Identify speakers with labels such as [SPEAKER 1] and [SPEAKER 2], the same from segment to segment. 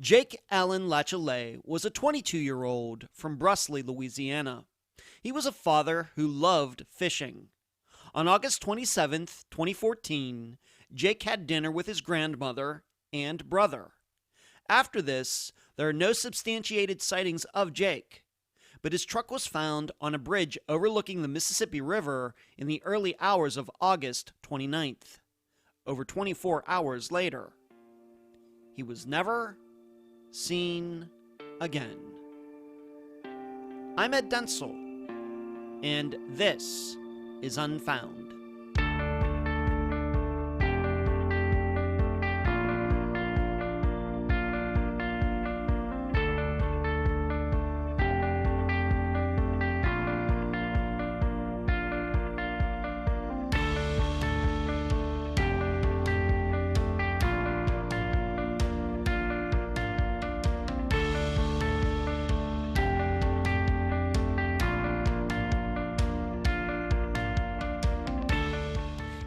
[SPEAKER 1] Jake Allen Latiolais was a 22-year-old from Brusly, Louisiana. He was a father who loved fishing. On August 27, 2014, Jake had dinner with his grandmother and brother. After this, there are no substantiated sightings of Jake, but his truck was found on a bridge overlooking the Mississippi River in the early hours of August 29th. Over 24 hours later, he was never seen again. I'm Ed Denzel, and this is Unfound.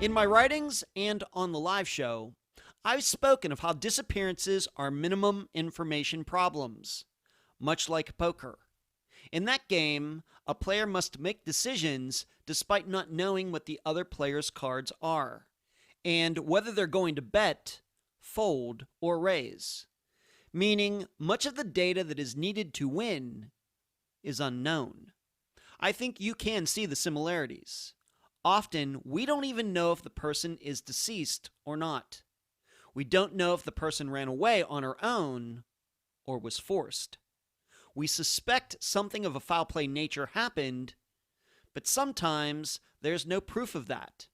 [SPEAKER 1] In my writings and on the live show, I've spoken of how disappearances are minimum information problems, much like poker. In that game, a player must make decisions despite not knowing what the other player's cards are, and whether they're going to bet, fold, or raise. Meaning, much of the data that is needed to win is unknown. I think you can see the similarities. Often, we don't even know if the person is deceased or not. We don't know if the person ran away on her own or was forced. We suspect something of a foul play nature happened, but sometimes there's no proof of that.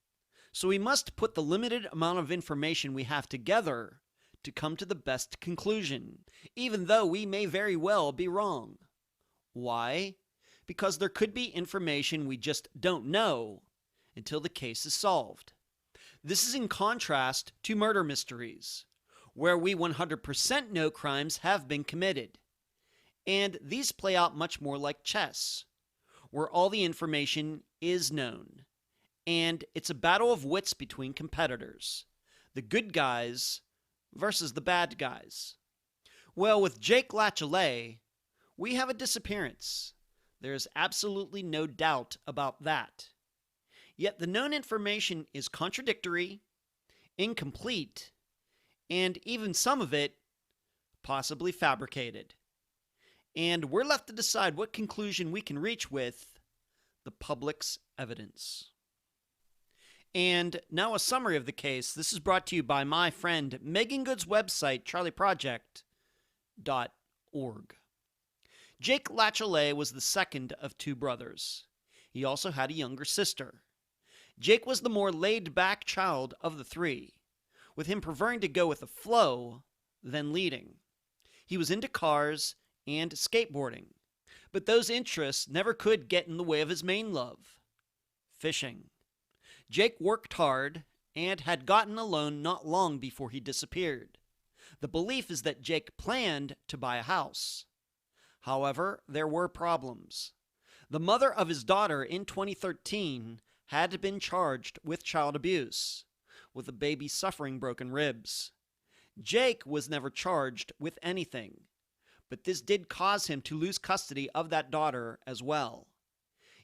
[SPEAKER 1] So we must put the limited amount of information we have together to come to the best conclusion, even though we may very well be wrong. Why? Because there could be information we just don't know until the case is solved. This is in contrast to murder mysteries, where we 100% know crimes have been committed. And these play out much more like chess, where all the information is known. And it's a battle of wits between competitors, the good guys versus the bad guys. Well, with Jake Latiolais, we have a disappearance. There's absolutely no doubt about that. Yet the known information is contradictory, incomplete, and even some of it possibly fabricated. And we're left to decide what conclusion we can reach with the public's evidence. And now a summary of the case. This is brought to you by my friend Megan Good's website, charleyproject.org. Jake Latiolais was the second of two brothers. He also had a younger sister. Jake was the more laid-back child of the three, with him preferring to go with the flow than leading. He was into cars and skateboarding, but those interests never could get in the way of his main love, fishing. Jake worked hard and had gotten a loan not long before he disappeared. The belief is that Jake planned to buy a house. However, there were problems. The mother of his daughter in 2013 had been charged with child abuse, with the baby suffering broken ribs. Jake was never charged with anything, but this did cause him to lose custody of that daughter as well.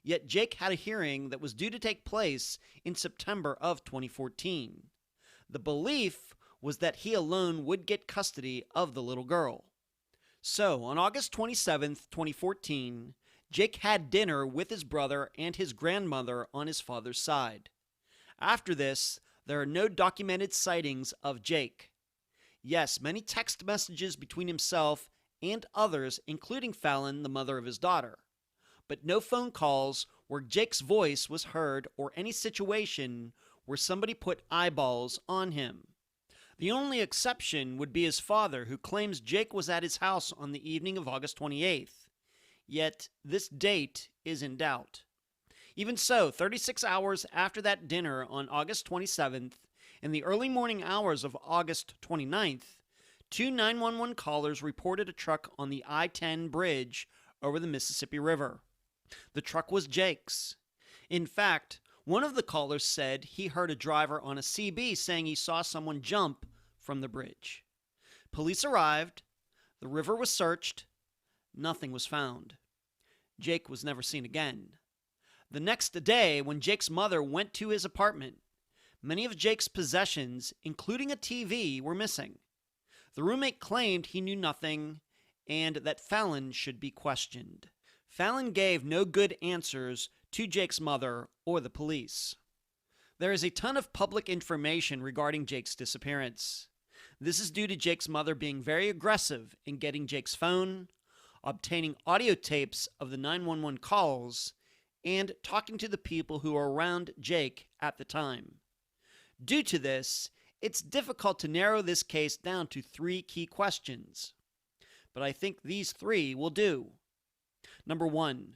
[SPEAKER 1] Yet Jake had a hearing that was due to take place in September of 2014. The belief was that he alone would get custody of the little girl. So, on August 27th, 2014, Jake had dinner with his brother and his grandmother on his father's side. After this, there are no documented sightings of Jake. Yes, many text messages between himself and others, including Fallon, the mother of his daughter, but no phone calls where Jake's voice was heard or any situation where somebody put eyeballs on him. The only exception would be his father, who claims Jake was at his house on the evening of August 28th. Yet, this date is in doubt. Even so, 36 hours after that dinner on August 27th, in the early morning hours of August 29th, two 911 callers reported a truck on the I-10 bridge over the Mississippi River. The truck was Jake's. In fact, one of the callers said he heard a driver on a CB saying he saw someone jump from the bridge. Police arrived, The river was searched. Nothing was found. Jake was never seen again. The next day, when Jake's mother went to his apartment, many of Jake's possessions, including a TV, were missing. The roommate claimed he knew nothing and that Fallon should be questioned. Fallon gave no good answers to Jake's mother or the police. There is a ton of public information regarding Jake's disappearance. This is due to Jake's mother being very aggressive in getting Jake's phone, obtaining audio tapes of the 911 calls, and talking to the people who were around Jake at the time. Due to this, it's difficult to narrow this case down to 3 key questions. But I think these 3 will do. Number 1,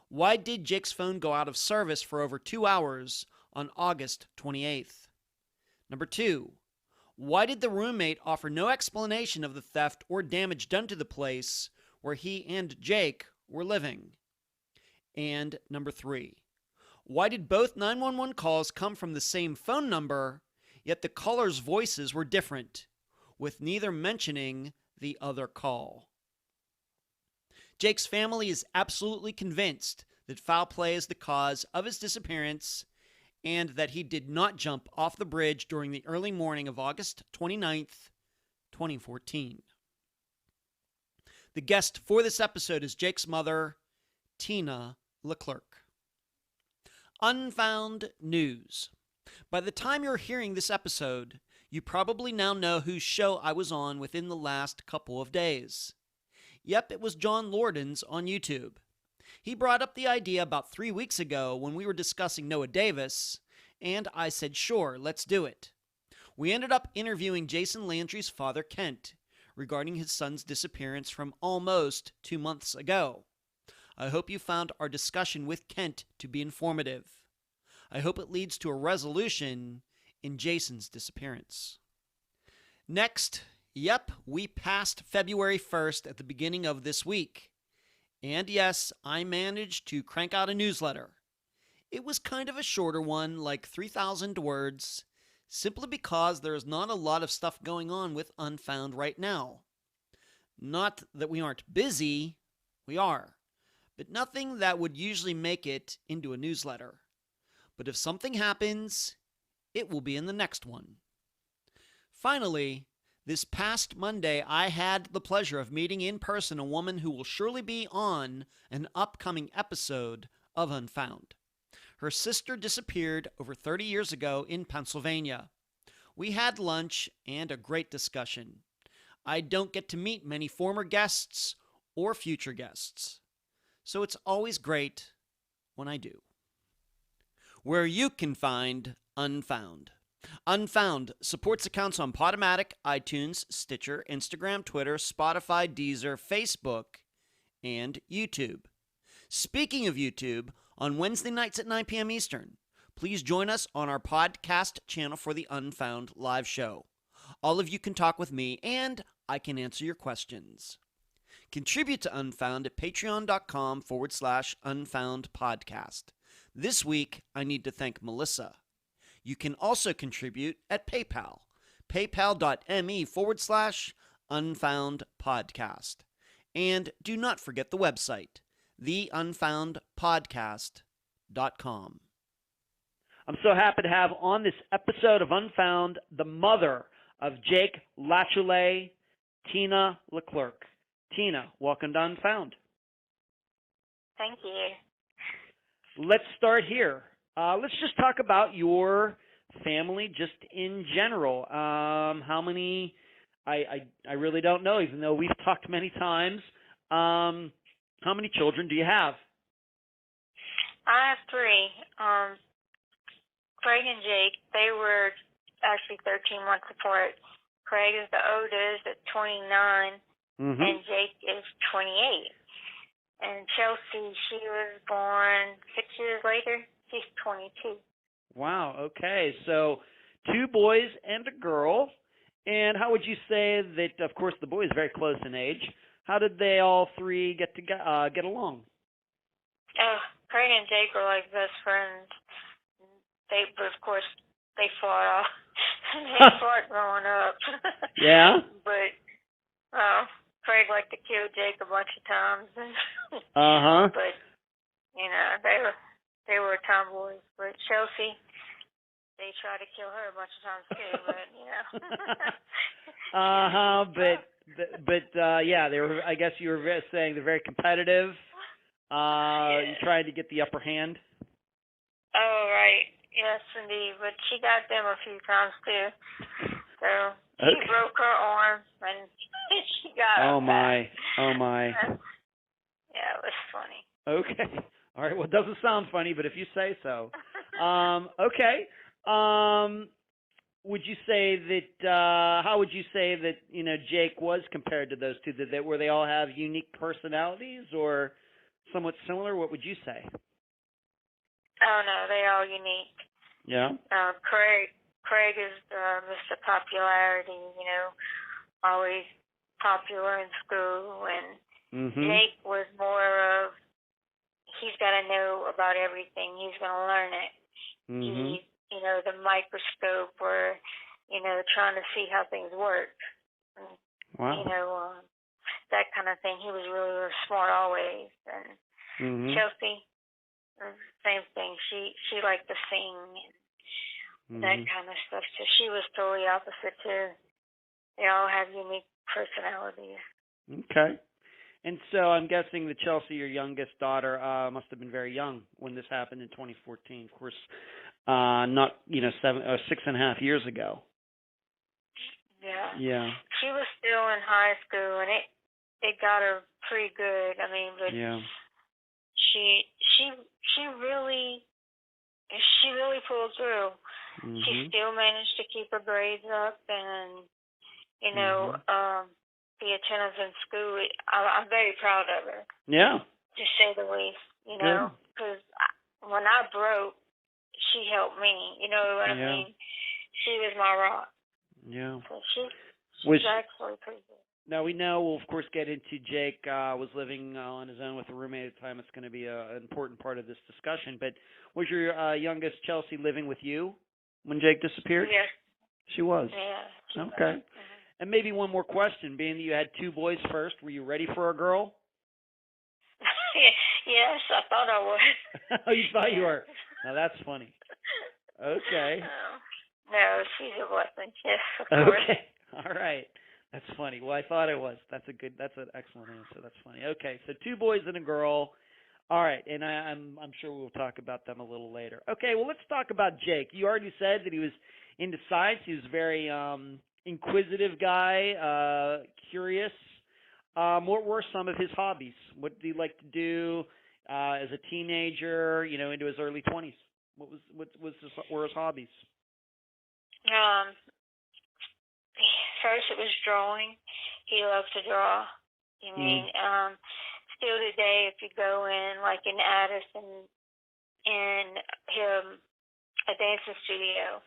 [SPEAKER 1] why did Jake's phone go out of service for over 2 hours on August 28th? Number 2, why did the roommate offer no explanation of the theft or damage done to the place where he and Jake were living? And number 3, why did both 911 calls come from the same phone number, yet the callers' voices were different, with neither mentioning the other call? Jake's family is absolutely convinced that foul play is the cause of his disappearance and that he did not jump off the bridge during the early morning of August 29th, 2014. The guest for this episode is Jake's mother, Tina Leclerc. Unfound news. By the time you're hearing this episode, you probably now know whose show I was on within the last couple of days. Yep, it was John Lordan's on YouTube. He brought up the idea about 3 weeks ago when we were discussing Noah Davis, and I said, sure, let's do it. We ended up interviewing Jason Landry's father, Kent, regarding his son's disappearance from almost 2 months ago. I hope you found our discussion with Kent to be informative. I hope it leads to a resolution in Jason's disappearance. Next, yep, we passed February 1st at the beginning of this week. And yes, I managed to crank out a newsletter. It was kind of a shorter one, like 3,000 words, simply because there is not a lot of stuff going on with Unfound right now. Not that we aren't busy, we are, but nothing that would usually make it into a newsletter. But if something happens, it will be in the next one. Finally, this past Monday, I had the pleasure of meeting in person a woman who will surely be on an upcoming episode of Unfound. Her sister disappeared over 30 years ago in Pennsylvania. We had lunch and a great discussion. I don't get to meet many former guests or future guests, so it's always great when I do. Where you can find Unfound. Unfound supports accounts on Podomatic, iTunes, Stitcher, Instagram, Twitter, Spotify, Deezer, Facebook, and YouTube. Speaking of YouTube, on Wednesday nights at 9 p.m. Eastern, please join us on our podcast channel for the Unfound Live Show. All of you can talk with me, and I can answer your questions. Contribute to Unfound at patreon.com/Unfound Podcast. This week, I need to thank Melissa. You can also contribute at PayPal, paypal.me/Unfound Podcast. And do not forget the website, theunfoundpodcast.com. I'm so happy to have on this episode of Unfound the mother of Jake Latiolais, Tina Leclerc. Tina, welcome to Unfound.
[SPEAKER 2] Thank you.
[SPEAKER 1] Let's start here. Let's just talk about your family just in general. How many, I really don't know, even though we've talked many times. How many children do you have?
[SPEAKER 2] I have 3. Craig and Jake, they were actually 13 months apart. Craig is the oldest at 29, and Jake is 28. And Chelsea, she was born 6 years later. She's 22.
[SPEAKER 1] Wow, okay. So 2 boys and a girl. And how would you say that, of course, the boy is very close in age. How did they all 3 get along?
[SPEAKER 2] Craig and Jake were like best friends. But of course, they fought off. They fought growing up.
[SPEAKER 1] Yeah?
[SPEAKER 2] But Craig liked to kill Jake a bunch of times.
[SPEAKER 1] Uh-huh.
[SPEAKER 2] But, you know, they were tomboys. But Chelsea, they tried to kill her a bunch of times too, but, you know.
[SPEAKER 1] Uh-huh, but yeah, they were, I guess you were saying they're very competitive. You tried to get the upper hand.
[SPEAKER 2] Oh, right. Yes, indeed. But she got them a few times too. So she broke her arm and she got
[SPEAKER 1] Oh
[SPEAKER 2] up
[SPEAKER 1] my.
[SPEAKER 2] back.
[SPEAKER 1] Oh my.
[SPEAKER 2] Yeah, it was funny.
[SPEAKER 1] Okay. All right. Well, it doesn't sound funny, but if you say so. Okay. Would you say that? How would you say that? You know, Jake was compared to those two. Were they all have unique personalities or somewhat similar? What would you say?
[SPEAKER 2] Oh no, they all unique.
[SPEAKER 1] Yeah.
[SPEAKER 2] Craig is Mr. Popularity. You know, always popular in school, and Jake was more of he's got to know about everything. He's going to learn it. He's, you know, the microscope or, you know, trying to see how things work.
[SPEAKER 1] Wow.
[SPEAKER 2] You know, that kind of thing. He was really smart always. And Chelsea, same thing. She liked to sing and that kind of stuff. So she was totally opposite too. They all have unique personalities.
[SPEAKER 1] Okay. And so I'm guessing that Chelsea, your youngest daughter, must have been very young when this happened in 2014. Of course, not 6.5 years ago.
[SPEAKER 2] Yeah.
[SPEAKER 1] Yeah.
[SPEAKER 2] She was still in high school, and it got her pretty good. I mean, but
[SPEAKER 1] yeah.
[SPEAKER 2] she really pulled through. She still managed to keep her grades up, and you know, the attendance in school. I'm very proud of her.
[SPEAKER 1] Yeah.
[SPEAKER 2] To say the least, you know, because when I broke, she helped me. You know what I mean? She was my rock.
[SPEAKER 1] Yeah.
[SPEAKER 2] So she's actually pretty good.
[SPEAKER 1] Now we know we'll of course get into Jake was living on his own with a roommate at the time. It's going to be an important part of this discussion. But was your youngest Chelsea living with you when Jake disappeared?
[SPEAKER 2] Yes.
[SPEAKER 1] She was.
[SPEAKER 2] Yeah.
[SPEAKER 1] Okay. And maybe one more question, being that you had two boys first, were you ready for a girl?
[SPEAKER 2] Yes, I thought I was.
[SPEAKER 1] Oh, you thought you were? Now that's funny. Okay.
[SPEAKER 2] No, she's a blessing. Yes, of course.
[SPEAKER 1] Okay. All right. That's funny. Well, I thought it was. That's an excellent answer. That's funny. Okay, so two boys and a girl. All right, and I'm sure we'll talk about them a little later. Okay, well, let's talk about Jake. You already said that he was into science. He was a very inquisitive guy, curious. What were some of his hobbies? What did he like to do as a teenager? You know, into his early 20s. What were his hobbies?
[SPEAKER 2] First, it was drawing. He loved to draw. I mean, still today, if you go in, like in Addison, in a dancing studio,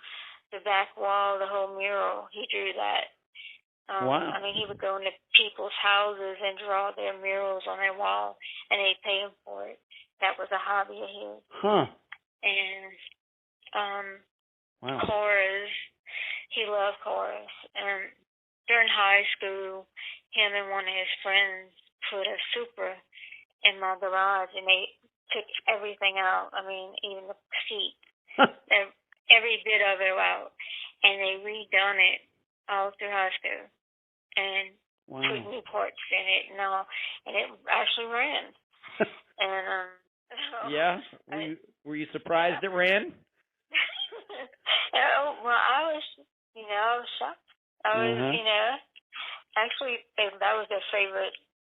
[SPEAKER 2] the back wall, the whole mural, he drew that.
[SPEAKER 1] Wow.
[SPEAKER 2] I mean, he would go into people's houses and draw their murals on their wall, and they'd pay him for it. That was a hobby of his.
[SPEAKER 1] Huh.
[SPEAKER 2] And
[SPEAKER 1] wow.
[SPEAKER 2] Chorus, he loved chorus. And during high school, him and one of his friends put a Supra in my garage, and they took everything out. I mean, even the seat, every bit of it out, and they redone it all through high school, and put new parts in it and all, and it actually ran. And
[SPEAKER 1] yeah, were you surprised it ran?
[SPEAKER 2] Well, I was shocked. I was, actually, that was their favorite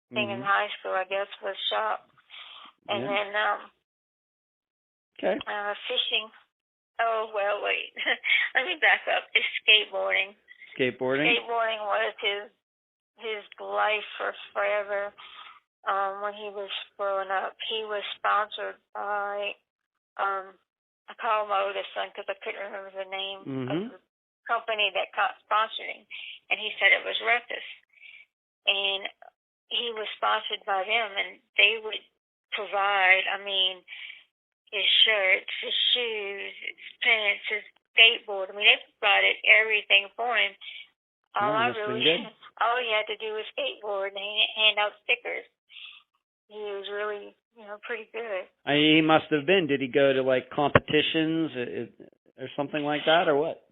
[SPEAKER 2] thing in high school, I guess, was shop. And then, fishing. Oh, well, wait. Let me back up. It's skateboarding. Skateboarding was his life for forever. When he was growing up, he was sponsored by, I call my oldest son because I couldn't remember the name of the company that sponsored him, and he said it was Ruckus. And he was sponsored by them, and they would provide, his shirts, his shoes, his pants, his skateboard. I mean, they provided everything for him All
[SPEAKER 1] that's been good.
[SPEAKER 2] all he had to do was skateboard and hand out stickers. He was really, pretty good.
[SPEAKER 1] He must have been. Did he go to like competitions or something like that, or what?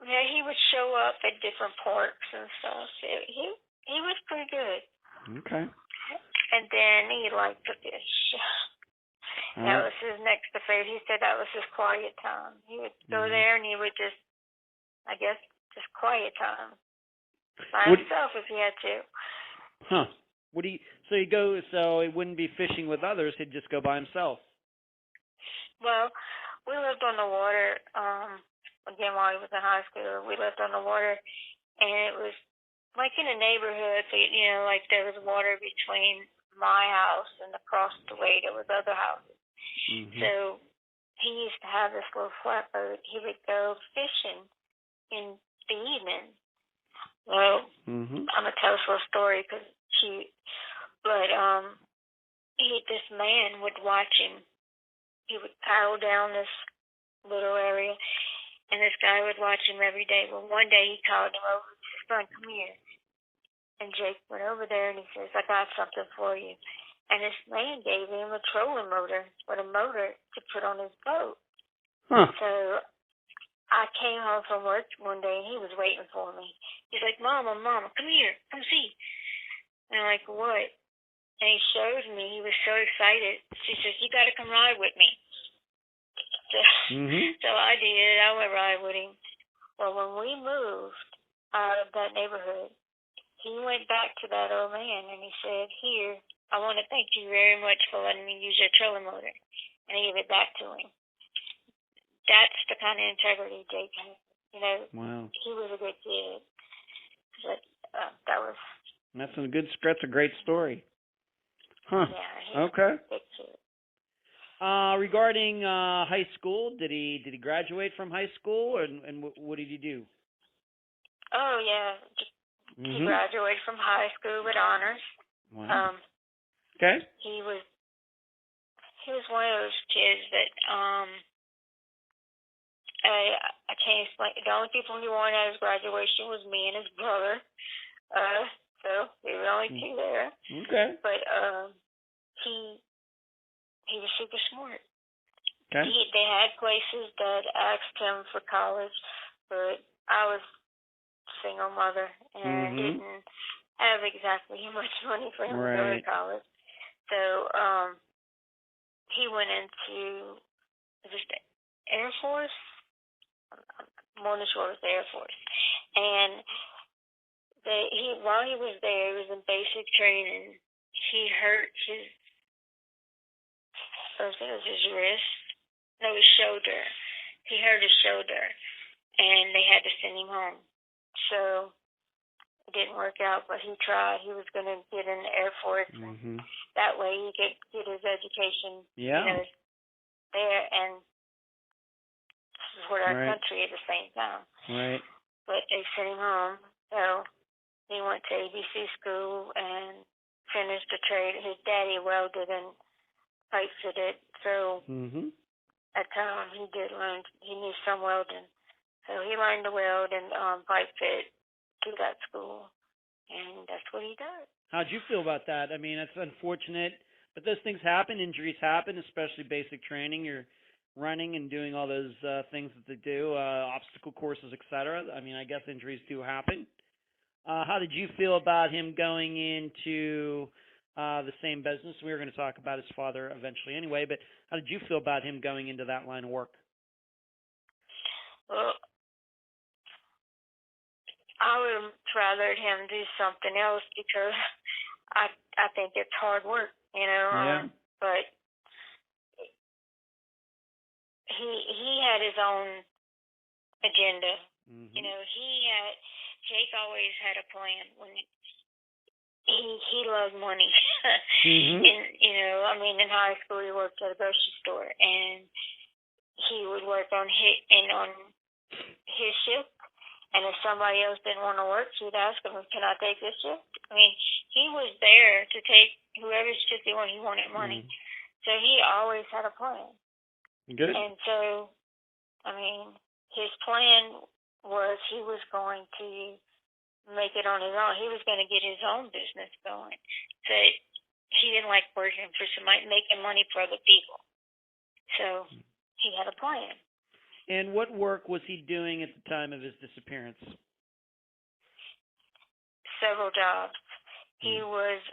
[SPEAKER 2] Yeah, he would show up at different parks and stuff. He was pretty good.
[SPEAKER 1] Okay.
[SPEAKER 2] And then he liked to fish. That was his next affair. He said that was his quiet time. He would go there and he would just quiet time by himself if he had to.
[SPEAKER 1] Huh. So he wouldn't be fishing with others, he'd just go by himself.
[SPEAKER 2] Well, we lived on the water, again, while he was in high school. We lived on the water, and it was like in a neighborhood, so, like there was water between my house and across the way there was other houses. Mm-hmm. So he used to have this little flatboat. He would go fishing in the evening. Well, I'm going to tell us a little story because this man would watch him. He would paddle down this little area, and this guy would watch him every day. Well, one day he called him over and said, "Son, come here." And Jake went over there and he says, "I got something for you." And this man gave him a trolling motor with a motor to put on his boat. Huh. So I came home from work one day and he was waiting for me. He's like, Mama, come here, come see. And I'm like, what? And he showed me. He was so excited. She says, "You got to come ride with me." So I did. I went ride with him. Well, when we moved out of that neighborhood, he went back to that old man and he said, "Here, I want to thank you very much for letting me use your trolling motor." And he gave it back to him. That's the kind of integrity Jake had. Wow. He was a good kid. But
[SPEAKER 1] that's a great story. Huh.
[SPEAKER 2] Yeah.
[SPEAKER 1] Okay. Regarding high school, did he graduate from high school, and what did he do?
[SPEAKER 2] Oh yeah, he graduated from high school with honors.
[SPEAKER 1] Wow. Okay.
[SPEAKER 2] He was one of those kids that I can't explain. The only people who weren't at his graduation was me and his brother. So we were only two there.
[SPEAKER 1] Okay.
[SPEAKER 2] But he was super smart.
[SPEAKER 1] Okay.
[SPEAKER 2] They had places that asked him for college, but I was a single mother and didn't have exactly much money for him to go to college. So he went into just the Air Force. I'm more than sure it was the Air Force. And while he was there, he was in basic training. He hurt his wrist. No, his shoulder. He hurt his shoulder, and they had to send him home. So it didn't work out, but he tried. He was going to get in the Air Force. And that way he could get his education there and support our country at the same time. Right. But they sent him home. So he went to ABC school and finished the trade. His daddy welded and pipe fitted. So at times he knew some welding. So he learned to weld and pipe fit through that school. And that's what he does.
[SPEAKER 1] How'd you feel about that? I mean, it's unfortunate, but those things happen. Injuries happen, especially basic training. You're running and doing all those things that they do, obstacle courses, etc. I mean, I guess injuries do happen. How did you feel about him going into the same business? We were going to talk about his father eventually anyway, but how did you feel about him going into that line of work?
[SPEAKER 2] Well, I would have rather him do something else because I think it's hard work, but he had his own agenda. Jake always had a plan. When he loved money. And in high school he worked at a grocery store, and he would work on his shift. And if somebody else didn't want to work, he'd ask him, "Can I take this shift?" I mean, he was there to take whoever's shift he wanted. He wanted money, so he always had a plan.
[SPEAKER 1] Good.
[SPEAKER 2] And so, his plan was he was going to make it on his own. He was going to get his own business going. So he didn't like working for somebody, making money for other people. So he had a plan.
[SPEAKER 1] And what work was he doing at the time of his disappearance?
[SPEAKER 2] Several jobs. He was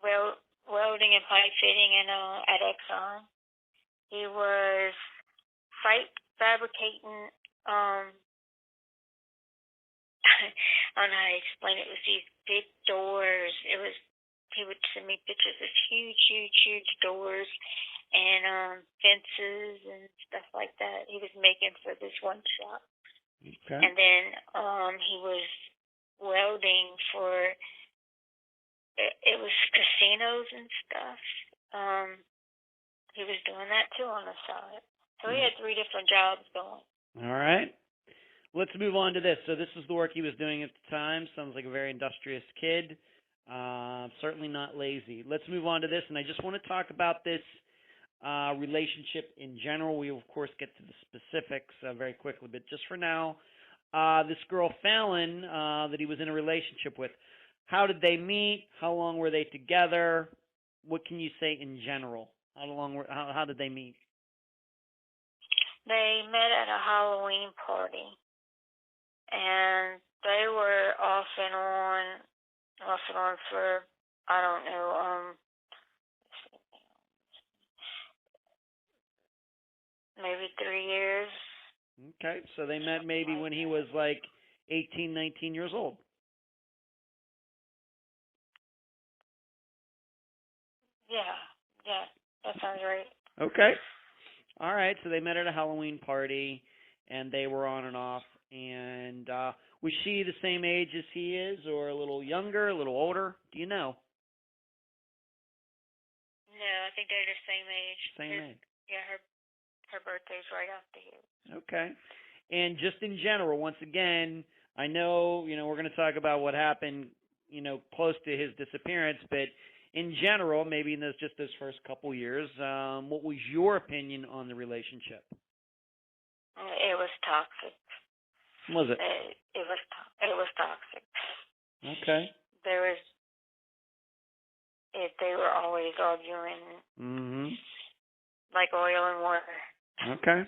[SPEAKER 2] welding and pipe fitting at Exxon. He was fabricating. I don't know how to explain it. It was these big doors. He would send me pictures of huge doors and fences and stuff like that. He was making for this one shop.
[SPEAKER 1] Okay.
[SPEAKER 2] And then he was welding for it was casinos and stuff. He was doing that too on the side. So he had 3 different jobs going.
[SPEAKER 1] All right. Let's move on to this. So this is the work he was doing at the time. Sounds like a very industrious kid. Certainly not lazy. Let's move on to this, and I just want to talk about this relationship in general. We, of course, get to the specifics very quickly, but just for now, this girl, Fallon, that he was in a relationship with, how did they meet? How long were they together? What can you say in general? How did they meet?
[SPEAKER 2] They met at a Halloween party, and they were off and on for, I don't know, maybe 3 years.
[SPEAKER 1] Okay, so they met maybe when he was like 18, 19 years old.
[SPEAKER 2] Yeah, that sounds right.
[SPEAKER 1] Okay. All right, so they met at a Halloween party, and they were on and off. And was she the same age as he is, or a little younger, a little older? Do you know?
[SPEAKER 2] No, I think they're the same age.
[SPEAKER 1] Same age.
[SPEAKER 2] Yeah, her birthday's right after his.
[SPEAKER 1] Okay. And just in general, once again, I know, we're going to talk about what happened, close to his disappearance, but in general, maybe in those first couple years, what was your opinion on the relationship?
[SPEAKER 2] It was toxic.
[SPEAKER 1] Was it?
[SPEAKER 2] It was toxic.
[SPEAKER 1] Okay.
[SPEAKER 2] They were always arguing.
[SPEAKER 1] Mm-hmm.
[SPEAKER 2] Like oil and water.
[SPEAKER 1] Okay.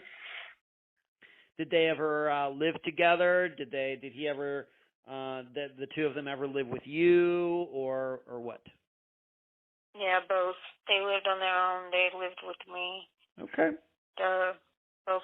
[SPEAKER 1] Did they ever live together? Did he ever? The two of them ever live with you, or what?
[SPEAKER 2] Yeah, both. They lived on their own. They lived with me.
[SPEAKER 1] Okay.
[SPEAKER 2] Both.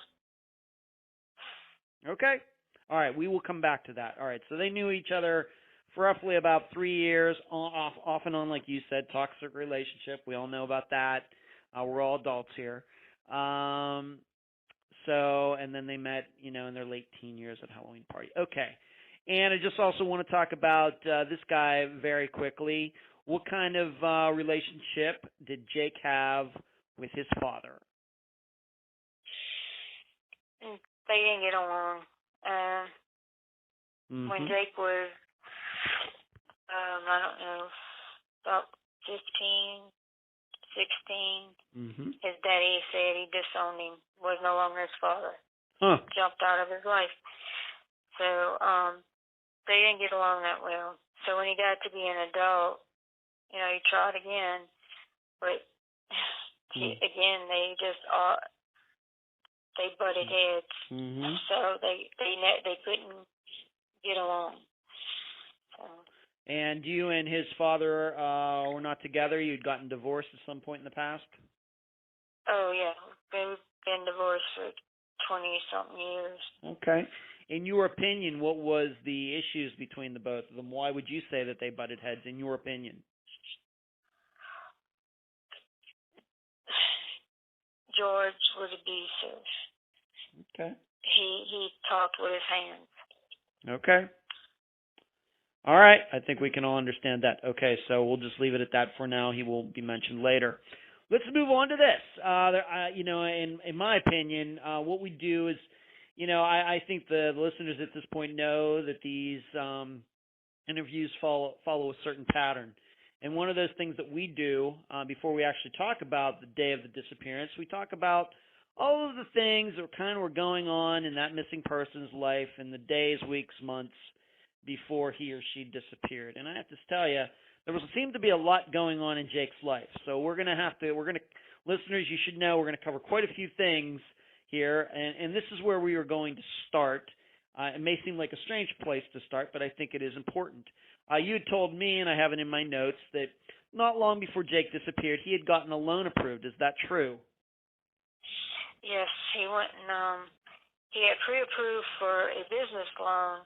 [SPEAKER 1] Okay. All right. We will come back to that. All right. So they knew each other for roughly about 3 years, off and on, like you said, toxic relationship. We all know about that. We're all adults here. So, and then they met, in their late teen years at Halloween party. Okay. And I just also want to talk about this guy very quickly. What kind of relationship did Jake have with his father?
[SPEAKER 2] They didn't get along. When Jake was, I don't know, about 15, 16, his daddy said he disowned him, was no longer his father. Jumped out of his life. So they didn't get along that well. So when he got to be an adult, he tried again, but again they just they butted heads. So they couldn't get along. So.
[SPEAKER 1] And you and his father were not together? You'd gotten divorced at some point in the past?
[SPEAKER 2] Oh, yeah. They've been divorced for 20-something years.
[SPEAKER 1] Okay. In your opinion, what was the issues between the both of them? Why would you say that they butted heads, in your opinion?
[SPEAKER 2] George was abusive.
[SPEAKER 1] Okay.
[SPEAKER 2] He talked with his hands.
[SPEAKER 1] Okay. All right. I think we can all understand that. Okay, so we'll just leave it at that for now. He will be mentioned later. Let's move on to this. In my opinion, what we do is, I think the listeners at this point know that these interviews follow a certain pattern. And one of those things that we do before we actually talk about the day of the disappearance, we talk about all of the things that kind of were going on in that missing person's life in the days, weeks, months before he or she disappeared. And I have to tell you, seemed to be a lot going on in Jake's life. So listeners, you should know we're going to cover quite a few things here, and this is where we are going to start. It may seem like a strange place to start, but I think it is important. You had told me, and I have it in my notes, that not long before Jake disappeared, he had gotten a loan approved. Is that true?
[SPEAKER 2] Yes, he went and he had pre-approved for a business loan.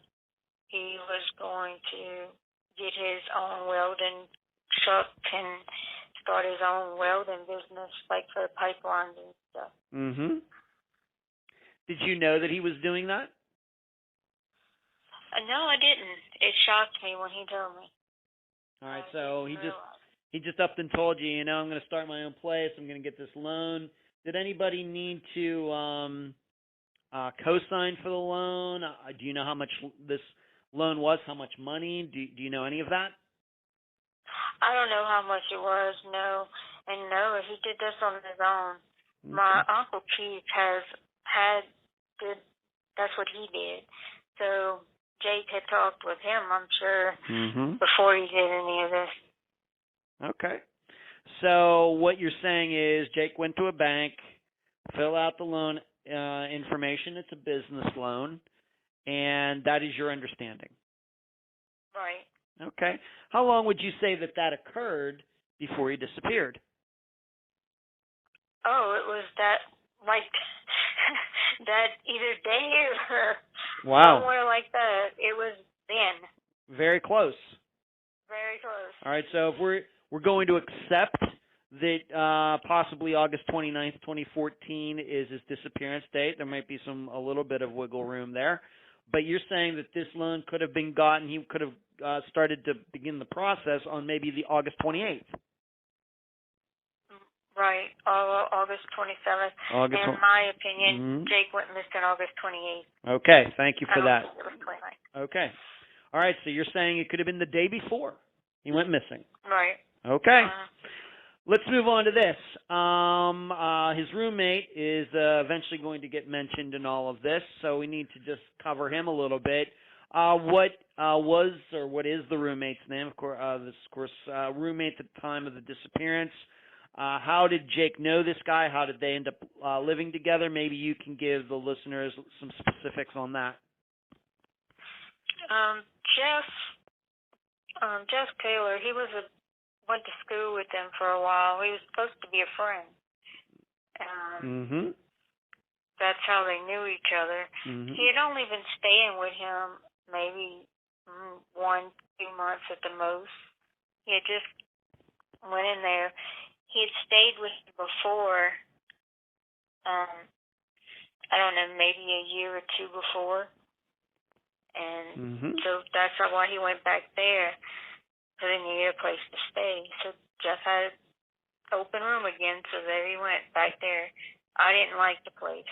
[SPEAKER 2] He was going to get his own welding truck and start his own welding business, like for pipelines and stuff.
[SPEAKER 1] Mm-hmm. Did you know that he was doing that?
[SPEAKER 2] No, I didn't. It shocked me when he told me.
[SPEAKER 1] All right, so he just up and told you, I'm going to start my own place. I'm going to get this loan. Did anybody need to co-sign for the loan? Do you know how much this loan was? How much money? Do you know any of that?
[SPEAKER 2] I don't know how much it was. No, and no, he did this on his own. Okay. My Uncle Keith that's what he did. So Jake had talked with him, I'm sure, before he did any of this.
[SPEAKER 1] Okay. So what you're saying is Jake went to a bank, fill out the loan information. It's a business loan, and that is your understanding.
[SPEAKER 2] Right.
[SPEAKER 1] Okay. How long would you say that occurred before he disappeared?
[SPEAKER 2] Oh, it was that, like, that either day or somewhere like that. It was then.
[SPEAKER 1] Very close.
[SPEAKER 2] Very close.
[SPEAKER 1] All right, so if we're going to accept that possibly August 29th, 2014 is his disappearance date. There might be a little bit of wiggle room there. But you're saying that this loan could have been gotten, he could have started to begin the process on maybe the August 28th.
[SPEAKER 2] Right, August 27th. In my opinion, Jake went missing August 28th.
[SPEAKER 1] Okay, thank you for that.
[SPEAKER 2] It was 29th.
[SPEAKER 1] Okay. All right, so you're saying it could have been the day before he went missing.
[SPEAKER 2] Right.
[SPEAKER 1] Okay. Let's move on to this. His roommate is eventually going to get mentioned in all of this, so we need to just cover him a little bit. What is the roommate's name? Of course, roommate at the time of the disappearance. How did Jake know this guy? How did they end up living together? Maybe you can give the listeners some specifics on that.
[SPEAKER 2] Jeff Taylor, he went to school with them for a while. He was supposed to be a friend. That's how they knew each other. He had only been staying with him maybe 1-2 months at the most. He had just went in there. He had stayed with him before, I don't know, maybe a year or two before. And so that's why he went back there, because he needed a place to stay. So Jeff had an open room again, so there he went back there. I didn't like the place,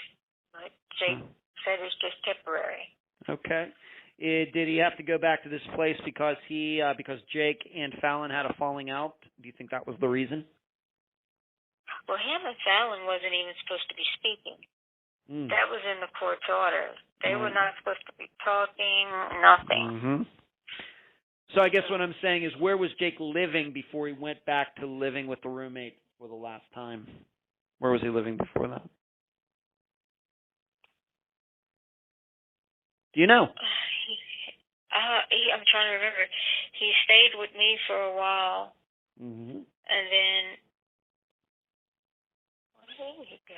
[SPEAKER 2] but Jake said it's just temporary.
[SPEAKER 1] Okay. Did he have to go back to this place because Jake and Fallon had a falling out? Do you think that was the reason?
[SPEAKER 2] Well, him and Fallon wasn't even supposed to be speaking. That was in the court's order. They were not supposed to be talking, nothing.
[SPEAKER 1] So I guess what I'm saying is, where was Jake living before he went back to living with the roommate for the last time? Where was he living before that? Do you know?
[SPEAKER 2] I'm trying to remember. He stayed with me for a while, and then where did he go?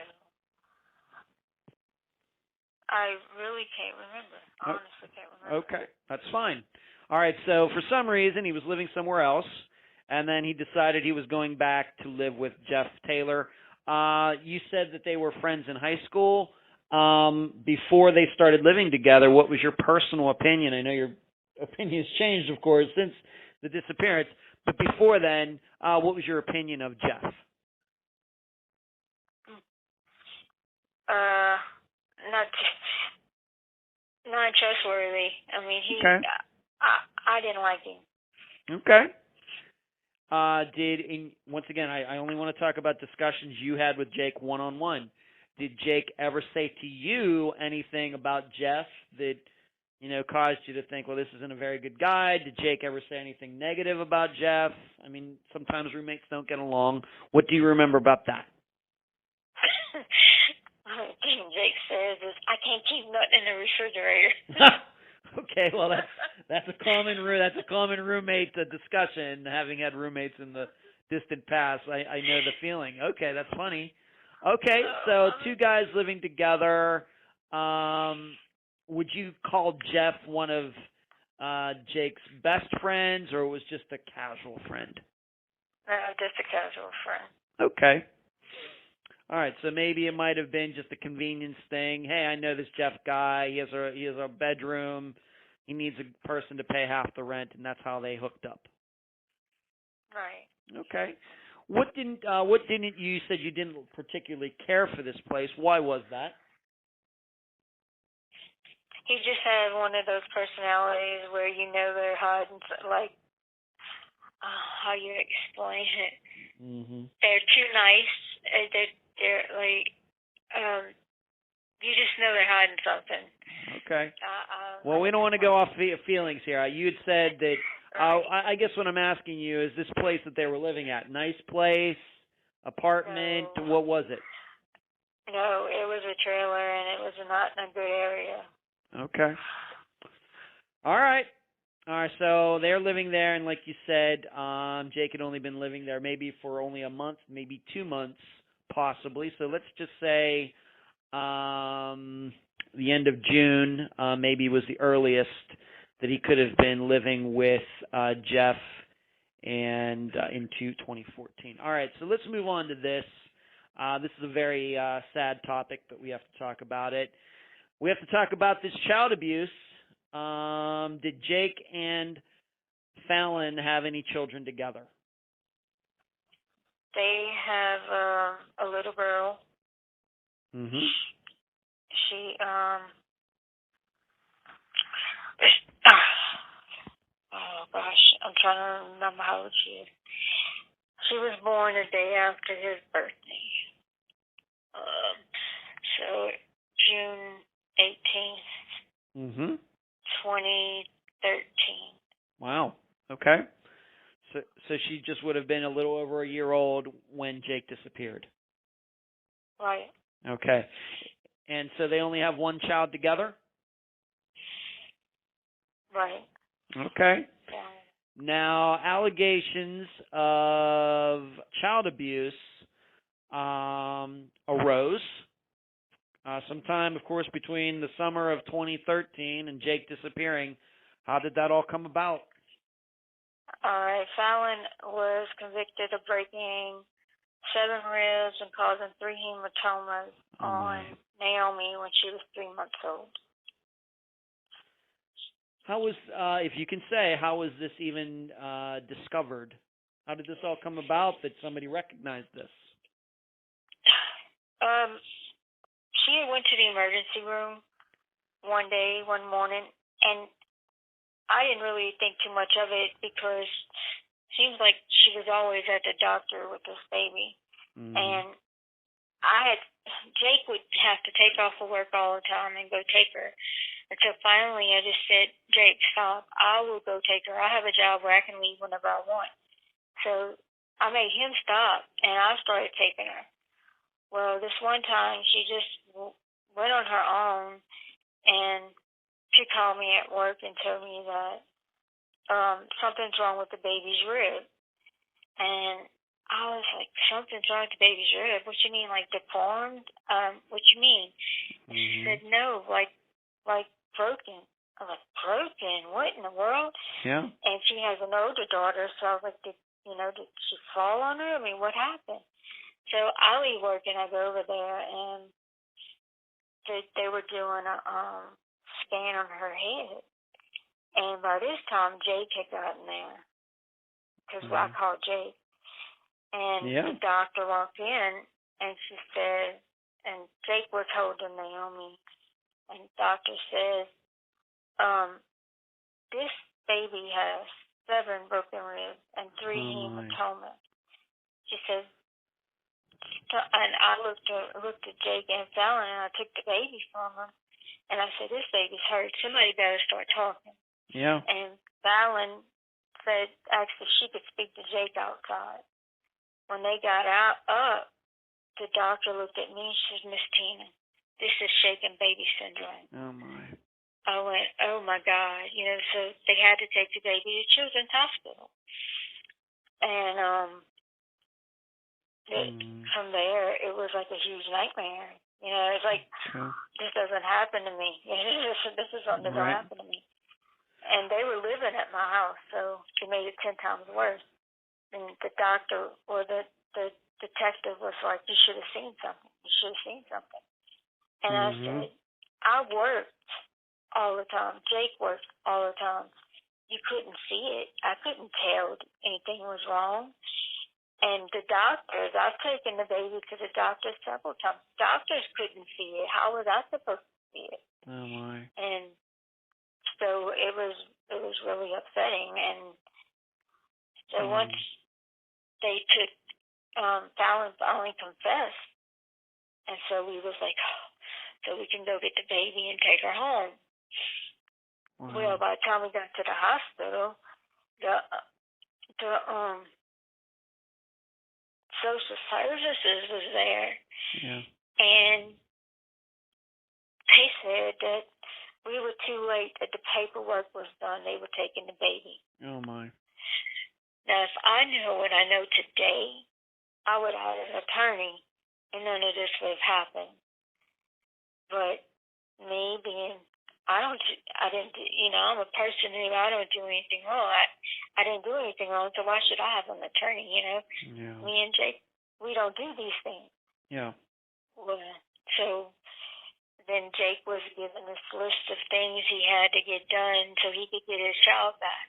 [SPEAKER 2] I really can't remember. Honestly, can't remember.
[SPEAKER 1] Okay, that's fine. All right, so for some reason he was living somewhere else, and then he decided he was going back to live with Jeff Taylor. You said that they were friends in high school. Before they started living together, what was your personal opinion? I know your opinion has changed, of course, since the disappearance, but before then, what was your opinion of Jeff?
[SPEAKER 2] Not trustworthy. I mean, I didn't like him.
[SPEAKER 1] Okay. Once again, I only want to talk about discussions you had with Jake one-on-one. did Jake ever say to you anything about Jeff that, caused you to think, well, this isn't a very good guy? Did Jake ever say anything negative about Jeff? I mean, sometimes roommates don't get along. What do you remember about that?
[SPEAKER 2] One thing Jake says is, I can't keep nothing in the refrigerator.
[SPEAKER 1] Okay, well, that's a common roommate discussion, having had roommates in the distant past. I know the feeling. Okay, that's funny. Okay, so two guys living together. Would you call Jeff one of Jake's best friends, or was just a casual friend?
[SPEAKER 2] Just a casual friend.
[SPEAKER 1] Okay. All right, so maybe it might have been just a convenience thing. Hey, I know this Jeff guy. He has a bedroom. He needs a person to pay half the rent, and that's how they hooked up.
[SPEAKER 2] Right.
[SPEAKER 1] Okay. What didn't you said you didn't particularly care for this place? Why was that?
[SPEAKER 2] He just had one of those personalities where they're hiding, like, how you explain it.
[SPEAKER 1] Mm-hmm.
[SPEAKER 2] They're too nice. They're like, you just know they're hiding something.
[SPEAKER 1] Okay. Well, we don't want to go off feelings here. You had said that. I guess what I'm asking you is this place that they were living at, nice place, apartment.
[SPEAKER 2] No.
[SPEAKER 1] What was it?
[SPEAKER 2] No, it was a trailer, and it was not in a good area.
[SPEAKER 1] Okay. All right. So they're living there, and like you said, Jake had only been living there maybe for only a month, maybe 2 months, possibly. So let's just say the end of June maybe was the earliest that he could have been living with Jeff and into 2014. All right, so let's move on to this. This is a very sad topic, but we have to talk about it. We have to talk about this child abuse. Did Jake and Fallon have any children together?
[SPEAKER 2] They have a little girl.
[SPEAKER 1] Mm-hmm.
[SPEAKER 2] She, oh gosh, I'm trying to remember how old she is. She was born the day after his birthday. So June 18th,
[SPEAKER 1] Mm-hmm.
[SPEAKER 2] 2013.
[SPEAKER 1] Wow. Okay. So she just would have been a little over a year old when Jake disappeared.
[SPEAKER 2] Right.
[SPEAKER 1] Okay. And so they only have one child together?
[SPEAKER 2] Right.
[SPEAKER 1] Okay.
[SPEAKER 2] Yeah.
[SPEAKER 1] Now, allegations of child abuse arose sometime, of course, between the summer of 2013 and Jake disappearing. How did that all come about?
[SPEAKER 2] All right. Fallon was convicted of breaking 7 ribs and causing 3 hematomas on Naomi when she was 3 months old.
[SPEAKER 1] How was, if you can say, how was this even discovered? How did this all come about that somebody recognized this?
[SPEAKER 2] She went to the emergency room one morning, and I didn't really think too much of it because it seems like she was always at the doctor with this baby. Mm-hmm. And Jake would have to take off of work all the time and go take her. Until finally I just said, Jake, stop. I will go take her. I have a job where I can leave whenever I want. So I made him stop, and I started taking her. Well, this one time she just went on her own, and she called me at work and told me that something's wrong with the baby's rib. And I was like, something's wrong with the baby's rib? What you mean, like deformed? What you mean? Mm-hmm. She said, no, like broken. I was like, broken? What in the world? Yeah. And she has an older daughter, so I was like, did she fall on her? I mean, what happened? So I leave work and I go over there, and they were doing a scan on her head. And by this time, Jake had gotten there, because I called Jake. And the doctor walked in, and she said, and Jake was holding Naomi, and the doctor said, this baby has 7 broken ribs and 3 hematomas. She said, and I looked at Jake and Fallon, and I took the baby from them, and I said, "This baby's hurt. Somebody better start talking."
[SPEAKER 1] Yeah.
[SPEAKER 2] And Fallon said, actually, she could speak to Jake outside. When they got up, the doctor looked at me and she said, "Miss Tina, this is shaken baby syndrome."
[SPEAKER 1] Oh, my.
[SPEAKER 2] I went, "Oh, my God." So they had to take the baby to Children's Hospital. And from there, it was like a huge nightmare. It's like, this doesn't happen to me. This is something that don't happen to me. And they were living at my house, so it made it 10 times worse. And the doctor or the detective was like, "You should have seen something. You should have seen something." And I said, "I worked all the time. Jake worked all the time. You couldn't see it. I couldn't tell anything was wrong." And the doctors, I've taken the baby to the doctors several times. Doctors couldn't see it. How was I supposed to see it?
[SPEAKER 1] Oh, my.
[SPEAKER 2] And so it was really upsetting. And so once they took, Fallon finally confessed. And so we was like, "Oh, so we can go get the baby and take her home."
[SPEAKER 1] Wow.
[SPEAKER 2] Well, by the time we got to the hospital, the social services was there.
[SPEAKER 1] Yeah.
[SPEAKER 2] And they said that we were too late, that the paperwork was done. They were taking the baby.
[SPEAKER 1] Oh, my.
[SPEAKER 2] Now, if I knew what I know today, I would have had an attorney, and none of this would have happened. But me being, I'm a person who, I don't do anything wrong. I didn't do anything wrong, so why should I have an attorney,
[SPEAKER 1] Yeah.
[SPEAKER 2] Me and Jake, we don't do these things.
[SPEAKER 1] Yeah.
[SPEAKER 2] Well, so then Jake was given this list of things he had to get done so he could get his child back.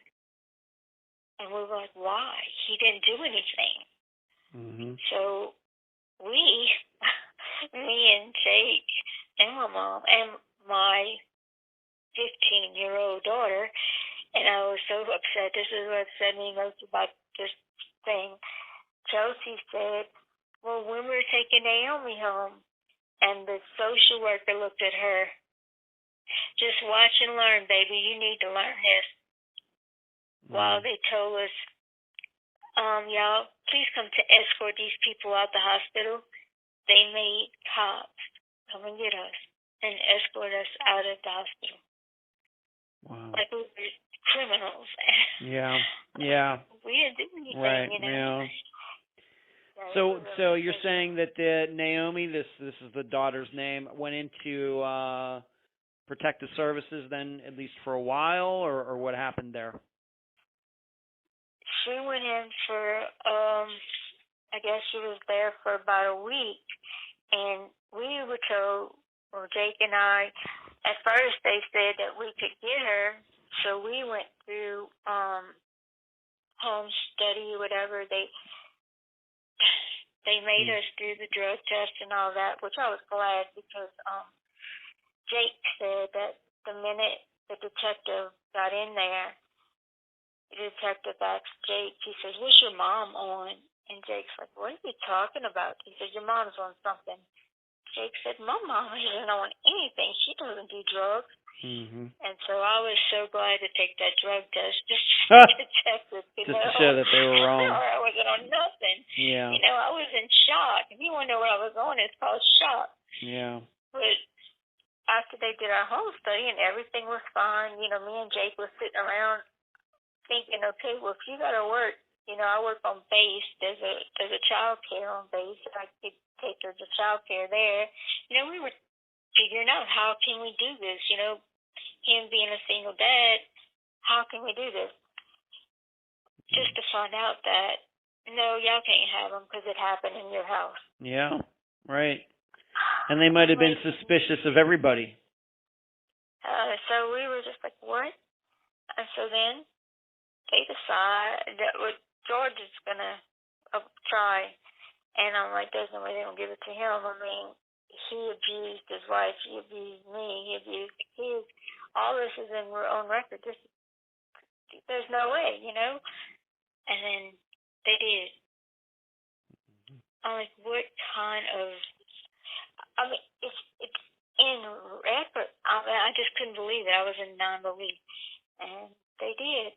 [SPEAKER 2] And we were like, why? He didn't do anything. So me and Jake and my mom and my 15-year-old daughter, and I was so upset. This is what upset me most about this thing. Chelsea said, "Well, when we're taking Naomi home," and the social worker looked at her, "Just watch and learn, baby. You need to learn this." While they told us, "Y'all, please come to escort these people out the hospital." They made cops come and get us and escort us out of the hospital.
[SPEAKER 1] Wow.
[SPEAKER 2] Like we were criminals.
[SPEAKER 1] Yeah.
[SPEAKER 2] We didn't do anything,
[SPEAKER 1] Right. Yeah. So you're saying that Naomi, this is the daughter's name, went into protective services then, at least for a while, or what happened there?
[SPEAKER 2] She went in for, I guess she was there for about a week, and we were told, well, Jake and I, at first they said that we could get her, so we went through home study, whatever. They made us do the drug test and all that, which I was glad, because Jake said that the minute the detective got in there, the detective asked Jake, he says, "What's your mom on?" And Jake's like, "What are you talking about?" He says, "Your mom's on something." Jake said, "My mom isn't on anything. She doesn't do drugs." And so I was so glad to take that drug test just to check this,
[SPEAKER 1] just to show that they were wrong.
[SPEAKER 2] I wasn't on nothing.
[SPEAKER 1] Yeah.
[SPEAKER 2] I was in shock. If you want to know where I was on, it's called shock.
[SPEAKER 1] Yeah.
[SPEAKER 2] But after they did our home study and everything was fine, me and Jake was sitting around thinking, okay, well, if you got to work, I work on base. There's a child care on base. I could take her to child care there. We were figuring out, how can we do this? Him being a single dad, how can we do this? Just to find out that, no, y'all can't have him because it happened in your house.
[SPEAKER 1] Yeah, right. And they might have been suspicious of everybody.
[SPEAKER 2] So we were just like, what? And so then they decide that George is going to try. And I'm like, there's no way they're going to give it to him. I mean, he abused his wife. He abused me. He abused the kids. All this is on record. There's no way, And then they did. I'm like, what kind of? I mean, it's in record. I mean, I just couldn't believe it. I was in non-belief, and they did.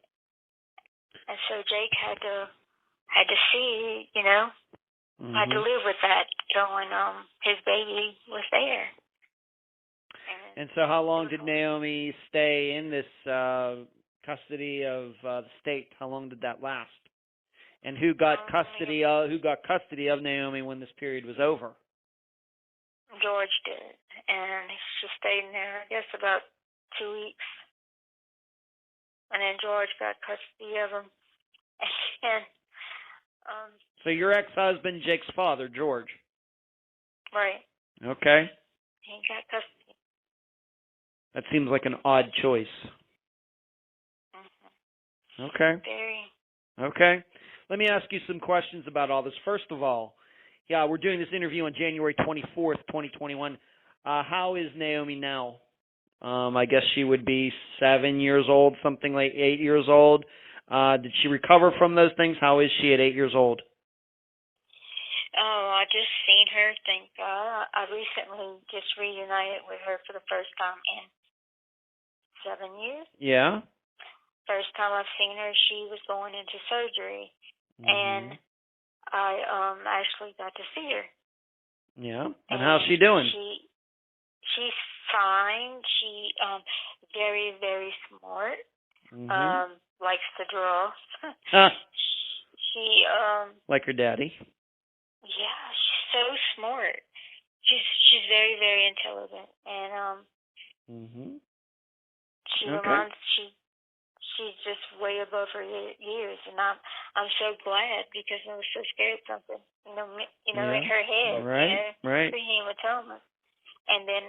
[SPEAKER 2] And so Jake had to see, had to live with that, knowing his baby was there.
[SPEAKER 1] And so how long did Naomi stay in this custody of the state? How long did that last? And who got custody of Naomi when this period was over?
[SPEAKER 2] George did, and she stayed in there, I guess, about 2 weeks. And then George got custody of him. And
[SPEAKER 1] so your ex-husband, Jake's father, George.
[SPEAKER 2] Right.
[SPEAKER 1] Okay.
[SPEAKER 2] He got custody.
[SPEAKER 1] That seems like an odd choice.
[SPEAKER 2] Mm-hmm.
[SPEAKER 1] Okay.
[SPEAKER 2] Very.
[SPEAKER 1] Okay. Let me ask you some questions about all this. First of all, yeah, we're doing this interview on January 24th, 2021. How is Naomi now? I guess she would be 7 years old, something like 8 years old. Did she recover from those things? How is she at 8 years old?
[SPEAKER 2] Oh, I just seen her, thank God. I recently just reunited with her for the first time in 7 years.
[SPEAKER 1] Yeah.
[SPEAKER 2] First time I've seen her, she was going into surgery, and I actually got to see her.
[SPEAKER 1] Yeah. And how's she doing?
[SPEAKER 2] She's fine. She very, very smart. Likes to draw. She
[SPEAKER 1] like her daddy.
[SPEAKER 2] Yeah, she's so smart. She's very, very intelligent, and she's just way above her years, and I'm so glad, because I was so scared of something, in her head,
[SPEAKER 1] right,
[SPEAKER 2] prehematoma. And then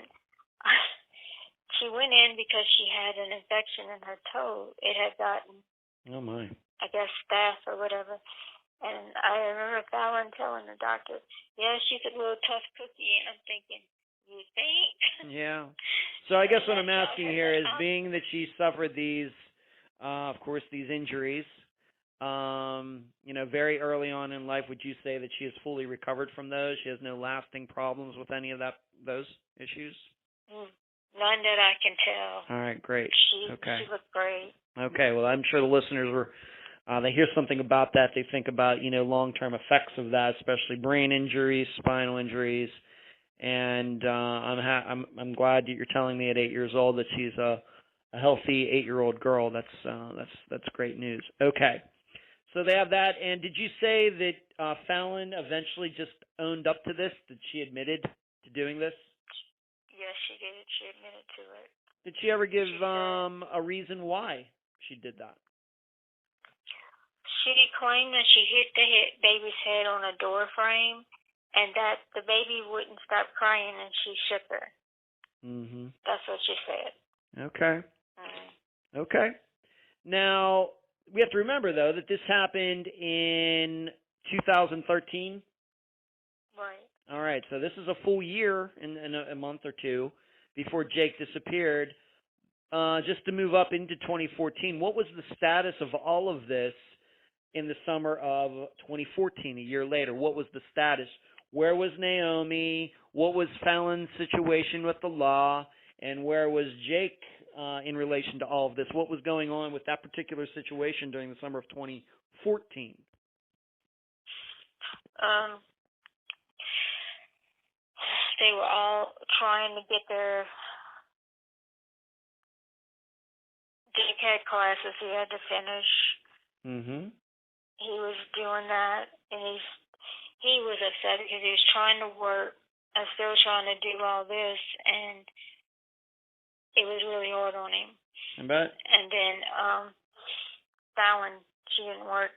[SPEAKER 2] she went in because she had an infection in her toe. It had gotten,
[SPEAKER 1] oh my,
[SPEAKER 2] I guess, staph or whatever. And I remember Fallon telling the doctor, yeah, she's a little tough cookie. And I'm thinking, you think?
[SPEAKER 1] Yeah. So I guess what I'm asking here is, being that she suffered these, of course, these injuries, very early on in life, would you say that she has fully recovered from those? She has no lasting problems with any of those issues?
[SPEAKER 2] None that I can tell.
[SPEAKER 1] All right, great.
[SPEAKER 2] She looked great.
[SPEAKER 1] Okay, well, I'm sure the listeners were, they hear something about that, they think about, long-term effects of that, especially brain injuries, spinal injuries, and I'm glad that you're telling me at 8 years old that she's a healthy 8-year-old girl. That's great news. Okay, so they have that. And did you say that Fallon eventually just owned up to this? That she admitted to doing this?
[SPEAKER 2] Yes, she did. She admitted to it.
[SPEAKER 1] Did she ever give a reason why she did that?
[SPEAKER 2] She claimed that she hit the baby's head on a door frame, and that the baby wouldn't stop crying, and she shook her. That's what she said.
[SPEAKER 1] Okay. Okay. Now, we have to remember, though, that this happened in 2013.
[SPEAKER 2] Right.
[SPEAKER 1] All right, so this is a full year and a month or two before Jake disappeared. Just to move up into 2014, what was the status of all of this in the summer of 2014, a year later? What was the status? Where was Naomi? What was Fallon's situation with the law? And where was Jake in relation to all of this? What was going on with that particular situation during the summer of 2014?
[SPEAKER 2] They were all trying to get their... Jake had classes he had to finish. He was doing that, and he was upset because he was trying to work and still trying to do all this, and it was really hard on him.
[SPEAKER 1] I bet.
[SPEAKER 2] And then Fallon, she didn't work.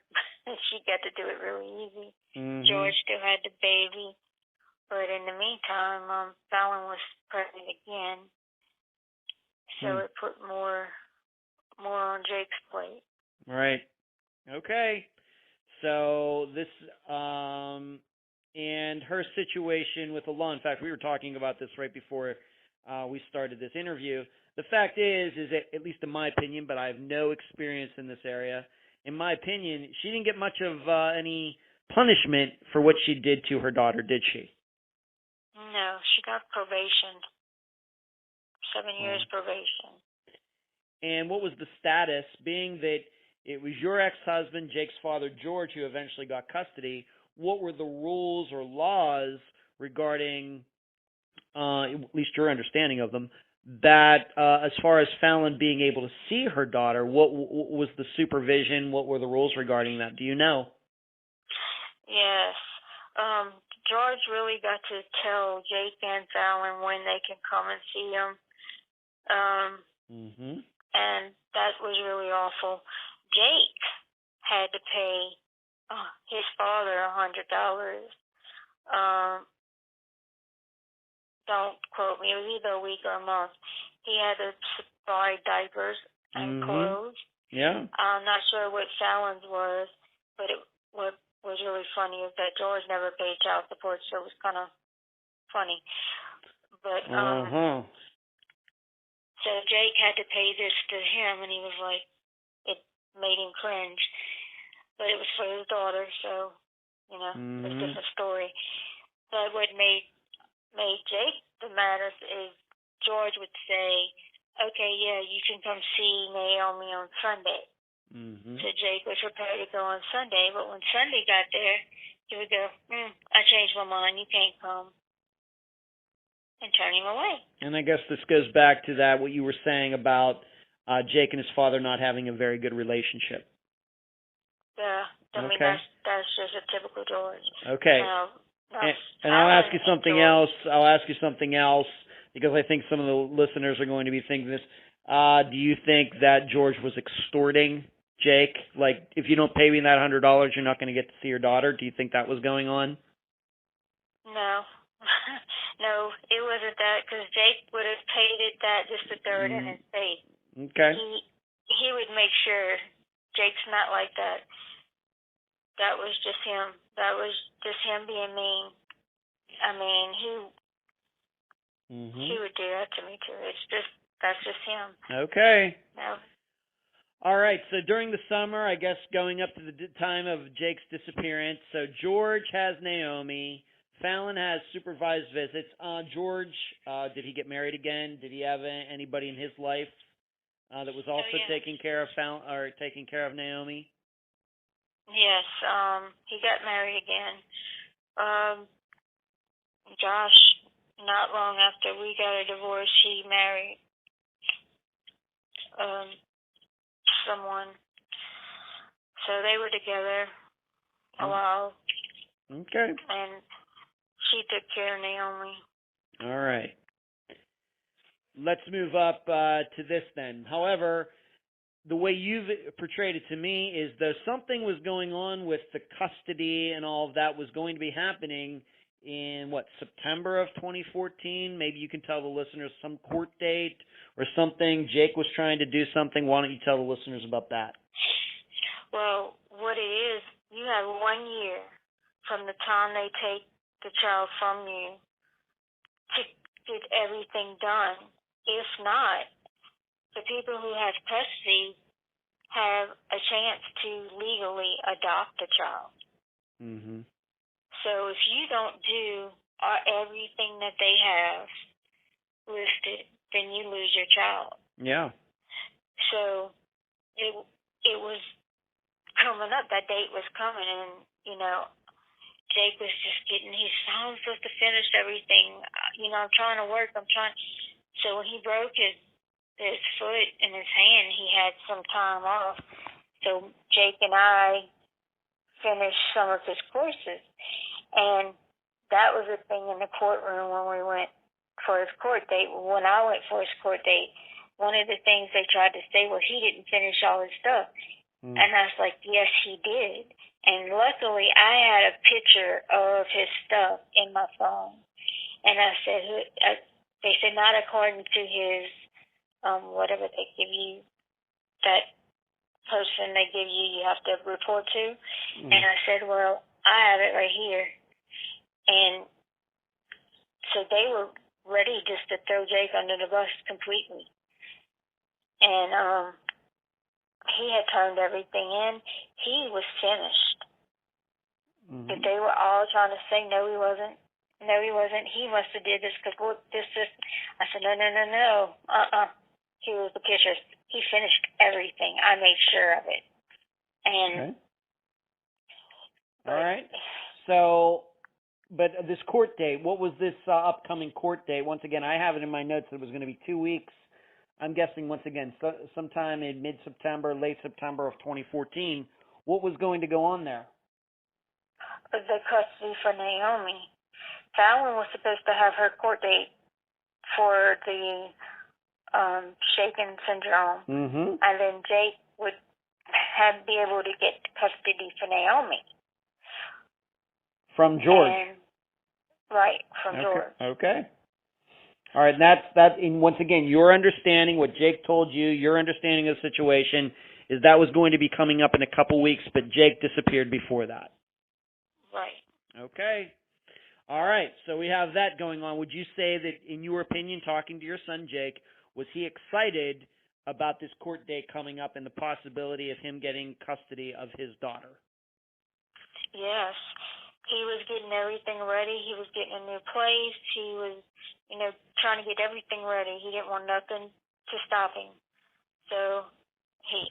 [SPEAKER 2] She got to do it really easy. George still had the baby, but in the meantime, Fallon was pregnant again, so it put more on Jake's plate.
[SPEAKER 1] Right. Okay. So this, and her situation with the law, in fact, we were talking about this right before we started this interview. The fact is that, at least in my opinion, but I have no experience in this area, in my opinion, she didn't get much of any punishment for what she did to her daughter, did she?
[SPEAKER 2] No, she got probation. 7 years probation.
[SPEAKER 1] And what was the status, being that it was your ex-husband, Jake's father, George, who eventually got custody? What were the rules or laws regarding, at least your understanding of them, that as far as Fallon being able to see her daughter, what was the supervision? What were the rules regarding that? Do you know?
[SPEAKER 2] Yes. George really got to tell Jake and Fallon when they can come and see him. And that was really awful. Jake had to pay his father $100. Don't quote me. It was either a week or a month. He had to supply diapers and clothes.
[SPEAKER 1] Yeah.
[SPEAKER 2] I'm not sure what Fallon's was, but what was really funny is that George never paid child support, so it was kind of funny. But so Jake had to pay this to him, and he was like, it made him cringe. But it was for his daughter, so it's a different story. But what made Jake the maddest is George would say, okay, yeah, you can come see Naomi on Sunday. So Jake was prepared to go on Sunday, but when Sunday got there, he would go, I changed my mind, you can't come, and turn him away.
[SPEAKER 1] And I guess this goes back to that, what you were saying about Jake and his father not having a very good relationship.
[SPEAKER 2] Yeah, I mean, that's just a typical George.
[SPEAKER 1] Okay. And I'll ask you something else. Because I think some of the listeners are going to be thinking this. Do you think that George was extorting Jake? Like, if you don't pay me that $100, you're not going to get to see your daughter? Do you think that was going on?
[SPEAKER 2] No. No, it wasn't that, because Jake would have paid it that just to throw it in his face.
[SPEAKER 1] Okay.
[SPEAKER 2] He would make sure. Jake's not like that. That was just him. That was just him being mean. I mean, he would do that to me too. That's just him.
[SPEAKER 1] Okay.
[SPEAKER 2] No.
[SPEAKER 1] All right. So during the summer, I guess going up to the time of Jake's disappearance, so George has Naomi. Fallon has supervised visits. George, did he get married again? Did he have anybody in his life that was also taking care of Fallon or taking care of Naomi?
[SPEAKER 2] Yes. He got married again. Josh, not long after we got a divorce, he married someone. So they were together a while.
[SPEAKER 1] Okay.
[SPEAKER 2] And she took care of Naomi.
[SPEAKER 1] All right. Let's move up to this then. However, the way you've portrayed it to me is though something was going on with the custody and all of that was going to be happening in, September of 2014? Maybe you can tell the listeners some court date or something. Jake was trying to do something. Why don't you tell the listeners about that?
[SPEAKER 2] Well, what it is, you have 1 year from the time they take the child from you to get everything done. If not, the people who have custody have a chance to legally adopt the child. So if you don't do everything that they have listed, then you lose your child. Yeah. So it was coming up. That date was coming, and Jake was just I'm supposed to finish everything. I'm trying to work. So when he broke his foot and his hand, he had some time off. So Jake and I finished some of his courses. And that was a thing in the courtroom when we went for his court date. When I went for his court date, one of the things they tried to say was he didn't finish all his stuff. And I was like, yes, he did. And luckily, I had a picture of his stuff in my phone. And I said, they said not according to his, whatever they give you, that person they give you, you have to report to. And I said, well, I have it right here. And so they were ready just to throw Jake under the bus completely. And he had turned everything in. He was finished. But they were all trying to say, no, he wasn't. No, he wasn't. He must have did this because look, this. I said, no. Here was the pictures. He finished everything. I made sure of it. And
[SPEAKER 1] okay. All right. So, but this court date, what was this upcoming court date? Once again, I have it in my notes that it was going to be 2 weeks. I'm guessing, once again, sometime in mid-September, late September of 2014. What was going to go on there?
[SPEAKER 2] the custody for Naomi. Fallon was supposed to have her court date for the shaken syndrome, and then Jake would be able to get custody for Naomi.
[SPEAKER 1] From George.
[SPEAKER 2] From George.
[SPEAKER 1] Okay. All right, that's and once again, your understanding, what Jake told you, your understanding of the situation is that was going to be coming up in a couple weeks, but Jake disappeared before that.
[SPEAKER 2] Right.
[SPEAKER 1] Okay. All right, so we have that going on. Would you say that, in your opinion, talking to your son Jake, was he excited about this court date coming up and the possibility of him getting custody of his daughter?
[SPEAKER 2] Yes. He was getting everything ready. He was getting a new place. He was, trying to get everything ready. He didn't want nothing to stop him. So he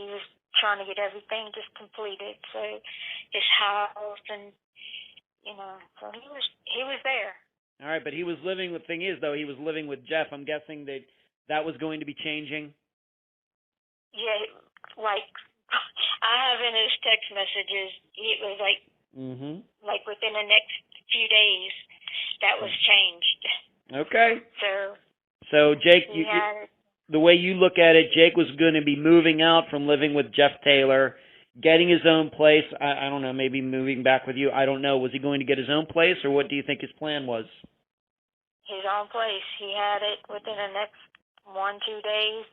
[SPEAKER 2] was trying to get everything just completed. So his house and, so he was there.
[SPEAKER 1] All right, but he was living, the thing is, though, he was living with Jeff. I'm guessing that was going to be changing?
[SPEAKER 2] Yeah, like, I have in his text messages, it was like, like within the next few days, that was changed.
[SPEAKER 1] Okay.
[SPEAKER 2] So
[SPEAKER 1] Jake, the way you look at it, Jake was going to be moving out from living with Jeff Taylor, getting his own place. I don't know, maybe moving back with you. I don't know. Was he going to get his own place, or what do you think his plan was?
[SPEAKER 2] His own place. He had it within the next 1-2 days.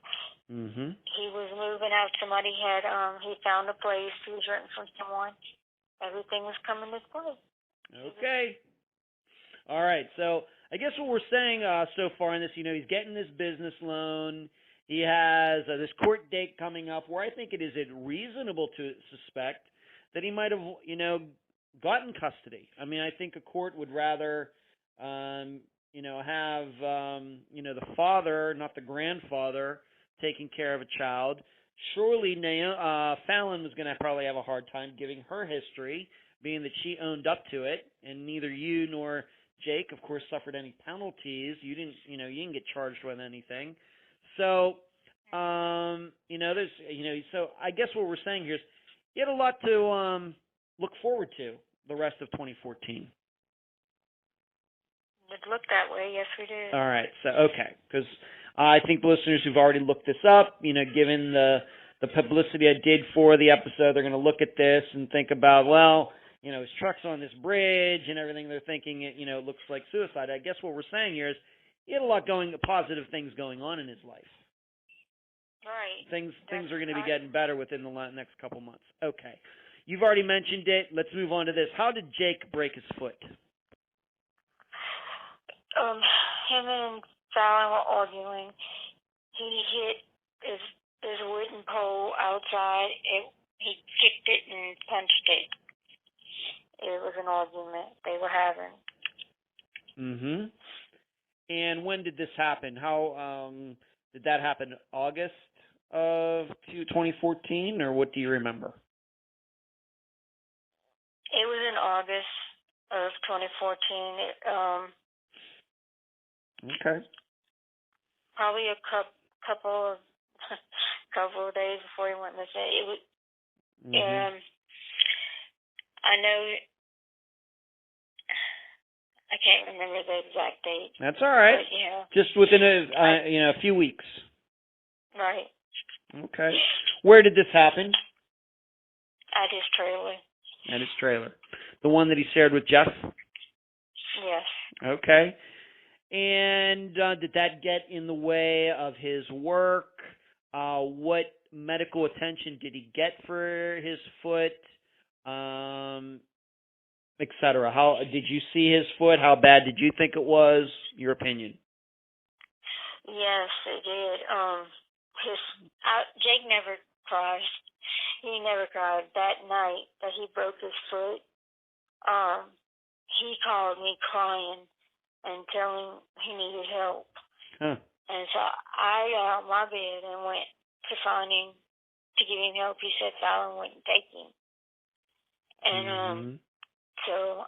[SPEAKER 2] He was moving out. Somebody had, he found a place. He was renting from someone. Everything was coming this way.
[SPEAKER 1] Okay. All right. So I guess what we're saying so far in this, he's getting this business loan. He has this court date coming up where I think it is reasonable to suspect that he might have, gotten custody. I mean, I think a court would rather, have, the father, not the grandfather, taking care of a child. Surely Fallon was going to probably have a hard time giving her history, being that she owned up to it, and neither you nor Jake, of course, suffered any penalties. You didn't get charged with anything. So, there's, so I guess what we're saying here is you had a lot to look forward to the rest of 2014.
[SPEAKER 2] It looked that way, yes, we did.
[SPEAKER 1] All right, so okay, because I think the listeners who've already looked this up, given the publicity I did for the episode, they're going to look at this and think about, well, his truck's on this bridge and everything. They're thinking it, looks like suicide. I guess what we're saying here is he had a lot positive things going on in his life.
[SPEAKER 2] Right.
[SPEAKER 1] Things are going to be getting better within the next couple months. Okay. You've already mentioned it. Let's move on to this. How did Jake break his foot?
[SPEAKER 2] Him and Fallon were arguing. He hit his wooden pole outside. He kicked it and punched it. It was an argument they were having.
[SPEAKER 1] And when did this happen? How did that happen? August of 2014, or what do you remember?
[SPEAKER 2] It was in August of 2014.
[SPEAKER 1] Okay.
[SPEAKER 2] Probably a couple of days before he went missing. It was. I know. I can't remember the exact date.
[SPEAKER 1] That's all right.
[SPEAKER 2] But, yeah.
[SPEAKER 1] Just within a few weeks.
[SPEAKER 2] Right.
[SPEAKER 1] Okay. Where did this happen?
[SPEAKER 2] At his trailer.
[SPEAKER 1] At his trailer. The one that he shared with Jeff?
[SPEAKER 2] Yes.
[SPEAKER 1] Okay. And did that get in the way of his work? What medical attention did he get for his foot? Etc. How did you see his foot? How bad did you think it was? Your opinion?
[SPEAKER 2] Yes, it did. Jake never cries. he never cried. That night that he broke his foot, he called me crying and telling he needed help.
[SPEAKER 1] Huh.
[SPEAKER 2] And so I got out of my bed and went to find him to give him help. He said Fallon wouldn't take him. And so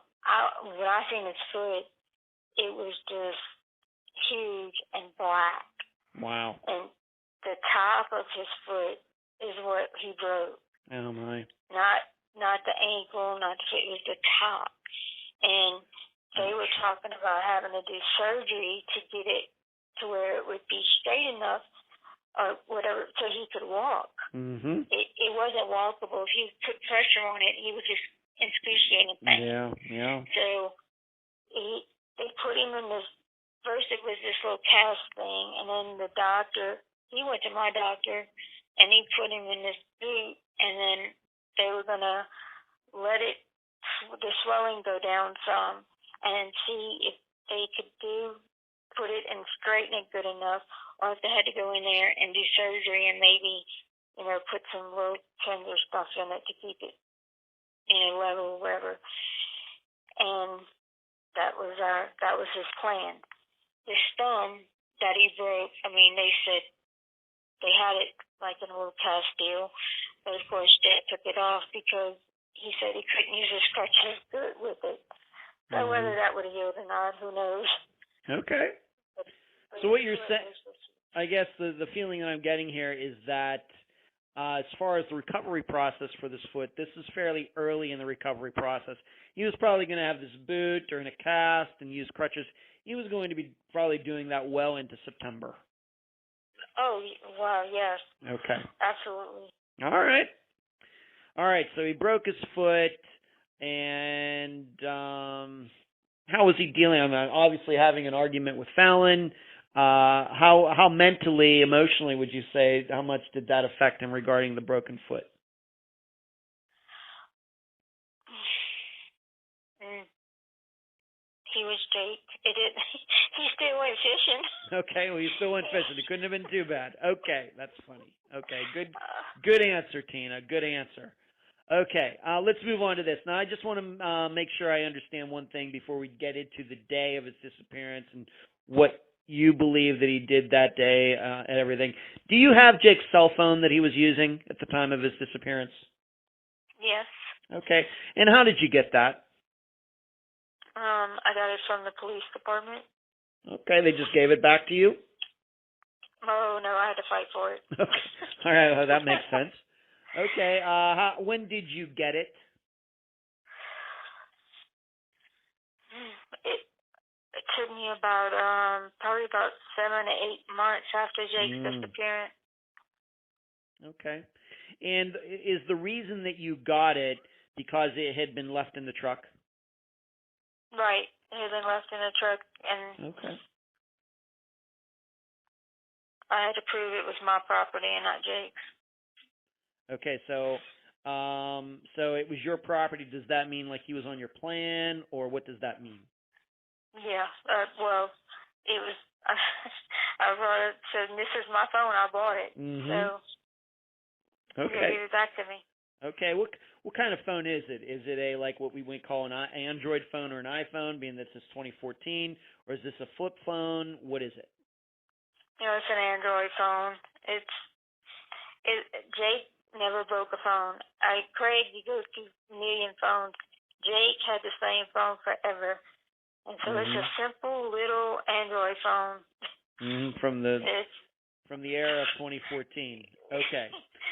[SPEAKER 2] when I seen his foot, it was just huge and black.
[SPEAKER 1] Wow.
[SPEAKER 2] And the top of his foot is what he broke.
[SPEAKER 1] Oh my.
[SPEAKER 2] Not the ankle, not the foot, it was the top. And they were talking about having to do surgery to get it to where it would be straight enough or whatever so he could walk. It wasn't walkable. If you put pressure on it, he was just excruciating pain.
[SPEAKER 1] Yeah.
[SPEAKER 2] So they put him in this, first it was this little cast thing, and then the doctor, he went to my doctor, and he put him in this boot, and then they were going to let the swelling go down some and see if they could put it and straighten it good enough, or if they had to go in there and do surgery and maybe, put some little tender stuff in it to keep it, level or whatever. And that was his plan. His thumb that he broke, they said they had it like in a little cast deal, but of course Dad took it off because he said he couldn't use his crutches good with it. So whether that would have healed or not, who knows?
[SPEAKER 1] Okay.
[SPEAKER 2] But
[SPEAKER 1] So what you're saying, I guess the feeling that I'm getting here is that as far as the recovery process for this foot, this is fairly early in the recovery process. He was probably going to have this boot or in a cast and use crutches. He was going to be probably doing that well into September.
[SPEAKER 2] Oh, wow, yes.
[SPEAKER 1] Okay.
[SPEAKER 2] Absolutely.
[SPEAKER 1] All right, so he broke his foot, and how was he dealing on that? Obviously having an argument with Fallon. How mentally, emotionally would you say, how much did that affect him regarding the broken foot?
[SPEAKER 2] He was Jake. He still went fishing.
[SPEAKER 1] Okay, well, he still went fishing. It couldn't have been too bad. Okay, that's funny. Okay, good answer, Tina. Good answer. Okay, let's move on to this. Now, I just want to make sure I understand one thing before we get into the day of his disappearance and what you believe that he did that day and everything. Do you have Jake's cell phone that he was using at the time of his disappearance?
[SPEAKER 2] Yes.
[SPEAKER 1] Okay, and how did you get that?
[SPEAKER 2] I got it from the police department.
[SPEAKER 1] Okay, they just gave it back to you?
[SPEAKER 2] Oh, no, I had to fight for it.
[SPEAKER 1] Okay. All right, well, that makes sense. Okay, when did you get it?
[SPEAKER 2] It took me probably about 7 to 8 months after Jake's disappearance.
[SPEAKER 1] Okay. And is the reason that you got it because it had been left in the truck?
[SPEAKER 2] Right. It had been left in the truck, and
[SPEAKER 1] okay.
[SPEAKER 2] I had to prove it was my property and not Jake's.
[SPEAKER 1] Okay, so it was your property. Does that mean like he was on your plan, or what does that mean?
[SPEAKER 2] Yeah. Well, it was. I brought it. Said, "This is my phone. I bought it." So.
[SPEAKER 1] Okay.
[SPEAKER 2] They gave it back to me.
[SPEAKER 1] Okay. What kind of phone is it? Is it a like what we would call an Android phone or an iPhone, being this is 2014, or is this a flip phone? What is it?
[SPEAKER 2] It's an Android phone. Jake never broke a phone. Craig, you go through a million phones. Jake had the same phone forever, and so it's a simple little Android phone.
[SPEAKER 1] From the era of 2014. Okay.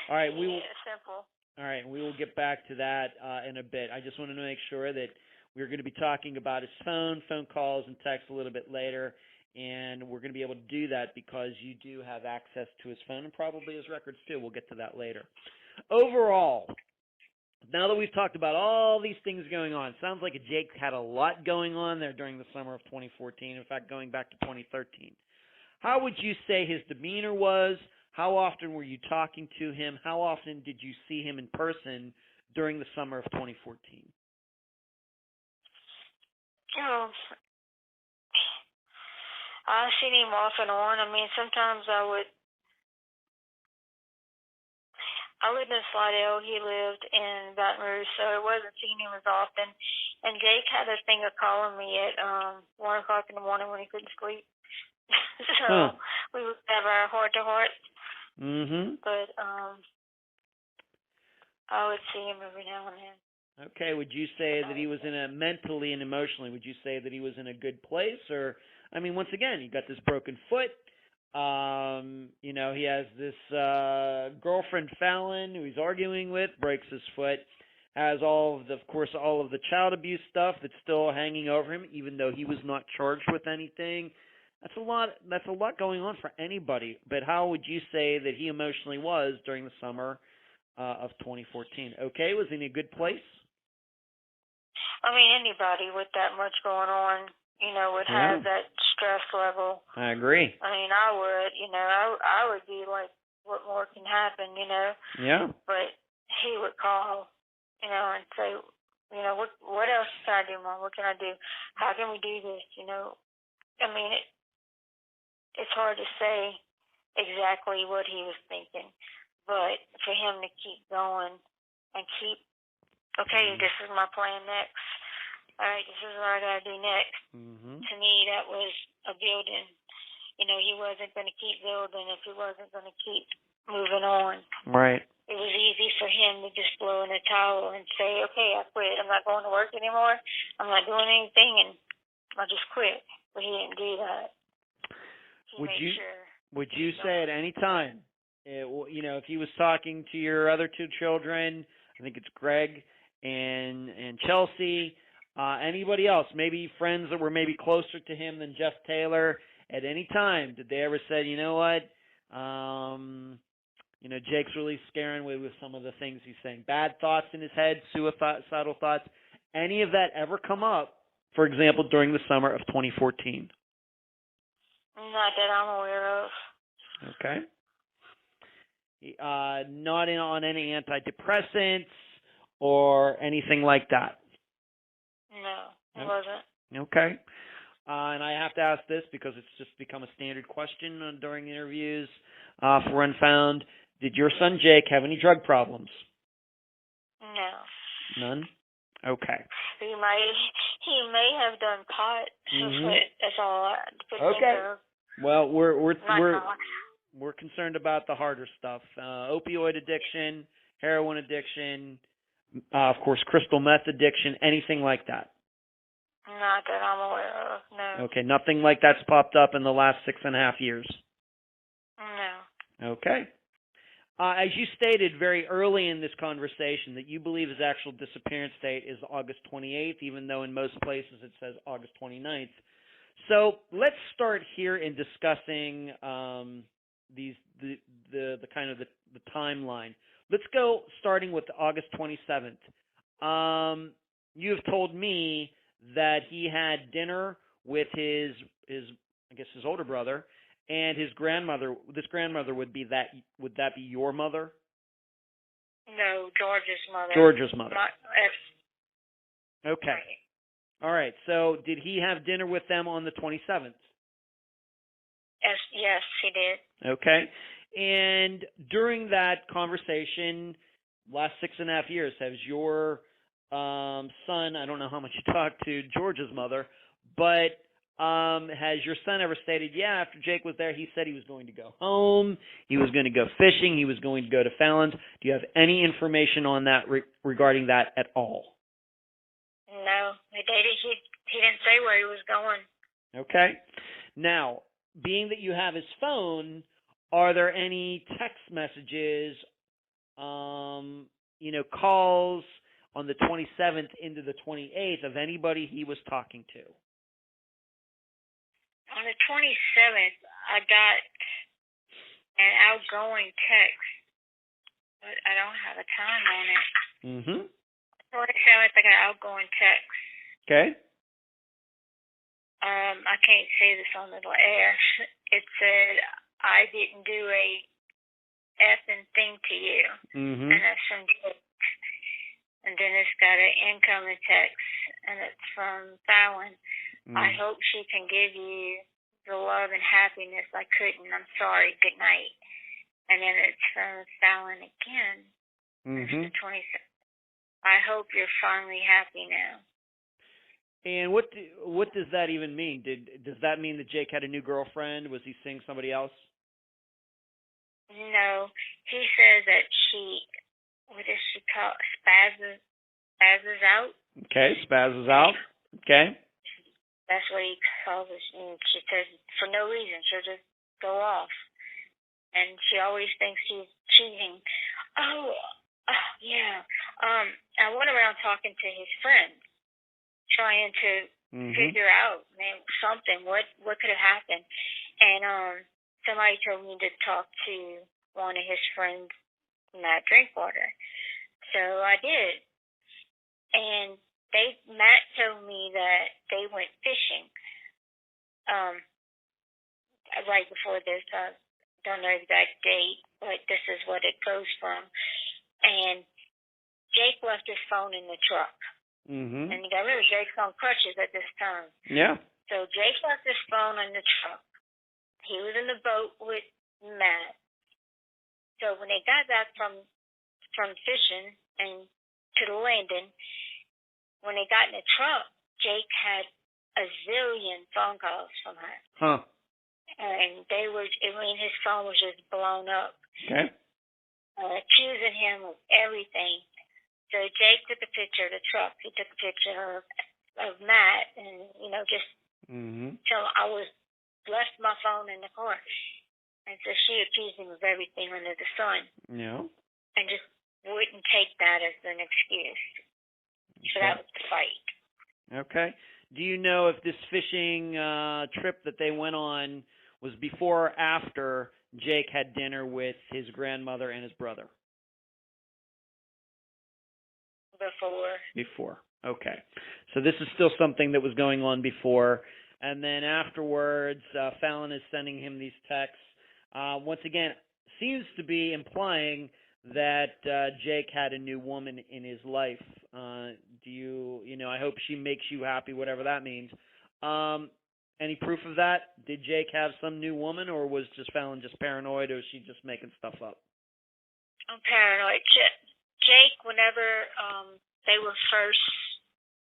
[SPEAKER 1] All right.
[SPEAKER 2] Simple.
[SPEAKER 1] All right, we will get back to that in a bit. I just wanted to make sure that we're going to be talking about his phone calls, and texts a little bit later, and we're going to be able to do that because you do have access to his phone and probably his records too. We'll get to that later. Overall, now that we've talked about all these things going on, it sounds like Jake had a lot going on there during the summer of 2014, in fact, going back to 2013. How would you say his demeanor was? How often were you talking to him? How often did you see him in person during the summer of 2014?
[SPEAKER 2] I've seen him off and on. Sometimes I lived in Slidell. He lived in Baton Rouge, so it wasn't seeing him as often. And Jake had a thing of calling me at 1 o'clock in the morning when he couldn't sleep. So we would have our heart-to-heart. But I would see him every now and then.
[SPEAKER 1] Okay, would you say that he was mentally and emotionally, would you say that he was in a good place? Or, I mean, once again, he got this broken foot. You know, he has this girlfriend, Fallon, who he's arguing with, breaks his foot, has all of the child abuse stuff that's still hanging over him, even though he was not charged with anything. That's a lot going on for anybody. But how would you say that he emotionally was during the summer of 2014? Okay, was he in a good place?
[SPEAKER 2] I mean, anybody with that much going on, you know, would have that stress level.
[SPEAKER 1] I agree.
[SPEAKER 2] I mean, I would, you know, I would be like, what more can happen, you know?
[SPEAKER 1] Yeah.
[SPEAKER 2] But he would call, you know, and say, you know, what else can I do, Mom? What can I do? How can we do this, you know? I mean, it's hard to say exactly what he was thinking, but for him to keep going and keep, okay, this is my plan next. All right, this is what I got to do next. To me, that was a building. You know, he wasn't going to keep building if he wasn't going to keep moving on.
[SPEAKER 1] Right.
[SPEAKER 2] It was easy for him to just blow in the towel and say, okay, I quit. I'm not going to work anymore. I'm not doing anything, and I just quit. But he didn't do that.
[SPEAKER 1] Would you say at any time, you know, if he was talking to your other two children, I think it's Greg and Chelsea, anybody else, maybe friends that were maybe closer to him than Jeff Taylor, at any time, did they ever say, you know what, you know, Jake's really scaring me with some of the things he's saying, bad thoughts in his head, suicidal thoughts, any of that ever come up, for example, during the summer of 2014?
[SPEAKER 2] Not that I'm aware of.
[SPEAKER 1] Okay. Not on any antidepressants or anything like that?
[SPEAKER 2] No, it wasn't.
[SPEAKER 1] Okay. And I have to ask this because it's just become a standard question during interviews for Unfound. Did your son Jake have any drug problems?
[SPEAKER 2] No.
[SPEAKER 1] None? Okay.
[SPEAKER 2] He may have done pot. That's all I could think of.
[SPEAKER 1] Well, we're concerned about the harder stuff: opioid addiction, heroin addiction, of course, crystal meth addiction, anything like that.
[SPEAKER 2] Not that I'm aware of. No.
[SPEAKER 1] Okay, nothing like that's popped up in the last 6.5 years.
[SPEAKER 2] No.
[SPEAKER 1] Okay. As you stated very early in this conversation, that you believe his actual disappearance date is August 28th, even though in most places it says August 29th. So let's start here in discussing the kind of the timeline. Let's go starting with August 27th. You have told me that he had dinner with his older brother and his grandmother. This grandmother would that be your mother?
[SPEAKER 2] No, George's mother.
[SPEAKER 1] George's mother. Okay.
[SPEAKER 2] Right.
[SPEAKER 1] All right. So did he have dinner with them on the 27th?
[SPEAKER 2] Yes, he did.
[SPEAKER 1] Okay. And during that conversation, last 6.5 years, has your son, I don't know how much you talked to George's mother, but has your son ever stated, yeah, after Jake was there, he said he was going to go home, he was going to go fishing, he was going to go to Fallon's? Do you have any information on that regarding that at all?
[SPEAKER 2] No, he didn't say where he was going.
[SPEAKER 1] Okay. Now, being that you have his phone, are there any text messages, calls on the 27th into the 28th of anybody he was talking to?
[SPEAKER 2] On the 27th, I got an outgoing text, but I don't have a time on it. 27th, I got an outgoing text.
[SPEAKER 1] Okay.
[SPEAKER 2] I can't say this on the air. It said, I didn't do a effing thing to you. And that's from Jake. And then it's got an incoming text, and it's from Fallon. I hope she can give you the love and happiness I couldn't. I'm sorry. Good night. And then it's from Fallon again.
[SPEAKER 1] Mm-hmm.
[SPEAKER 2] The 27th. I hope you're finally happy now.
[SPEAKER 1] And what does that even mean? Does that mean that Jake had a new girlfriend? Was he seeing somebody else?
[SPEAKER 2] No, he says that what does she call, spazzes out?
[SPEAKER 1] Okay, spazzes out. Okay.
[SPEAKER 2] That's what he calls it. And she says for no reason, she'll just go off. And she always thinks she's cheating. Oh yeah. I went around talking to his friends, trying to figure out something. What could have happened? And somebody told me to talk to one of his friends, Matt Drinkwater. So I did. And Matt told me that they went fishing right before this. I don't know the exact date, but this is what it goes from. And Jake left his phone in the truck. Mm-hmm. And you got rid of Jake's on crutches at this time.
[SPEAKER 1] Yeah.
[SPEAKER 2] So Jake left his phone in the truck. He was in the boat with Matt. So when they got back from fishing and to the landing, when they got in the truck, Jake had a zillion phone calls from her.
[SPEAKER 1] Huh.
[SPEAKER 2] And his phone was just blown up.
[SPEAKER 1] Okay.
[SPEAKER 2] Accusing him of everything. So Jake took a picture of the truck. He took a picture of Matt, and just so I left my phone in the car. And so she accused him of everything under the sun.
[SPEAKER 1] Yeah.
[SPEAKER 2] And just wouldn't take that as an excuse. So that was the fight.
[SPEAKER 1] Okay. Do you know if this fishing trip that they went on was before or after Jake had dinner with his grandmother and his brother? Before. Okay. So this is still something that was going on before. And then afterwards, Fallon is sending him these texts. Once again, seems to be implying that Jake had a new woman in his life. I hope she makes you happy, whatever that means. Any proof of that? Did Jake have some new woman, or was Fallon just paranoid, or was she just making stuff up?
[SPEAKER 2] I'm paranoid. Jake, whenever they were first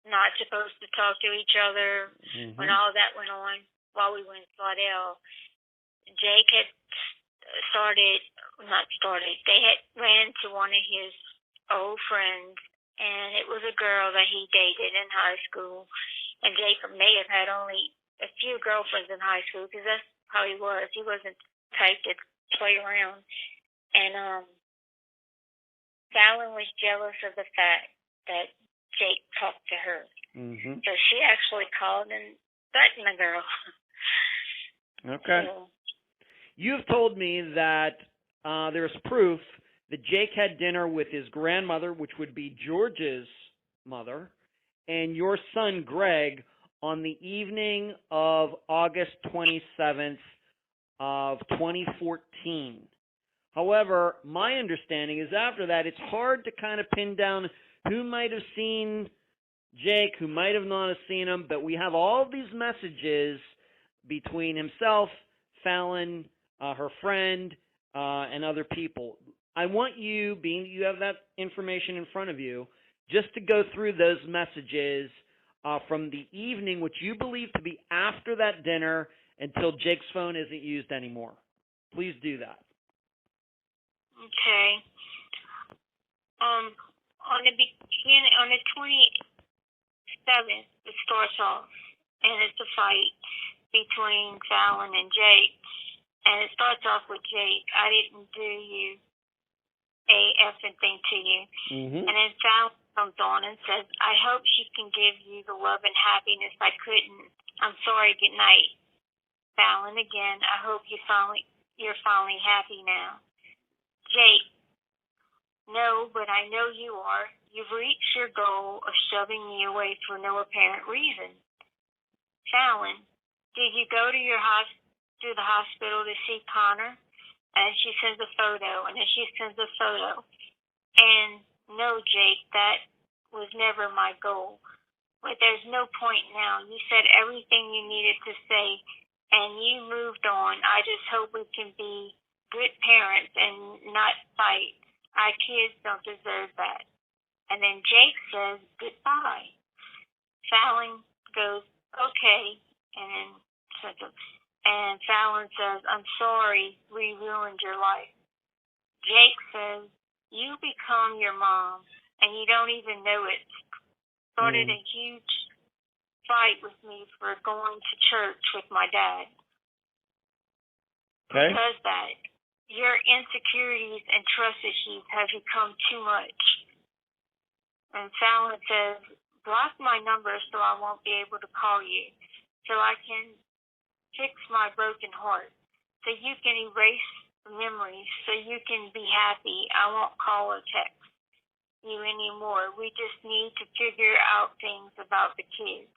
[SPEAKER 2] not supposed to talk to each other, when all that went on while we were in Slidell, Jake had they had ran to one of his old friends, and it was a girl that he dated in high school. And Jake may have had only a few girlfriends in high school, because that's how he was. He wasn't the type to play around. And Fallon was jealous of the fact that Jake talked to her. So she actually called and threatened the girl.
[SPEAKER 1] Okay. So, you've told me that there's proof that Jake had dinner with his grandmother, which would be George's mother, and your son Greg on the evening of August 27th of 2014. However, my understanding is after that, it's hard to kind of pin down who might have seen Jake, who might have not have seen him, but we have all these messages between himself, Fallon, her friend, and other people. I want you, being that you have that information in front of you, just to go through those messages from the evening, which you believe to be after that dinner, until Jake's phone isn't used anymore. Please do that.
[SPEAKER 2] Okay. On the 27th, it starts off, and it's a fight between Fallon and Jake. And it starts off with Jake. I didn't do you a effing thing to you. And then Fallon comes on and says, I hope she can give you the love and happiness I couldn't. I'm sorry, good night. Fallon again, I hope you're finally happy now. Jake, no, but I know you are. You've reached your goal of shoving me away for no apparent reason. Fallon, did you go to the hospital to see Connor? And she sends a photo, and then she sends a photo. And no, Jake, that was never my goal. But there's no point now. You said everything you needed to say, and you moved on. I just hope we can be good parents and not fight. Our kids don't deserve that. And then Jake says goodbye. Fallon goes, okay, and and Fallon says, I'm sorry we ruined your life. Jake says, you become your mom, and you don't even know it. Started a huge fight with me for going to church with my dad.
[SPEAKER 1] Okay.
[SPEAKER 2] Because that, your insecurities and trust issues have become too much. And Fallon says, block my number so I won't be able to call you, so I can fix my broken heart, so you can erase the memories, so you can be happy. I won't call or text you anymore. We just need to figure out things about the kids.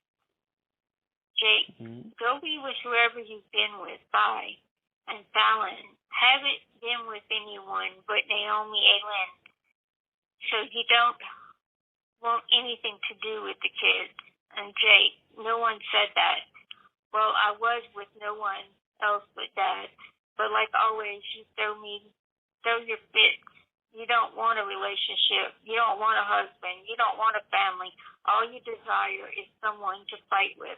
[SPEAKER 2] Jake, go be with whoever you've been with. Bye. And Fallon, haven't been with anyone but Naomi Allen, so you don't want anything to do with the kids. And Jake, no one said that. Well, I was with no one else but Dad. But like always, you throw your fits. You don't want a relationship. You don't want a husband. You don't want a family. All you desire is someone to fight with.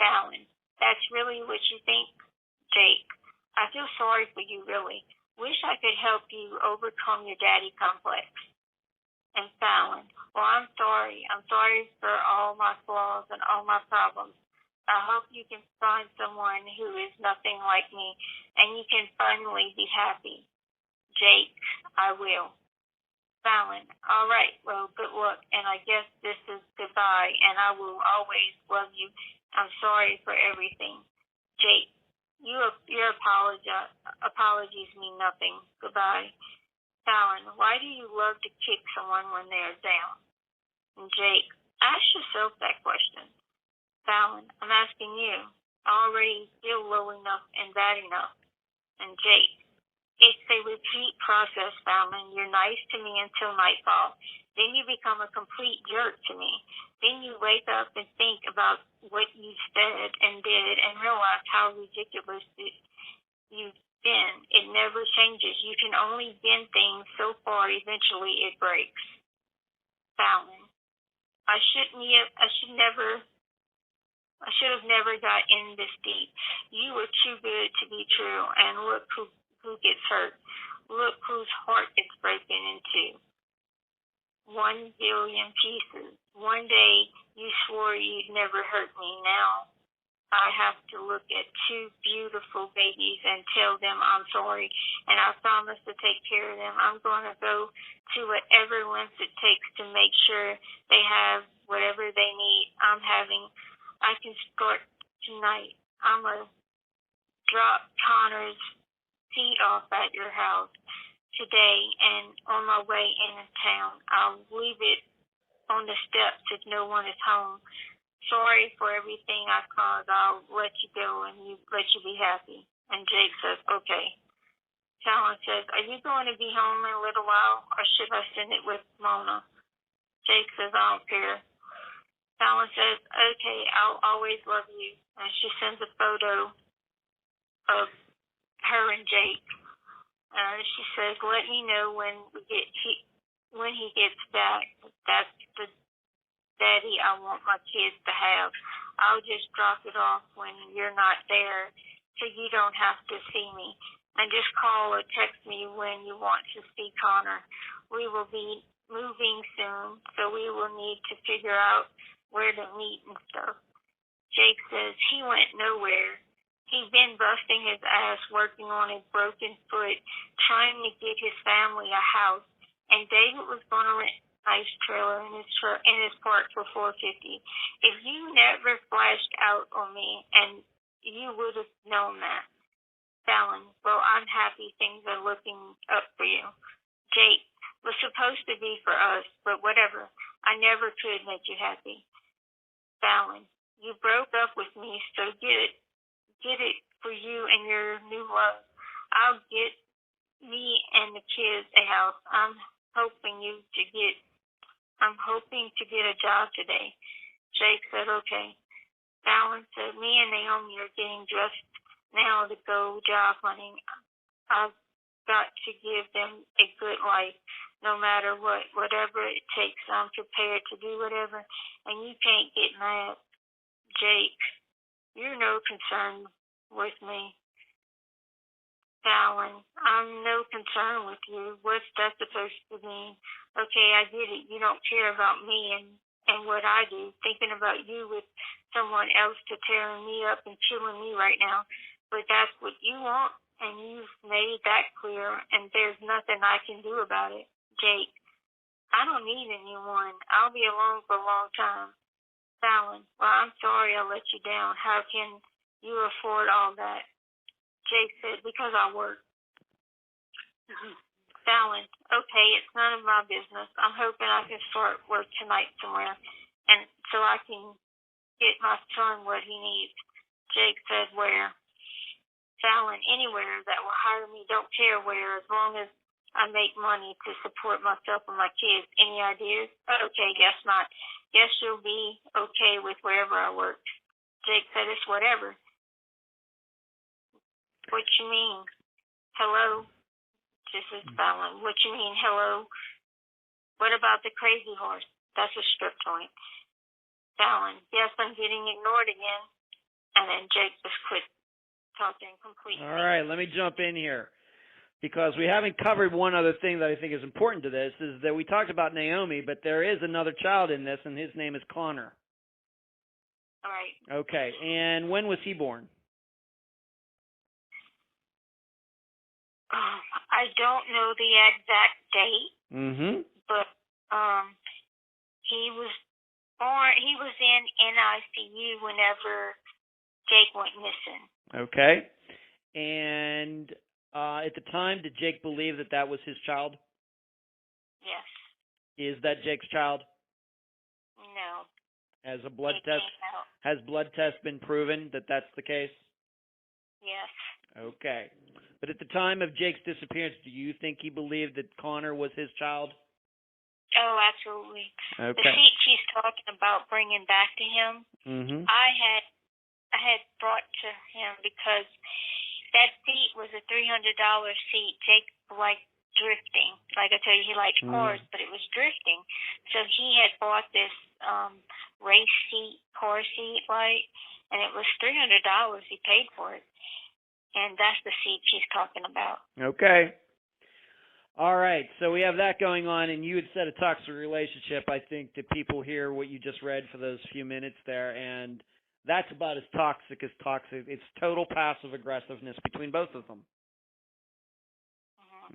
[SPEAKER 2] Fallon, that's really what you think? Jake, I feel sorry for you, really. Wish I could help you overcome your daddy complex. And Fallon, well, I'm sorry. I'm sorry for all my flaws and all my problems. I hope you can find someone who is nothing like me, and you can finally be happy. Jake, I will. Fallon, all right, well, good luck, and I guess this is goodbye, and I will always love you. I'm sorry for everything. Jake, your apologies mean nothing. Goodbye. Fallon, why do you love to kick someone when they're down? And Jake, ask yourself that question. Fallon, I'm asking you. I already feel low enough and bad enough. And Jake, it's a repeat process, Fallon. You're nice to me until nightfall. Then you become a complete jerk to me. Then you wake up and think about what you said and did and realize how ridiculous you've been. It never changes. You can only bend things so far. Eventually, it breaks. Fallon, I should have never got in this deep. You were too good to be true, and look who gets hurt. Look whose heart gets broken into 1 billion pieces. One day you swore you'd never hurt me. Now I have to look at 2 beautiful babies and tell them I'm sorry, and I promise to take care of them. I'm going to go to whatever lengths it takes to make sure they have whatever they need. I can start tonight. I'm going to drop Connor's feet off at your house today, and on my way in town, I'll leave it on the steps if no one is home. Sorry for everything I caused. I'll let you go and let you be happy. And Jake says, okay. Fallon says, are you going to be home in a little while, or should I send it with Mona? Jake says, I don't care. Fallon says, okay, I'll always love you. And she sends a photo of her and Jake. She says, let me know when he gets back. That's the daddy I want my kids to have. I'll just drop it off when you're not there, so you don't have to see me. And just call or text me when you want to see Connor. We will be moving soon, so we will need to figure out where to meet and stuff. Jake says he went nowhere. He'd been busting his ass working on his broken foot, trying to get his family a house, and David was going to rent a nice trailer in his park for $450. If you never flashed out on me, and you would have known that. Fallon, well, I'm happy things are looking up for you. Jake, was supposed to be for us, but whatever. I never could make you happy. Fallon, you broke up with me, so get it for you and your new love. I'll get me and the kids a house. I'm hoping to get a job today. Jake said, okay. Fallon said, me and Naomi are getting dressed now to go job hunting. I've got to give them a good life, no matter what, whatever it takes. I'm prepared to do whatever, and you can't get mad. Jake, you're no concern with me. Fallon, I'm no concern with you. What's that supposed to mean? Okay, I get it. You don't care about me and what I do. Thinking about you with someone else to tearing me up and killing me right now. But that's what you want, and you've made that clear, and there's nothing I can do about it. Jake, I don't need anyone. I'll be alone for a long time. Fallon, well, I'm sorry I let you down. How can you afford all that? Jake said, because I work. Fallon, okay, it's none of my business. I'm hoping I can start work tonight somewhere, and so I can get my son what he needs. Jake said, where? Fallon, anywhere that will hire me, don't care where, as long as I make money to support myself and my kids. Any ideas? Okay, guess not. Guess you'll be okay with wherever I work. Jake said, it's whatever. What you mean? Hello? This is Fallon. What you mean, hello? What about the crazy horse? That's a strip joint. Fallon, yes, I'm getting ignored again. And then Jake just quit talking completely.
[SPEAKER 1] All right, let me jump in here, because we haven't covered one other thing that I think is important to this, is that we talked about Naomi, but there is another child in this, and his name is Connor.
[SPEAKER 2] All right.
[SPEAKER 1] Okay, and when was he born?
[SPEAKER 2] I don't know the exact date, but he was born. He was in NICU whenever Jake went missing.
[SPEAKER 1] Okay, and at the time, did Jake believe that that was his child?
[SPEAKER 2] Yes.
[SPEAKER 1] Is that Jake's child?
[SPEAKER 2] No.
[SPEAKER 1] Has a blood test? Has blood test been proven that that's the case?
[SPEAKER 2] Yes.
[SPEAKER 1] Okay. But at the time of Jake's disappearance, do you think he believed that Connor was his child?
[SPEAKER 2] Oh, absolutely.
[SPEAKER 1] Okay.
[SPEAKER 2] The seat she's talking about bringing back to him, I had brought to him because that seat was a $300 seat. Jake liked drifting. Like I tell you, he liked cars, but it was drifting. So he had bought this race seat, car seat, and it was $300. He paid for it. And that's the seat she's talking about.
[SPEAKER 1] Okay. All right. So we have that going on, and you had said a toxic relationship. I think that people hear what you just read for those few minutes there, and that's about as toxic as toxic. It's total passive aggressiveness between both of them.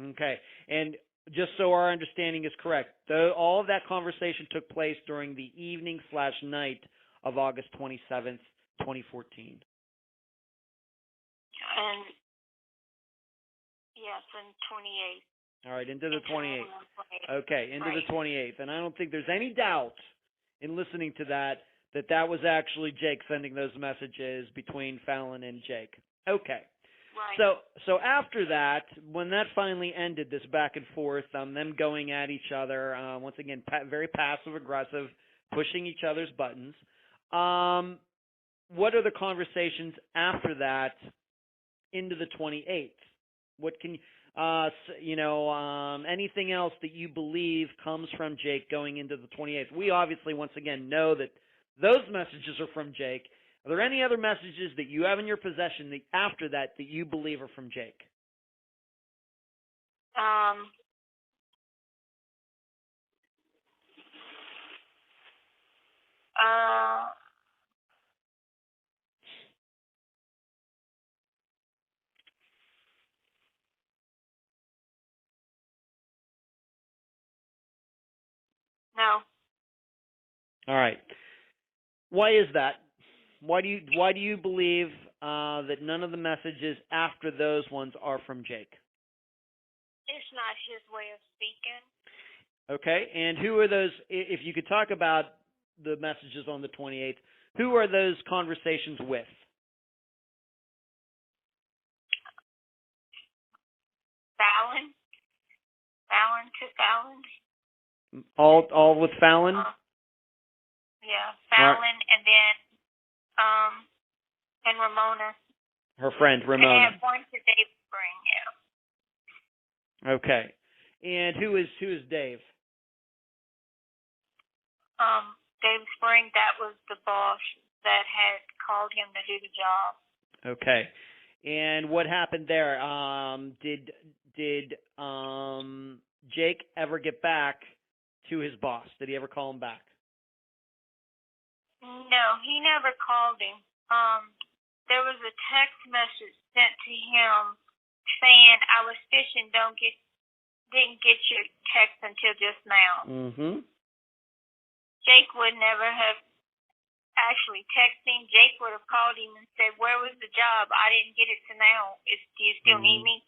[SPEAKER 1] Okay. And just so our understanding is correct, all of that conversation took place during the evening/night of August 27th, 2014.
[SPEAKER 2] And yes, and 28th.
[SPEAKER 1] All right, into the 28th. Okay, into the 28th. And I don't think there's any doubt in listening to that that was actually Jake sending those messages between Fallon and Jake. Okay.
[SPEAKER 2] Right.
[SPEAKER 1] So after that, when that finally ended, this back and forth, them going at each other, once again, very passive aggressive, pushing each other's buttons. What are the conversations after that? Into the 28th. What can anything else that you believe comes from Jake going into the 28th? We obviously, once again, know that those messages are from Jake. Are there any other messages that you have in your possession that after that you believe are from Jake?
[SPEAKER 2] No.
[SPEAKER 1] All right. Why is that? Why do you believe that none of the messages after those ones are from Jake?
[SPEAKER 2] It's not his way of speaking.
[SPEAKER 1] Okay. And who are those? If you could talk about the messages on the 28th, who are those conversations with?
[SPEAKER 2] Fallon. Fallon to Fallon.
[SPEAKER 1] All with Fallon?
[SPEAKER 2] Yeah, Fallon, and then and Ramona.
[SPEAKER 1] Her friend Ramona.
[SPEAKER 2] And I had one today spring, yeah.
[SPEAKER 1] Okay. And who is Dave?
[SPEAKER 2] Dave Spring, that was the boss that had called him to do the job.
[SPEAKER 1] Okay. And what happened there? Did Jake ever get back to his boss? Did he ever call him back?
[SPEAKER 2] No, he never called him. There was a text message sent to him saying, "I was fishing, didn't get your text until just now."
[SPEAKER 1] Mm-hmm.
[SPEAKER 2] Jake would never have actually texted him. Jake would have called him and said, "Where was the job? I didn't get it to now. Do you still need me?"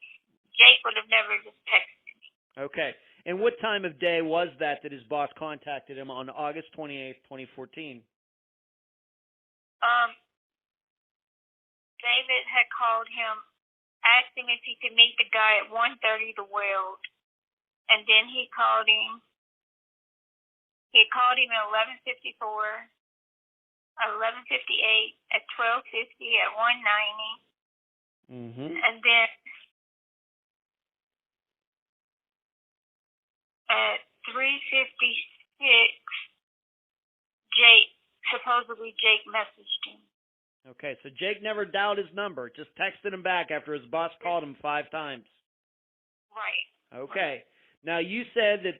[SPEAKER 2] Jake would have never just texted me.
[SPEAKER 1] Okay. And what time of day was that his boss contacted him on August 28th, 2014?
[SPEAKER 2] David had called him, asked him if he could meet the guy at 1:30 to weld, and then he called him. He had called him at 11:54, at 11:58, at 12:50, at 1:90, and then at 3:56, supposedly Jake messaged him.
[SPEAKER 1] Okay, so Jake never dialed his number, just texted him back after his boss called him 5 times.
[SPEAKER 2] Right.
[SPEAKER 1] Okay. Now you said that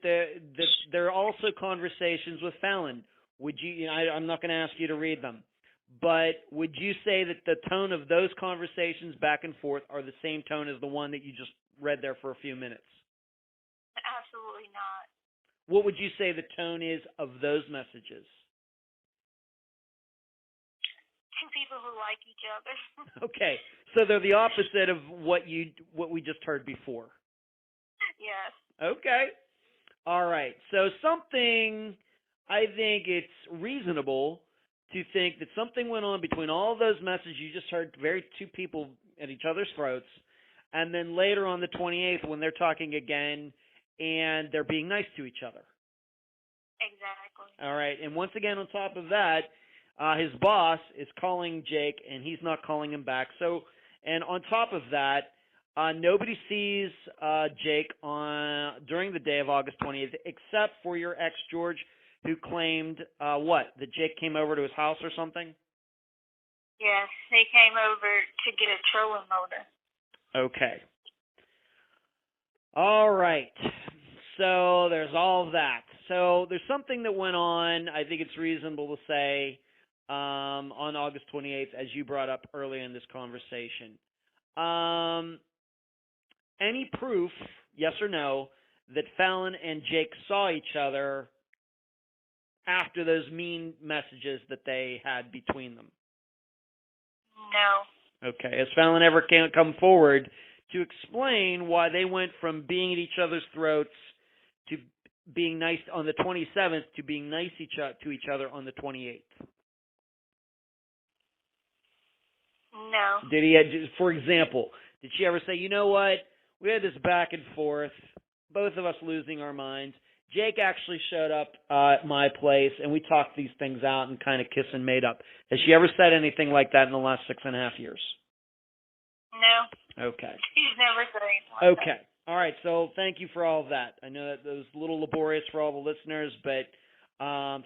[SPEAKER 1] there are also conversations with Fallon. Would you? I'm not going to ask you to read them, but would you say that the tone of those conversations back and forth are the same tone as the one that you just read there for a few minutes?
[SPEAKER 2] Absolutely not.
[SPEAKER 1] What would you say the tone is of those messages?
[SPEAKER 2] Two people who like each other.
[SPEAKER 1] Okay, so they're the opposite of what we just heard before.
[SPEAKER 2] Yes.
[SPEAKER 1] Okay. All right. So I think it's reasonable to think that something went on between all those messages you just heard, two people at each other's throats, and then later on the 28th when they're talking again and they're being nice to each other.
[SPEAKER 2] Exactly.
[SPEAKER 1] All right. And once again, on top of that, his boss is calling Jake and he's not calling him back. So, and on top of that, nobody sees Jake during the day of August 20th except for your ex, George, who claimed, that Jake came over to his house or something?
[SPEAKER 2] Yes, he came over to get a trolling motor.
[SPEAKER 1] Okay. All right. So there's all of that. So there's something that went on, I think it's reasonable to say, on August 28th, as you brought up earlier in this conversation. Any proof, yes or no, that Fallon and Jake saw each other after those mean messages that they had between them?
[SPEAKER 2] No.
[SPEAKER 1] Okay. Has Fallon ever come forward to explain why they went from being at each other's throats to being nice on the 27th to being nice to each other on the 28th?
[SPEAKER 2] No.
[SPEAKER 1] Did he, for example, did she ever say, you know what, we had this back and forth, both of us losing our minds. Jake actually showed up at my place, and we talked these things out and kind of kissed and made up. Has she ever said anything like that in the last 6.5 years?
[SPEAKER 2] No.
[SPEAKER 1] Okay.
[SPEAKER 2] He's never said anything like that.
[SPEAKER 1] Okay. All right, so thank you for all of that. I know that was a little laborious for all the listeners, but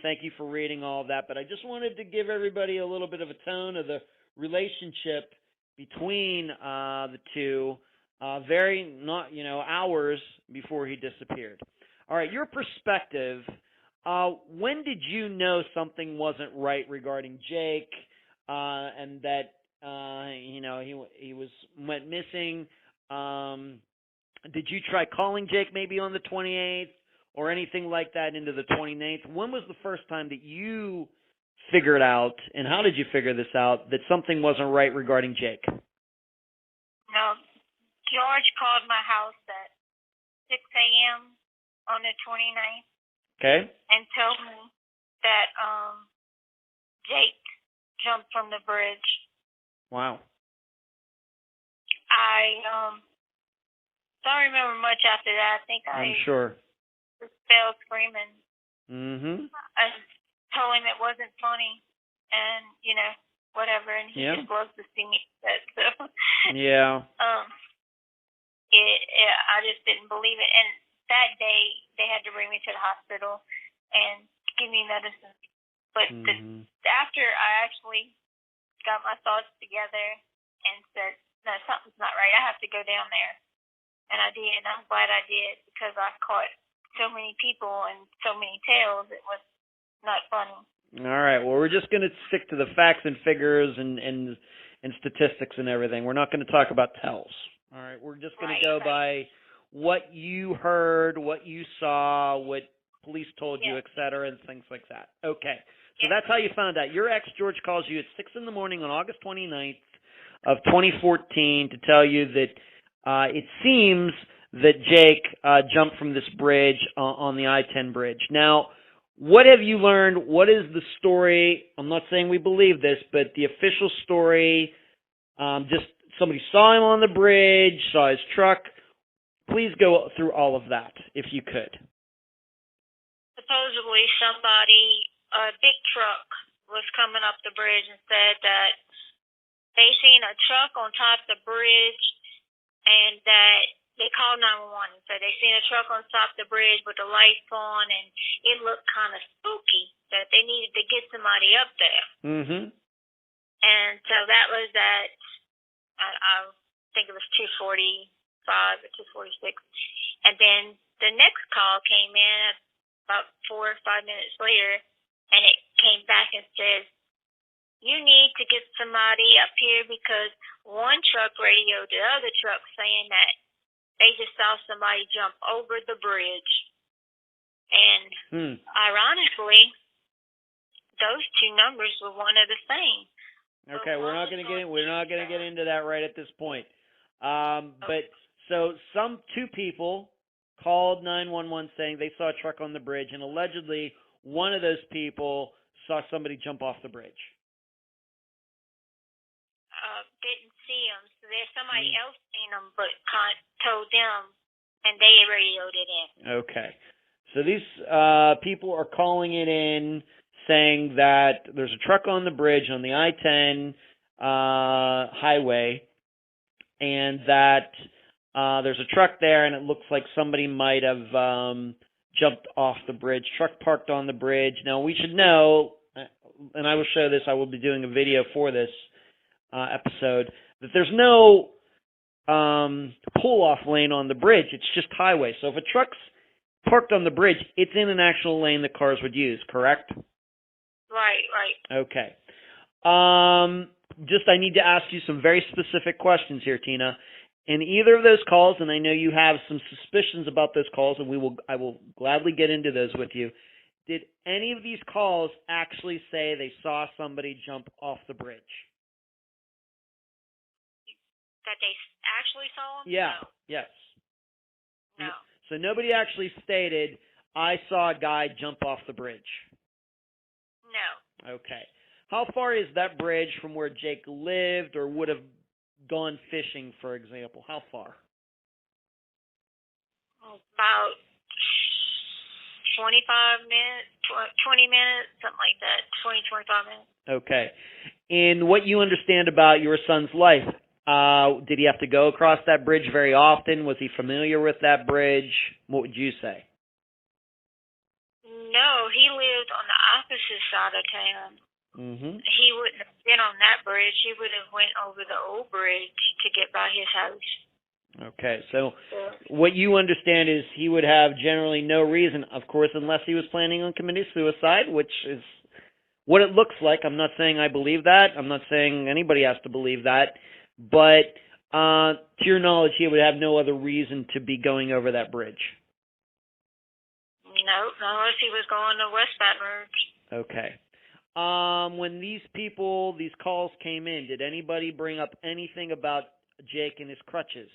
[SPEAKER 1] thank you for reading all of that. But I just wanted to give everybody a little bit of a tone of the relationship between the two, hours before he disappeared. All right, your perspective. When did you know something wasn't right regarding Jake, and that he went missing? Did you try calling Jake maybe on the 28th or anything like that into the 29th? When was the first time that you figured out, and how did you figure this out, that something wasn't right regarding Jake?
[SPEAKER 2] No. George called my house at 6 a.m. on the 29th.
[SPEAKER 1] Okay.
[SPEAKER 2] And told me that Jake jumped from the bridge.
[SPEAKER 1] Wow.
[SPEAKER 2] I don't remember much after that. I think
[SPEAKER 1] I'm sure.
[SPEAKER 2] Just fell screaming.
[SPEAKER 1] Mm-hmm.
[SPEAKER 2] I told him it wasn't funny, and whatever. And he just loves to see me upset. So.
[SPEAKER 1] Yeah.
[SPEAKER 2] I just didn't believe it. And that day, they had to bring me to the hospital and give me medicine. But after I actually got my thoughts together and said, no, something's not right. I have to go down there. And I did. And I'm glad I did because I caught so many people and so many tales. It was not funny.
[SPEAKER 1] All right. Well, we're just going to stick to the facts and figures and statistics and everything. We're not going to talk about tells. All right. We're just going to go by what you heard, what you saw, what police told you, et cetera, and things like that. Okay. So that's how you found out. Your ex, George, calls you at 6 in the morning on August 29th of 2014 to tell you that it seems that Jake jumped from this bridge on the I-10 bridge. Now, what have you learned? What is the story? I'm not saying we believe this, but the official story, just somebody saw him on the bridge, saw his truck. Please go through all of that, if you could.
[SPEAKER 2] Supposedly somebody, a big truck, was coming up the bridge and said that they seen a truck on top of the bridge and that they called 911 and said they seen a truck on top of the bridge with the lights on and it looked kind of spooky, that they needed to get somebody up there. And so that was at, I think it was 2:45 or 2:46. And then the next call came in about 4 or 5 minutes later, and it came back and says, you need to get somebody up here because one truck radioed the other truck saying that they just saw somebody jump over the bridge. And ironically, those two numbers were one of the same.
[SPEAKER 1] Okay, we're not going to get into that right at this point. But so two people called 911 saying they saw a truck on the bridge, and allegedly one of those people saw somebody jump off the bridge.
[SPEAKER 2] Didn't see them, so there's somebody else seen them, but told them, and they radioed it in.
[SPEAKER 1] Okay, so these people are calling it in, saying that there's a truck on the bridge on the I-10 highway, and that there's a truck there, and it looks like somebody might have jumped off the bridge. Truck parked on the bridge. Now, we should know, and I will show this, I will be doing a video for this episode, that there's no pull-off lane on the bridge. It's just highway. So if a truck's parked on the bridge, it's in an actual lane that cars would use, correct?
[SPEAKER 2] Right.
[SPEAKER 1] Okay. I need to ask you some very specific questions here, Tina. In either of those calls, and I know you have some suspicions about those calls, and I will gladly get into those with you. Did any of these calls actually say they saw somebody jump off the bridge?
[SPEAKER 2] That they actually saw them?
[SPEAKER 1] Yeah.
[SPEAKER 2] No.
[SPEAKER 1] Yes.
[SPEAKER 2] No.
[SPEAKER 1] So nobody actually stated, I saw a guy jump off the bridge?
[SPEAKER 2] No.
[SPEAKER 1] Okay. How far is that bridge from where Jake lived or would have gone fishing, for example? How far?
[SPEAKER 2] About 25 minutes, 20 minutes, something like that, 20, 25 minutes.
[SPEAKER 1] Okay. In what you understand about your son's life, did he have to go across that bridge very often? Was he familiar with that bridge? What would you say?
[SPEAKER 2] No, he lived on the opposite side of town. He wouldn't have been on that bridge. He would have went over the old bridge to get by his house.
[SPEAKER 1] Okay, so what you understand is he would have generally no reason, of course, unless he was planning on committing suicide, which is what it looks like. I'm not saying I believe that. I'm not saying anybody has to believe that. But to your knowledge, he would have no other reason to be going over that bridge.
[SPEAKER 2] No, unless he was going to West Baton Rouge.
[SPEAKER 1] Okay. When these calls came in, did anybody bring up anything about Jake and his crutches?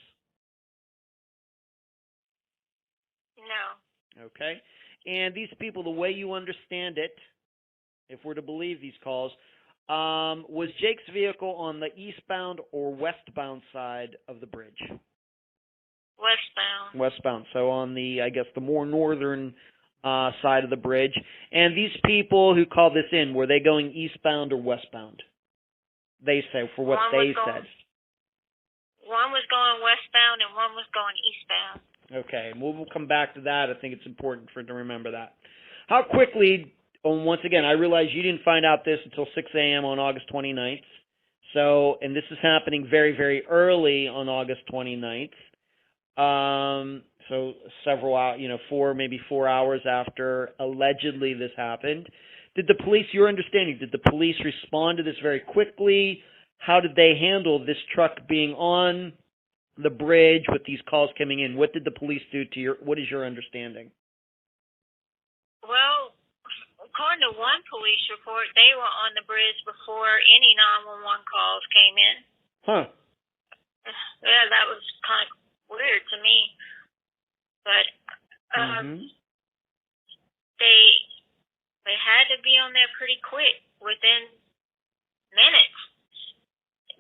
[SPEAKER 2] No.
[SPEAKER 1] Okay. And these people, the way you understand it, if we're to believe these calls, was Jake's vehicle on the eastbound or westbound side of the bridge?
[SPEAKER 2] Westbound.
[SPEAKER 1] Westbound. So on the, I guess, the more northern side of the bridge. And these people who called this in, were they going eastbound or westbound? They say, for what they said.
[SPEAKER 2] One was going westbound and one was going eastbound.
[SPEAKER 1] Okay, and we'll come back to that. I think it's important to remember that. How quickly, once again, I realize you didn't find out this until 6 a.m. on August 29th. So, and this is happening very, very early on August 29th. So several hours, maybe 4 hours after allegedly this happened. Did the police, your understanding, did the police respond to this very quickly? How did they handle this truck being on the bridge with these calls coming in? What did the police do what is your understanding?
[SPEAKER 2] Well, according to one police report, they were on the bridge before any 911 calls came in.
[SPEAKER 1] Huh.
[SPEAKER 2] Yeah, that was kind of weird to me. But they had to be on there pretty quick, within minutes.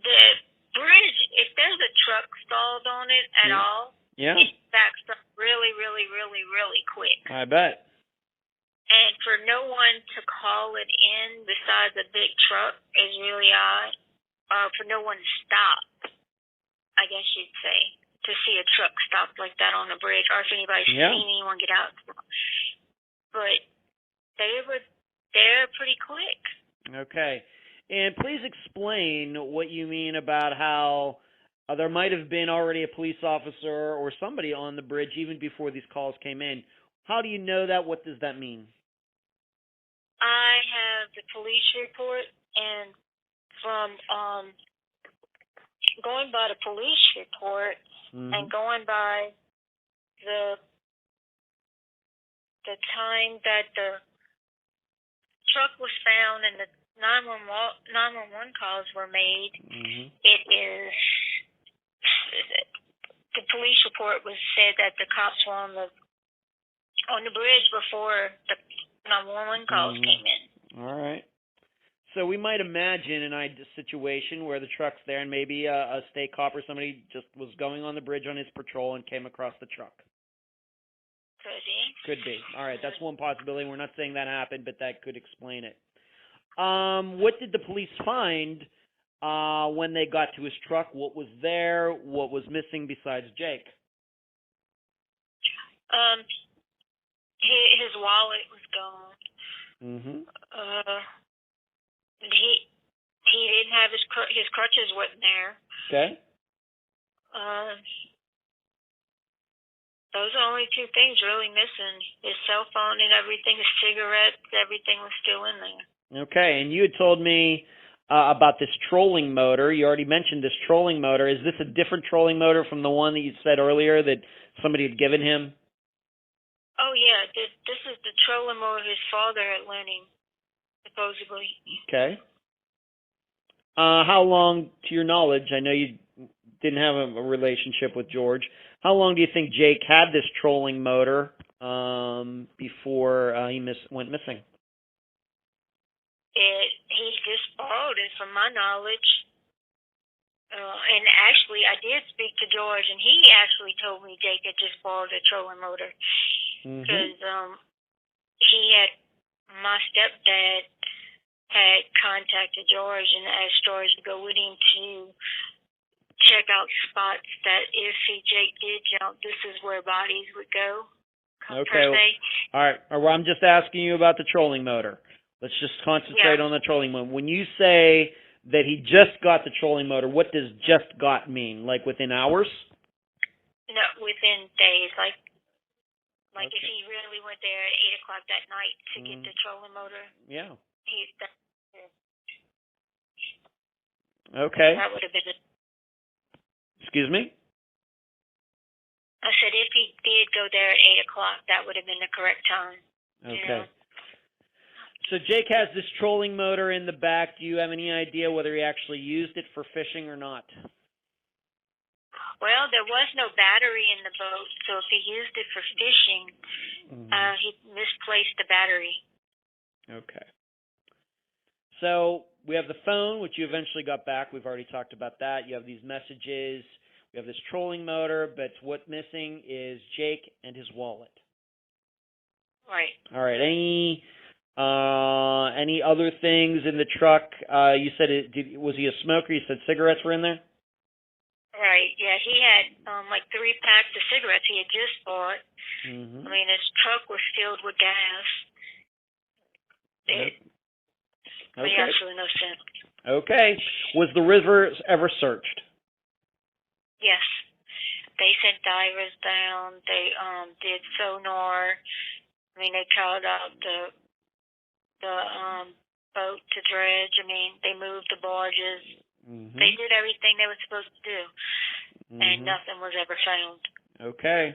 [SPEAKER 2] The bridge, if there's a truck stalled on it at all, it backs up really, really, really, really quick.
[SPEAKER 1] I bet.
[SPEAKER 2] And for no one to call it in besides a big truck is really odd. For no one to stop, I guess you'd say, to see a truck stopped like that on the bridge, or if anybody's seen anyone get out. But they're pretty quick.
[SPEAKER 1] Okay. And please explain what you mean about how there might have been already a police officer or somebody on the bridge even before these calls came in. How do you know that? What does that mean?
[SPEAKER 2] I have the police report, and from going by the police report and going by the time that the truck was found and the 911 calls were made, it is, the police report said that the cops were on the bridge before the 911 calls came in.
[SPEAKER 1] All right. So we might imagine a situation where the truck's there and maybe a state cop or somebody just was going on the bridge on his patrol and came across the truck. Could be. All right, that's one possibility. We're not saying that happened, but that could explain it. What did the police find when they got to his truck? What was there? What was missing besides Jake?
[SPEAKER 2] His wallet was gone. He didn't have his crutches wasn't there.
[SPEAKER 1] Okay.
[SPEAKER 2] Those are only two things really missing. His cell phone and everything, his cigarettes, everything was still in there.
[SPEAKER 1] Okay, and you had told me about this trolling motor. You already mentioned this trolling motor. Is this a different trolling motor from the one that you said earlier that somebody had given him?
[SPEAKER 2] Oh, yeah. This is the trolling motor his father had lent him, supposedly.
[SPEAKER 1] Okay. How long, to your knowledge, I know you didn't have a relationship with George, how long do you think Jake had this trolling motor before he went missing?
[SPEAKER 2] He just borrowed it, from my knowledge. And actually, I did speak to George, and he actually told me Jake had just borrowed a trolling motor. Because my stepdad had contacted George and asked George to go with him to check out spots that if Jake did jump, this is where bodies would go.
[SPEAKER 1] Okay. All right. Well, I'm just asking you about the trolling motor. Let's just concentrate on the trolling motor. When you say that he just got the trolling motor, what does just got mean? Like within hours?
[SPEAKER 2] No, within days. Like if he really went there at 8 o'clock that night to get the trolling motor. Yeah.
[SPEAKER 1] Okay.
[SPEAKER 2] That would have been
[SPEAKER 1] Excuse me?
[SPEAKER 2] I said if he did go there at 8 o'clock, that would have been the correct time.
[SPEAKER 1] Okay. So Jake has this trolling motor in the back. Do you have any idea whether he actually used it for fishing or not?
[SPEAKER 2] Well, there was no battery in the boat, so if he used it for fishing, he misplaced the battery.
[SPEAKER 1] Okay. So we have the phone, which you eventually got back. We've already talked about that. You have these messages. We have this trolling motor, but what's missing is Jake and his wallet.
[SPEAKER 2] Right.
[SPEAKER 1] All right. Any other things in the truck? You said was he a smoker? You said cigarettes were in there?
[SPEAKER 2] Right. Right, yeah, he had like 3 packs of cigarettes he had just bought.
[SPEAKER 1] Mm-hmm.
[SPEAKER 2] I mean, his truck was filled with gas. It made absolutely no sense.
[SPEAKER 1] Okay. Was the river ever searched?
[SPEAKER 2] Yes. They sent divers down. They did sonar. I mean, they called out the boat to dredge. I mean, they moved the barges. Mm-hmm. They did everything they were supposed to do, and nothing was ever found.
[SPEAKER 1] Okay.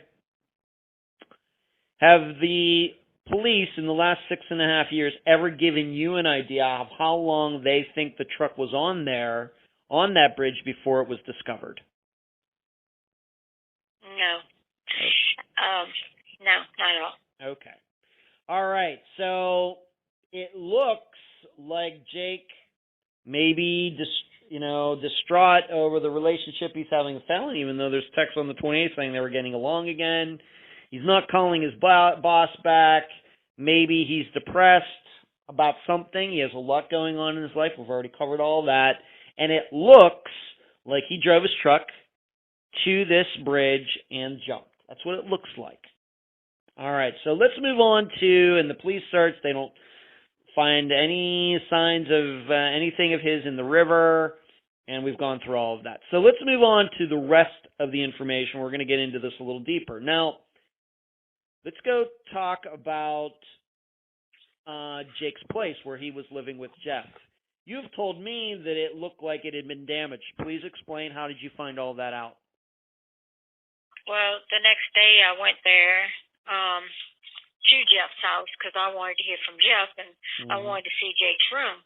[SPEAKER 1] Have the police in the last 6.5 years ever given you an idea of how long they think the truck was on that bridge before it was discovered?
[SPEAKER 2] No. No, not at all.
[SPEAKER 1] Okay. All right. So it looks like Jake maybe distraught over the relationship he's having with Fallon, even though there's text on the 28th saying they were getting along again. He's not calling his boss back. Maybe he's depressed about something. He has a lot going on in his life. We've already covered all that. And it looks like he drove his truck to this bridge and jumped. That's what it looks like. All right, so let's move on to, in the police search, they don't find any signs of anything of his in the river, and we've gone through all of that. So let's move on to the rest of the information. We're going to get into this a little deeper. Now, let's go talk about Jake's place where he was living with Jeff. You've told me that it looked like it had been damaged. Please explain, how did you find all that out?
[SPEAKER 2] Well, the next day I went there to Jeff's house because I wanted to hear from Jeff, and I wanted to see Jake's room.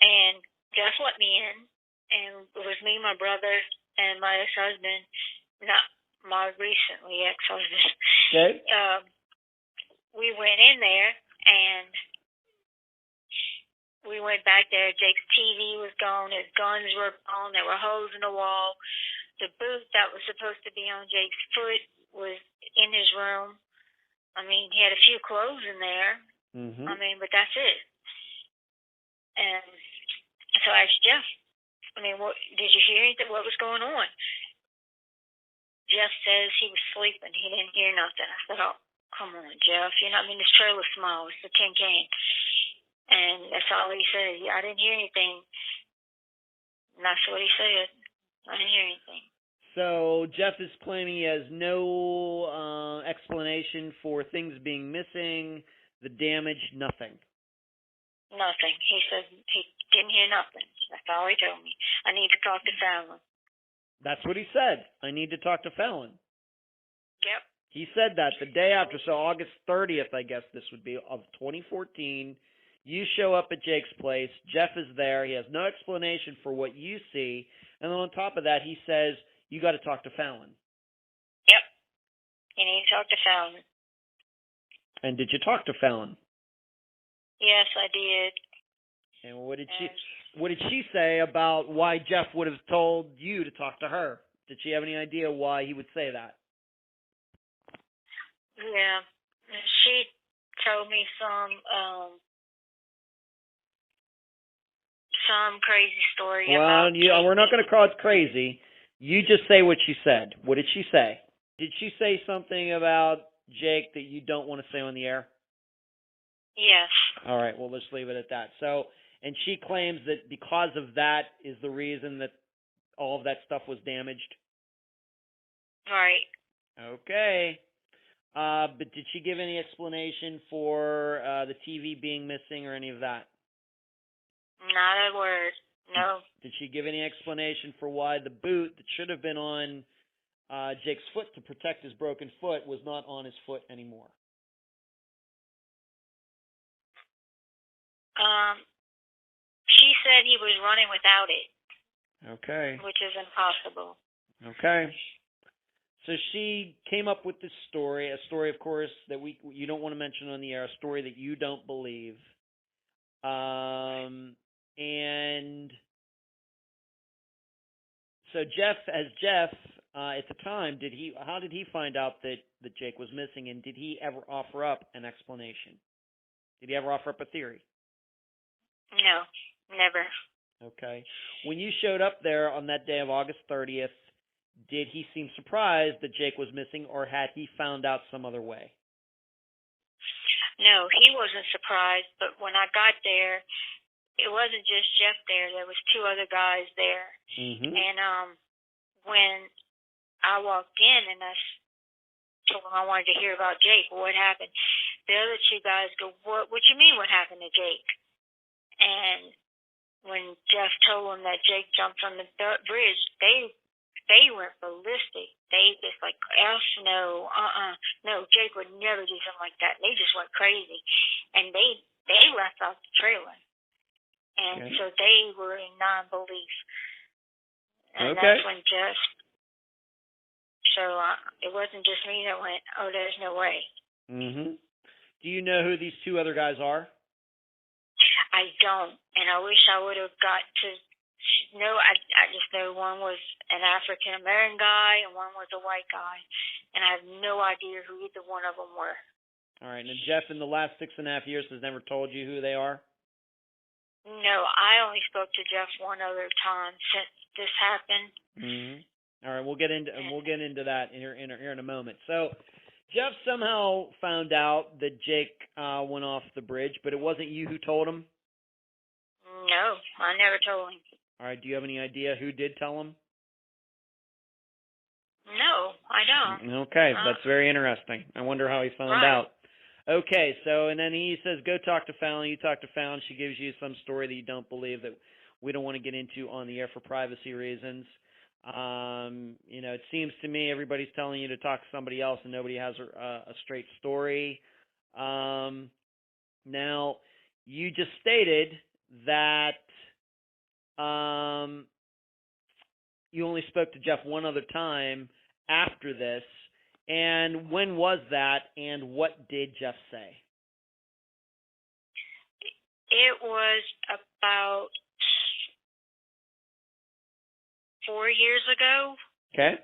[SPEAKER 2] And Jeff let me in, and it was me, my brother, and my ex-husband, not my recently ex-husband.
[SPEAKER 1] Okay.
[SPEAKER 2] We went in there, and we went back there. Jake's TV was gone. His guns were gone. There were holes in the wall. The boot that was supposed to be on Jake's foot was in his room. I mean, he had a few clothes in there. I mean, but that's it. And so I asked Jeff, I mean, what did you hear anything? What was going on? Jeff says he was sleeping. He didn't hear nothing. I said, oh, come on, Jeff. You know, I mean, this trailer's small. It's a tin can. And that's all he said. I didn't hear anything. And that's what he said. I didn't hear anything.
[SPEAKER 1] So Jeff is claiming he has no explanation for things being missing, the damage, nothing.
[SPEAKER 2] Nothing. He said he didn't hear nothing. That's all he told me. I need to talk to Fallon.
[SPEAKER 1] That's what he said. I need to talk to Fallon.
[SPEAKER 2] Yep.
[SPEAKER 1] He said that the day after, so August 30th, I guess this would be, of 2014. You show up at Jake's place. Jeff is there. He has no explanation for what you see. And then on top of that, he says, you got to talk to Fallon.
[SPEAKER 2] Yep. You need to talk to Fallon.
[SPEAKER 1] And did you talk to Fallon?
[SPEAKER 2] Yes, I did.
[SPEAKER 1] And what did she say about why Jeff would have told you to talk to her? Did she have any idea why he would say that?
[SPEAKER 2] Yeah. She told me some crazy story about Jake.
[SPEAKER 1] We're not going to call it crazy. You just say what she said. What did she say? Did she say something about Jake that you don't want to say on the air?
[SPEAKER 2] Yes.
[SPEAKER 1] All right, well, let's leave it at that. So, and she claims that because of that is the reason that all of that stuff was damaged?
[SPEAKER 2] Right.
[SPEAKER 1] Okay. But did she give any explanation for the TV being missing or any of that?
[SPEAKER 2] Not a word. No.
[SPEAKER 1] Did she give any explanation for why the boot that should have been on Jake's foot to protect his broken foot was not on his foot anymore?
[SPEAKER 2] She said he was running without it.
[SPEAKER 1] Okay.
[SPEAKER 2] Which is impossible.
[SPEAKER 1] Okay. So she came up with this story, a story, of course, that you don't want to mention on the air, a story that you don't believe. And so Jeff, at the time, how did he find out that Jake was missing, and did he ever offer up an explanation? Did he ever offer up a theory?
[SPEAKER 2] No, never.
[SPEAKER 1] Okay. When you showed up there on that day of August 30th, did he seem surprised that Jake was missing, or had he found out some other way?
[SPEAKER 2] No, he wasn't surprised, but when I got there, it wasn't just Jeff there. There was 2 other guys there.
[SPEAKER 1] Mm-hmm.
[SPEAKER 2] And when I walked in and I told them I wanted to hear about Jake, what happened? The other 2 guys go, what you mean what happened to Jake? And when Jeff told them that Jake jumped on the bridge, they went ballistic. They just like, no, no, Jake would never do something like that. They just went crazy, and they left off the trailer, and so they were in non-belief. And that's when Jeff. So it wasn't just me that went, oh, there's no way.
[SPEAKER 1] Mm-hmm. Do you know who these 2 other guys are?
[SPEAKER 2] I don't, and I wish I would have got to. No, I just know one was an African American guy and one was a white guy, and I have no idea who either one of them were.
[SPEAKER 1] All right, and Jeff, in the last 6.5 years, has never told you who they are?
[SPEAKER 2] No, I only spoke to Jeff one other time since this happened.
[SPEAKER 1] Mm-hmm. All right, we'll get into that here in a moment. So, Jeff somehow found out that Jake went off the bridge, but it wasn't you who told him?
[SPEAKER 2] No, I never told him.
[SPEAKER 1] All right, do you have any idea who did tell him?
[SPEAKER 2] No, I don't.
[SPEAKER 1] Okay, that's very interesting. I wonder how he found out. Okay, so, and then he says, go talk to Fallon. You talk to Fallon. She gives you some story that you don't believe, that we don't want to get into on the air for privacy reasons. It seems to me everybody's telling you to talk to somebody else and nobody has a straight story. Now, you just stated that you only spoke to Jeff one other time after this. And when was that, and what did Jeff say?
[SPEAKER 2] It was about 4 years ago.
[SPEAKER 1] Okay.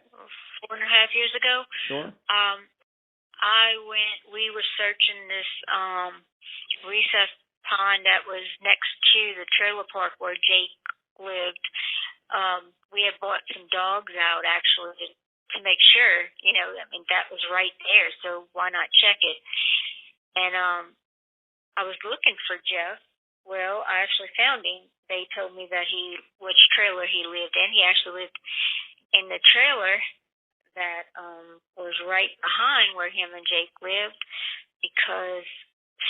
[SPEAKER 2] 4.5 years ago.
[SPEAKER 1] Sure.
[SPEAKER 2] We were searching this recess pond that was next to the trailer park where Jake lived. We had bought some dogs out, actually, to make sure, that was right there, so why not check it? And I was looking for Jeff. Well, I actually found him. They told me that which trailer he lived in. He actually lived in the trailer that was right behind where him and Jake lived, because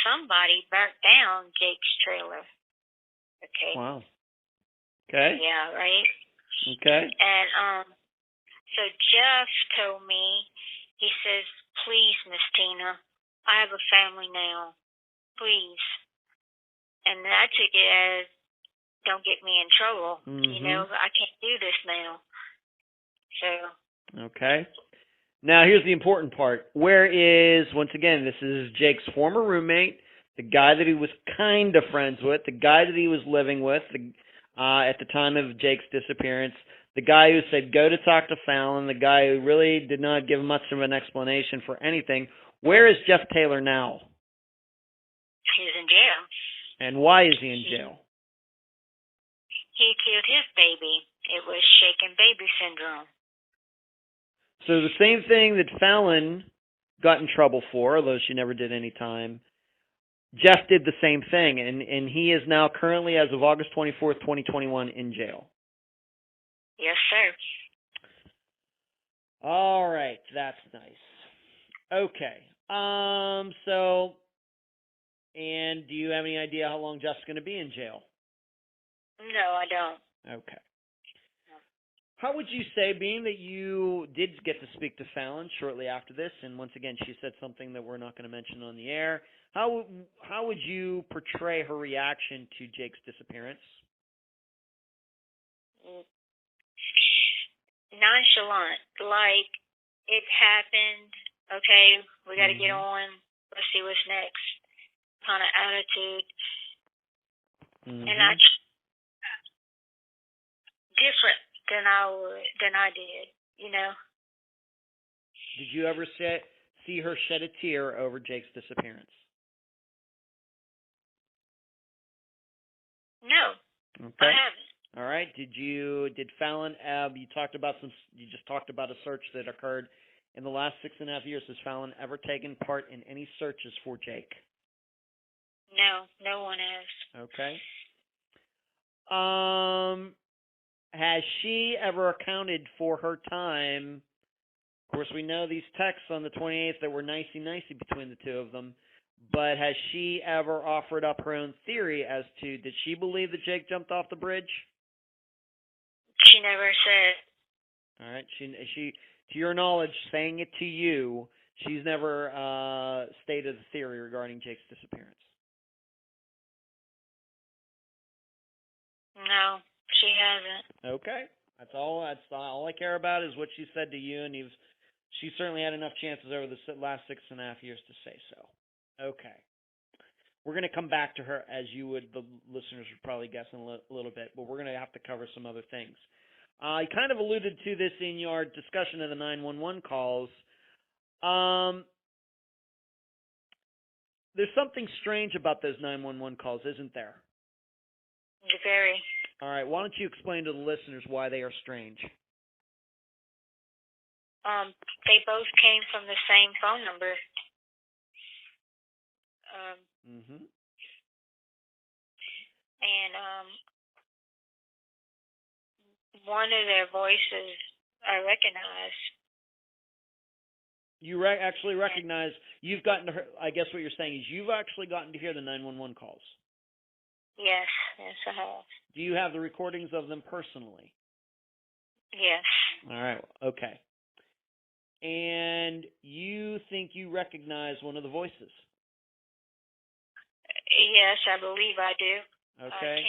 [SPEAKER 2] somebody burnt down Jake's trailer. Okay.
[SPEAKER 1] Wow. Okay.
[SPEAKER 2] Yeah, right?
[SPEAKER 1] Okay.
[SPEAKER 2] And so Jeff told me, he says, please, Miss Tina, I have a family now. Please. And I took it as, don't get me in trouble.
[SPEAKER 1] Mm-hmm.
[SPEAKER 2] I can't do this now. So.
[SPEAKER 1] Okay. Now, here's the important part. Where is, once again, this is Jake's former roommate, the guy that he was kind of friends with, the guy that he was living with at the time of Jake's disappearance, the guy who said, go to talk to Fallon, the guy who really did not give much of an explanation for anything. Where is Jeff Taylor now?
[SPEAKER 2] He's in jail.
[SPEAKER 1] And why is he in jail?
[SPEAKER 2] He killed his baby. It was shaken baby syndrome.
[SPEAKER 1] So the same thing that Fallon got in trouble for, although she never did any time, Jeff did the same thing, and he is now currently, as of August 24th, 2021, in jail.
[SPEAKER 2] Yes, sir.
[SPEAKER 1] All right, that's nice. Okay. So, and do you have any idea how long Jeff's going to be in jail?
[SPEAKER 2] No, I don't.
[SPEAKER 1] Okay. How would you say, being that you did get to speak to Fallon shortly after this, and once again she said something that we're not going to mention on the air, how would you portray her reaction to Jake's disappearance?
[SPEAKER 2] Nonchalant, like it happened. Okay, we got to get on. Let's see what's next. Kind of attitude, and I different than I did.
[SPEAKER 1] Did you ever see her shed a tear over Jake's disappearance?
[SPEAKER 2] No,
[SPEAKER 1] okay.
[SPEAKER 2] I haven't.
[SPEAKER 1] All right. Did Fallon? You just talked about a search that occurred in the last 6.5 years. Has Fallon ever taken part in any searches for Jake?
[SPEAKER 2] No, no one has.
[SPEAKER 1] Okay. Has she ever accounted for her time? Of course, we know these texts on the 28th that were nicey-nicey between the two of them, but has she ever offered up her own theory as to, did she believe that Jake jumped off the bridge?
[SPEAKER 2] She never said.
[SPEAKER 1] All right. She, to your knowledge, saying it to you, she's never stated a theory regarding Jake's disappearance.
[SPEAKER 2] No, she hasn't.
[SPEAKER 1] Okay. That's all I care about is what she said to you, and she certainly had enough chances over the last 6.5 years to say so. Okay. We're going to come back to her, as the listeners would probably guess in a little bit, but we're going to have to cover some other things. I kind of alluded to this in your discussion of the 911 calls. There's something strange about those 911 calls, isn't there?
[SPEAKER 2] Very.
[SPEAKER 1] All right. Why don't you explain to the listeners why they are strange?
[SPEAKER 2] They both came from the same phone number. And one of their voices I recognize.
[SPEAKER 1] You actually recognize, you've gotten to hear, I guess what you're saying is you've actually gotten to hear the 911 calls.
[SPEAKER 2] Yes, I have.
[SPEAKER 1] Do you have the recordings of them personally?
[SPEAKER 2] Yes.
[SPEAKER 1] All right, okay. And you think you recognize one of the voices?
[SPEAKER 2] Yes, I believe I do.
[SPEAKER 1] Okay.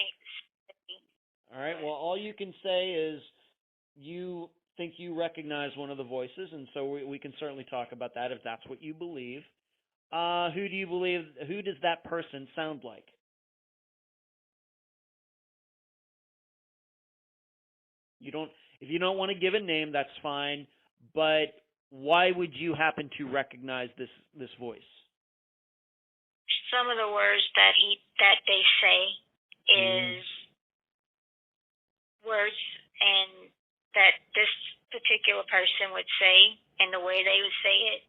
[SPEAKER 1] All right, well, all you can say is you think you recognize one of the voices, and so we can certainly talk about that if that's what you believe. Who do you believe, who does that person sound like? If you don't want to give a name, that's fine, but why would you happen to recognize this voice?
[SPEAKER 2] Some of the words that they say is words and that this particular person would say, and the way they would say it,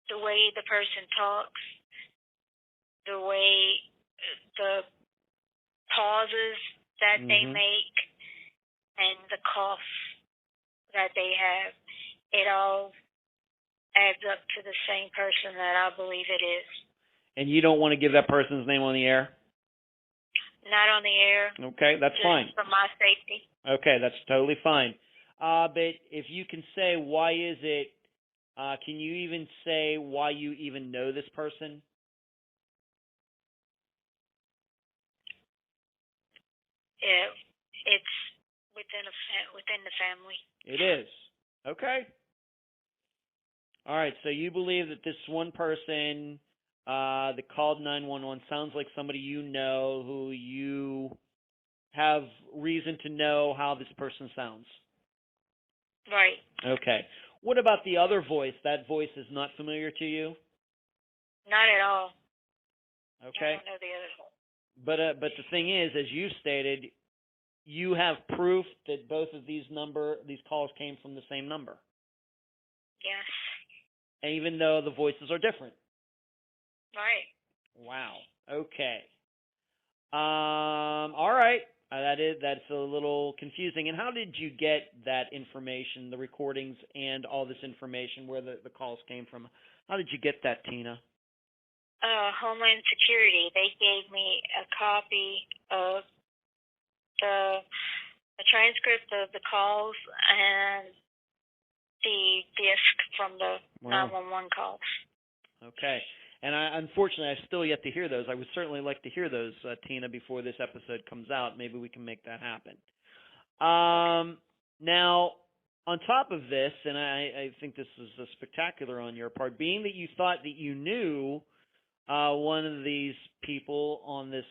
[SPEAKER 2] the way the person talks, the way the pauses that they make, and the cough that they have, it all adds up to the same person that I believe it is.
[SPEAKER 1] And you don't want to give that person's name on the air?
[SPEAKER 2] Not on the air.
[SPEAKER 1] Okay, that's fine.
[SPEAKER 2] For my safety.
[SPEAKER 1] Okay, that's totally fine. But if you can say why is it, can you even say why you even know this person?
[SPEAKER 2] Yeah, it's within the family.
[SPEAKER 1] It is. Okay. All right, so you believe that this one person that called 911 sounds like somebody you know, who you have reason to know how this person sounds.
[SPEAKER 2] Right.
[SPEAKER 1] Okay. What about the other voice? That voice is not familiar to you?
[SPEAKER 2] Not at all.
[SPEAKER 1] Okay.
[SPEAKER 2] I don't know the other voice.
[SPEAKER 1] But the thing is, as you stated, you have proof that both of these calls came from the same number.
[SPEAKER 2] Yes.
[SPEAKER 1] And even though the voices are different.
[SPEAKER 2] Right.
[SPEAKER 1] Wow. Okay. All right. That's a little confusing. And how did you get that information, the recordings and all this information, where the calls came from? How did you get that, Tina?
[SPEAKER 2] Homeland Security. They gave me a copy of the transcript of the calls and the disc from the 911 calls. Okay.
[SPEAKER 1] And unfortunately, I've still yet to hear those. I would certainly like to hear those, Tina, before this episode comes out. Maybe we can make that happen. Now, on top of this, and I think this is spectacular on your part, being that you thought that you knew one of these people on this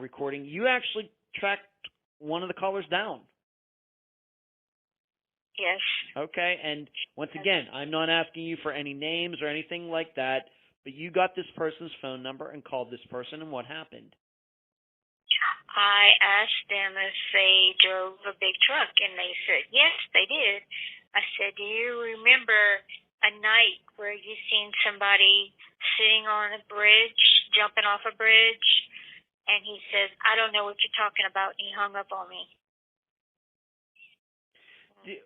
[SPEAKER 1] recording, you actually tracked one of the callers down.
[SPEAKER 2] Yes.
[SPEAKER 1] Okay, and once again, I'm not asking you for any names or anything like that, but you got this person's phone number and called this person, and what happened?
[SPEAKER 2] I asked them if they drove a big truck, and they said yes, they did. I said, do you remember a night where you seen somebody sitting on a bridge, jumping off a bridge? And he says, I don't know what you're talking about, and he hung up on me.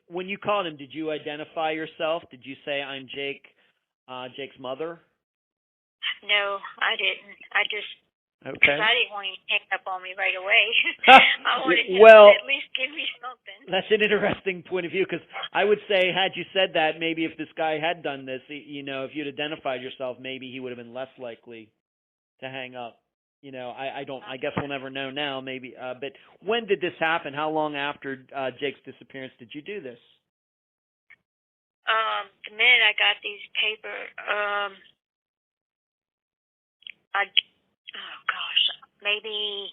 [SPEAKER 1] When you called him, did you identify yourself? Did you say, I'm Jake, Jake's mother?
[SPEAKER 2] No, I didn't. I just,
[SPEAKER 1] okay.
[SPEAKER 2] Because I didn't want him to hang up on me right away. I wanted him
[SPEAKER 1] well,
[SPEAKER 2] to at least give me something.
[SPEAKER 1] That's an interesting point of view, because I would say, had you said that, maybe if this guy had done this, you know, if you'd identified yourself, maybe he would have been less likely to hang up. You know, I guess we'll never know now, maybe. But when did this happen? How long after Jake's disappearance did you do this?
[SPEAKER 2] The minute I got these maybe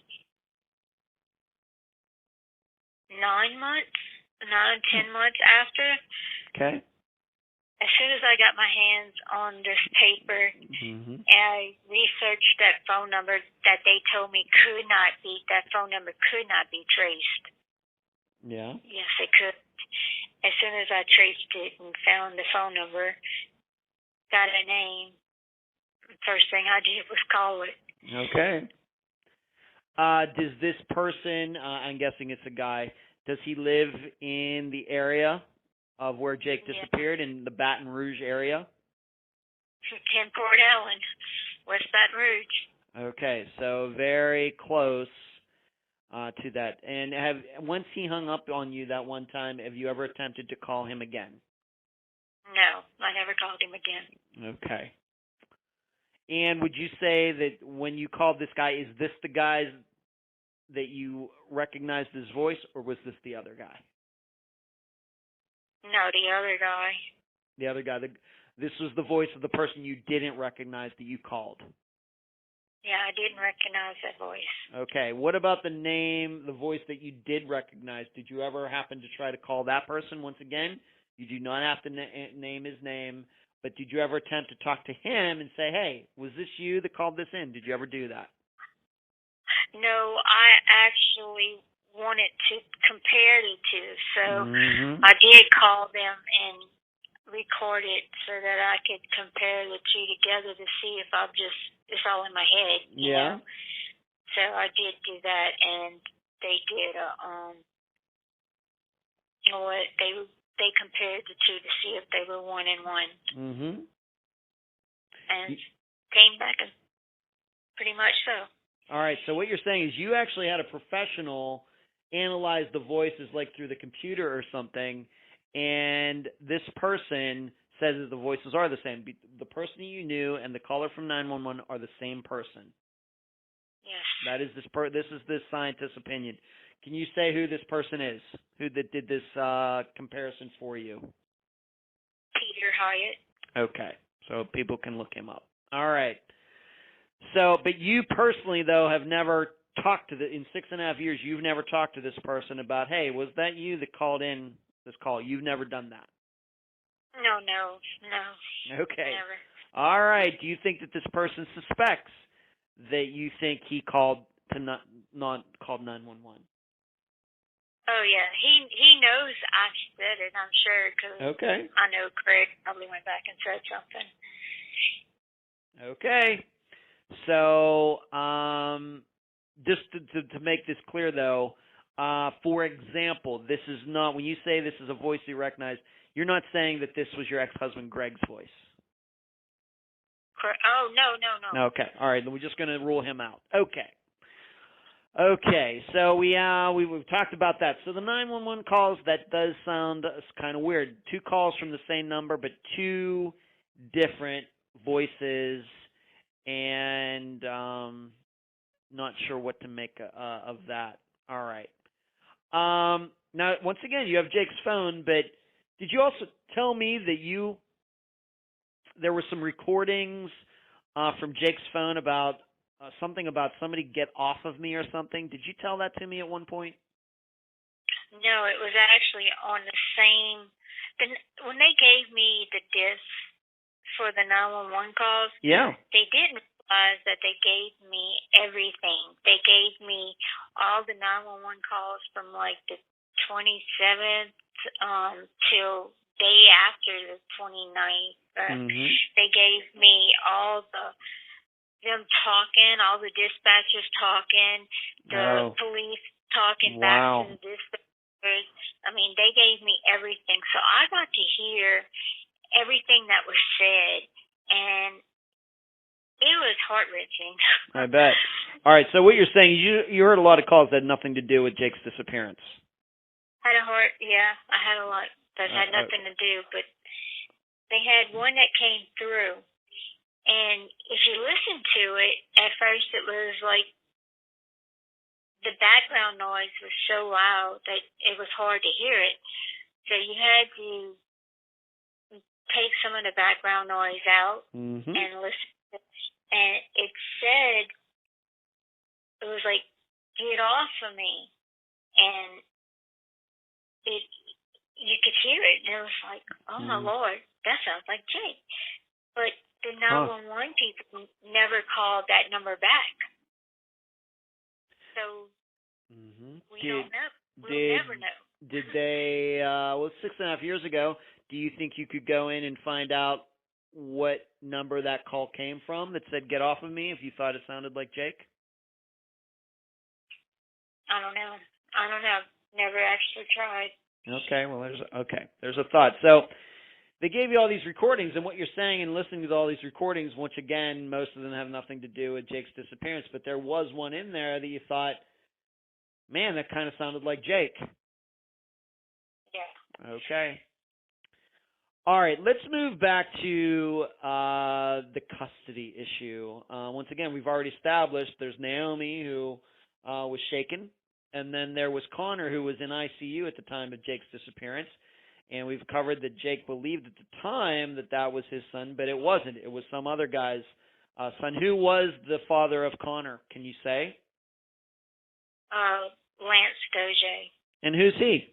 [SPEAKER 2] 9 months, 10 months after.
[SPEAKER 1] Okay.
[SPEAKER 2] As soon as I got my hands on this paper, and I researched that phone number that they told me that phone number could not be traced.
[SPEAKER 1] Yeah.
[SPEAKER 2] Yes, it could. As soon as I traced it and found the phone number, got a name, the first thing I did was call it.
[SPEAKER 1] Okay. Does this person, I'm guessing it's a guy, does he live in the area of where Jake disappeared, in the Baton Rouge area?
[SPEAKER 2] 10 Port Allen, West Baton Rouge.
[SPEAKER 1] Okay, so very close to that. And once he hung up on you that one time, have you ever attempted to call him again?
[SPEAKER 2] No, I never called him again.
[SPEAKER 1] Okay. And would you say that when you called this guy, is this the guy that you recognized his voice, or was this the other guy?
[SPEAKER 2] No, the other guy.
[SPEAKER 1] The other guy. This was the voice of the person you didn't recognize that you called.
[SPEAKER 2] Yeah, I didn't recognize that voice.
[SPEAKER 1] Okay. What about the voice that you did recognize? Did you ever happen to try to call that person once again? You do not have to name his name, but did you ever attempt to talk to him and say, hey, was this you that called this in? Did you ever do that?
[SPEAKER 2] No, I actually wanted to compare the two, so I did call them and record it so that I could compare the two together to see if it's all in my head. You know? So I did do that, and they did they compared the two to see if they were one and one. And came back and pretty much so.
[SPEAKER 1] All right, so what you're saying is you actually had a professional analyze the voices like through the computer or something, and this person says that the voices are the same. The person you knew and the caller from 911 are the same person.
[SPEAKER 2] Yes.
[SPEAKER 1] That is this is this scientist's opinion. Can you say who this person is? Who did this comparison for you?
[SPEAKER 2] Peter Hyatt.
[SPEAKER 1] Okay, so people can look him up. All right. So, but you personally, though, have never talked to in 6.5 years, you've never talked to this person about, hey, was that you that called in this call? You've never done that?
[SPEAKER 2] No.
[SPEAKER 1] Okay.
[SPEAKER 2] Never.
[SPEAKER 1] All right. Do you think that this person suspects that you think he called to not called 911?
[SPEAKER 2] Oh, yeah. He knows I said it, I'm sure, because I know Craig probably went back and said something.
[SPEAKER 1] Okay. So, just to make this clear, though, for example, this is not, when you say this is a voice you recognize, you're not saying that this was your ex-husband Greg's voice.
[SPEAKER 2] Oh, no.
[SPEAKER 1] Okay. All right. Then we're just going to rule him out. Okay. So we've talked about that. So the 911 calls, that does sound kind of weird. 2 calls from the same number, but 2 different voices, and not sure what to make of that. All right. Now, once again, you have Jake's phone, but did you also tell me that there were some recordings from Jake's phone about something about somebody get off of me or something? Did you tell that to me at one point?
[SPEAKER 2] No, it was actually on the same. When they gave me the disc for the 911 calls,
[SPEAKER 1] yeah,
[SPEAKER 2] they didn't realize that they gave me everything. They gave me all the 911 calls from like the 27th till day after the 29th. They gave me all them talking, all the dispatchers talking, the police talking back to the dispatchers. I mean, they gave me everything. So I got to hear everything that was said, and it was heart-wrenching.
[SPEAKER 1] I bet. All right, so what you're saying, you heard a lot of calls that had nothing to do with Jake's disappearance.
[SPEAKER 2] I had a lot that had nothing to do, but they had one that came through, and if you listen to it, at first it was like the background noise was so loud that it was hard to hear it. So you had to take some of the background noise out and listen. And it said, it was like, get off of me. And you could hear it. And it was like, oh my Lord, that sounds like Jake. But the 911 people never called that number back. So we don't know. We'll never know.
[SPEAKER 1] Did they, 6.5 years ago, do you think you could go in and find out what number that call came from that said get off of me if you thought it sounded like Jake?
[SPEAKER 2] I don't know. Never actually tried.
[SPEAKER 1] Okay, well, there's a thought. So they gave you all these recordings, and what you're saying and listening to all these recordings, once again, most of them have nothing to do with Jake's disappearance, but there was one in there that you thought, man, that kind of sounded like Jake.
[SPEAKER 2] Yeah.
[SPEAKER 1] Okay. All right, let's move back to the custody issue. Once again, we've already established there's Naomi, who was shaken, and then there was Connor, who was in ICU at the time of Jake's disappearance, and we've covered that Jake believed at the time that was his son, but it wasn't. It was some other guy's son. Who was the father of Connor, can you say?
[SPEAKER 2] Lance Doge.
[SPEAKER 1] And who's he?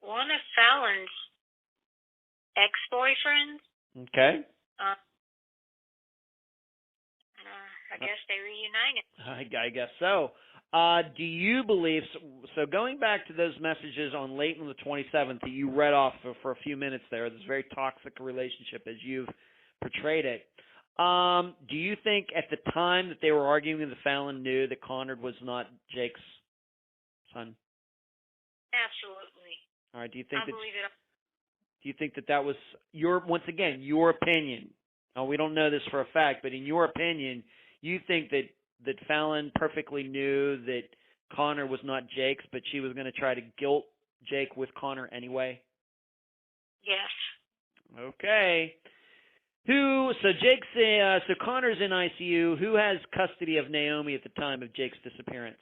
[SPEAKER 2] One of Fallon's ex-boyfriends.
[SPEAKER 1] Okay.
[SPEAKER 2] I guess they reunited.
[SPEAKER 1] I guess so. Do you believe, so going back to those messages on late on the 27th that you read off for a few minutes there, this very toxic relationship as you've portrayed it, do you think at the time that they were arguing that Fallon knew that Connor was not Jake's son?
[SPEAKER 2] Absolutely.
[SPEAKER 1] All right. Do you think that was once again, your opinion? Now, we don't know this for a fact, but in your opinion, you think that Fallon perfectly knew that Connor was not Jake's, but she was going to try to guilt Jake with Connor anyway?
[SPEAKER 2] Yes.
[SPEAKER 1] Okay. So Connor's in ICU. Who has custody of Naomi at the time of Jake's disappearance?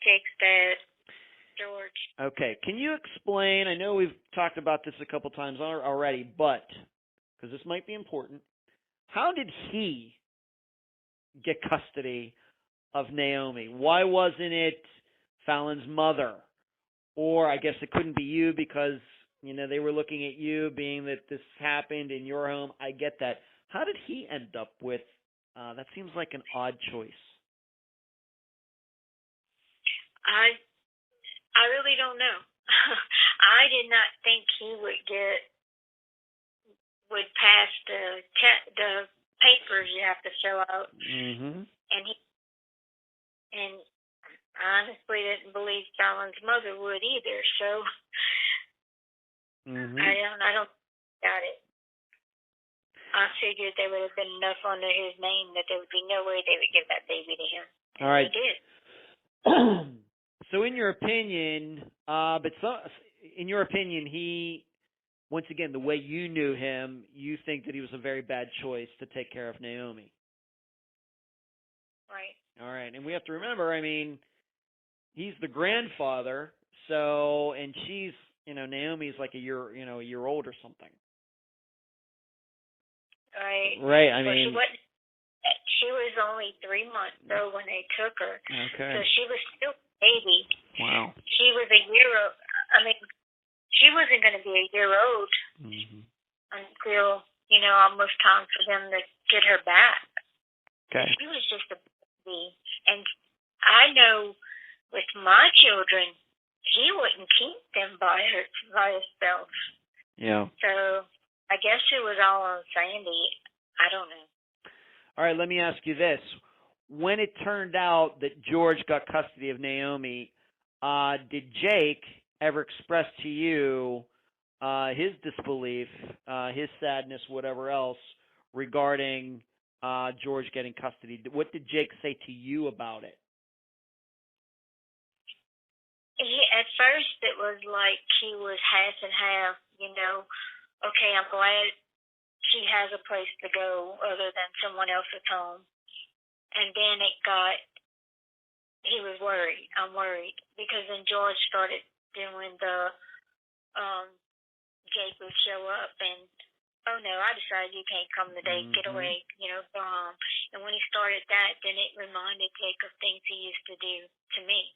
[SPEAKER 2] Jake's dad, George.
[SPEAKER 1] Okay. Can you explain, I know we've talked about this a couple times already, but, because this might be important, how did he get custody of Naomi? Why wasn't it Fallon's mother? Or I guess it couldn't be you because, they were looking at you being that this happened in your home. I get that. How did he end up with, that seems like an odd choice.
[SPEAKER 2] I really don't know. I did not think he would pass the papers you have to fill out. And I honestly didn't believe Fallon's mother would either. So I don't doubt it. I figured there would have been enough under his name that there would be no way they would give that baby to him.
[SPEAKER 1] All right.
[SPEAKER 2] They did.
[SPEAKER 1] So in your opinion, he, once again, the way you knew him, you think that he was a very bad choice to take care of Naomi.
[SPEAKER 2] Right.
[SPEAKER 1] All right. And we have to remember, he's the grandfather, and she's, Naomi's like a year old or something.
[SPEAKER 2] Right.
[SPEAKER 1] Right.
[SPEAKER 2] She was only 3 months though when they took her.
[SPEAKER 1] Okay.
[SPEAKER 2] So she was still a baby.
[SPEAKER 1] Wow.
[SPEAKER 2] She was a year old. She wasn't going to be a year old until, almost time for them to get her back.
[SPEAKER 3] Okay.
[SPEAKER 2] She was just a baby. And I know with my children, he wouldn't keep them by himself.
[SPEAKER 3] Yeah.
[SPEAKER 2] So I guess it was all on Sandy. I don't know.
[SPEAKER 3] All right, let me ask you this. When it turned out that George got custody of Naomi, did Jake ever express to you his disbelief, his sadness, whatever else, regarding George getting custody? What did Jake say to you about it?
[SPEAKER 2] At first, it was like he was half and half, Okay, I'm glad she has a place to go other than someone else's home. And then he was worried. I'm worried. Because then George started doing the, Jake would show up and, oh no, I decided you can't come today, get away, go home. And when he started that, then it reminded Jake of things he used to do to me.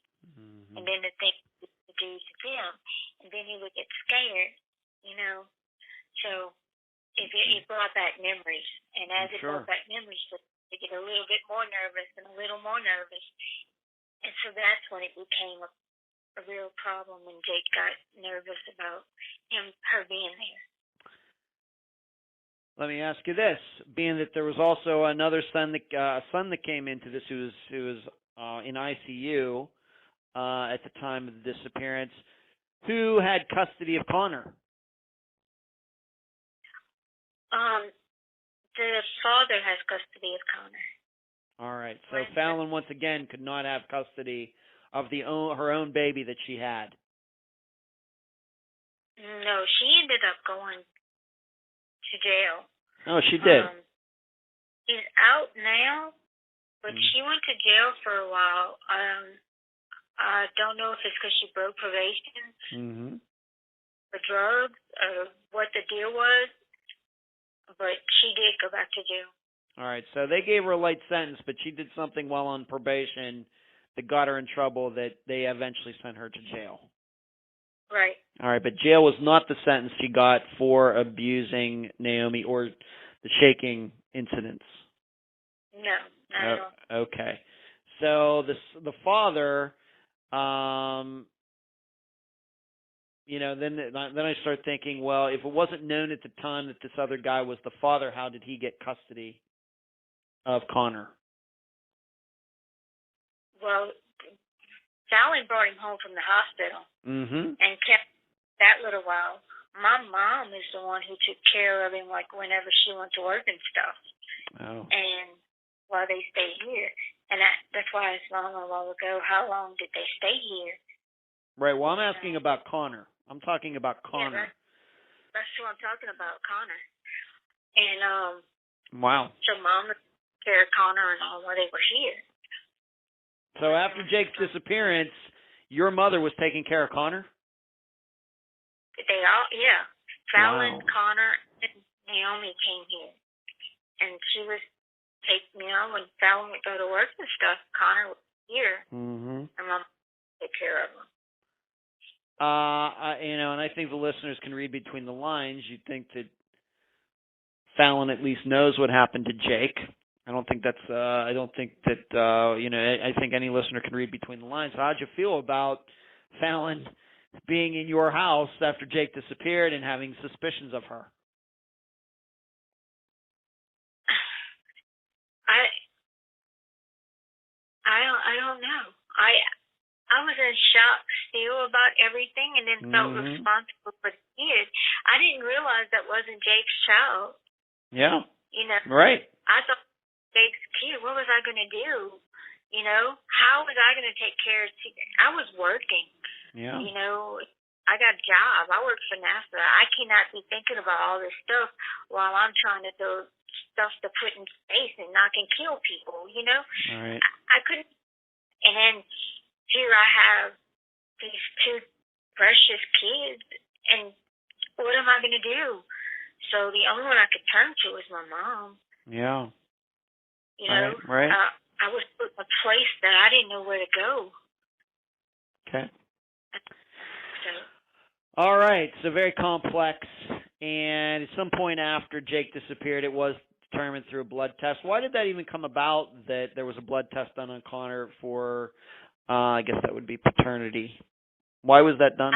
[SPEAKER 2] And then the things he used to do to them. And then he would get scared, So it brought back memories. And as it brought back memories, they get a little bit more nervous and a little more nervous. And so that's when it became a real problem when Jake got nervous about her being there.
[SPEAKER 3] Let me ask you this: being that there was also another son that came into this who was in ICU at the time of the disappearance, who had custody of Connor?
[SPEAKER 2] The father has custody of Connor.
[SPEAKER 3] All right. So Fallon once again could not have custody of her own baby that she had.
[SPEAKER 2] No, she ended up going to jail.
[SPEAKER 3] Oh, she did.
[SPEAKER 2] She's out now, but she went to jail for a while. I don't know if it's because she broke probation for drugs or what the deal was, but she did go back to jail.
[SPEAKER 3] All right, so they gave her a light sentence, but she did something while on probation that got her in trouble that they eventually sent her to jail.
[SPEAKER 2] Right.
[SPEAKER 3] All right, but jail was not the sentence she got for abusing Naomi or the shaking incidents.
[SPEAKER 2] No, not at all.
[SPEAKER 3] Okay. So the father, then I start thinking, well, if it wasn't known at the time that this other guy was the father, how did he get custody of Connor?
[SPEAKER 2] Well, Fallon brought him home from the hospital and kept that little while. My mom is the one who took care of him, like whenever she went to work and stuff.
[SPEAKER 3] Oh.
[SPEAKER 2] And while they stayed here, and that's why I asked Mama a while ago, how long did they stay here?
[SPEAKER 3] Right. Well, I'm asking about Connor. I'm talking about Connor.
[SPEAKER 2] Yeah, that's what I'm talking about, Connor. And
[SPEAKER 3] wow.
[SPEAKER 2] So Mom took care of Connor and all while they were here.
[SPEAKER 3] So after Jake's disappearance, your mother was taking care of Connor?
[SPEAKER 2] They all, yeah. Fallon,
[SPEAKER 3] Wow.
[SPEAKER 2] Connor, and Naomi came here. And she was when Fallon would go to work and stuff, Connor was here. And Mom would take care of him.
[SPEAKER 3] And I think the listeners can read between the lines. You'd think that Fallon at least knows what happened to Jake. I think any listener can read between the lines. How'd you feel about Fallon being in your house after Jake disappeared and having suspicions of her?
[SPEAKER 2] I don't know. I was in shock still about everything, and then felt responsible for the kid. I didn't realize that wasn't Jake's child.
[SPEAKER 3] Yeah. Right.
[SPEAKER 2] I thought Jake's kid. What was I going to do? How was I going to take care of? I was working.
[SPEAKER 3] Yeah.
[SPEAKER 2] I got a job. I work for NASA. I cannot be thinking about all this stuff while I'm trying to do stuff to put in space and not can kill people.
[SPEAKER 3] All right.
[SPEAKER 2] I couldn't. And then here I have these two precious kids, and what am I going to do? So the only one I could turn to is my mom.
[SPEAKER 3] Yeah.
[SPEAKER 2] Right. I was put in a place that I didn't know where to go.
[SPEAKER 3] Okay.
[SPEAKER 2] So.
[SPEAKER 3] All right. So very complex. And at some point after Jake disappeared, it was determined through a blood test. Why did that even come about, that there was a blood test done on Connor for, I guess that would be paternity? Why was that done?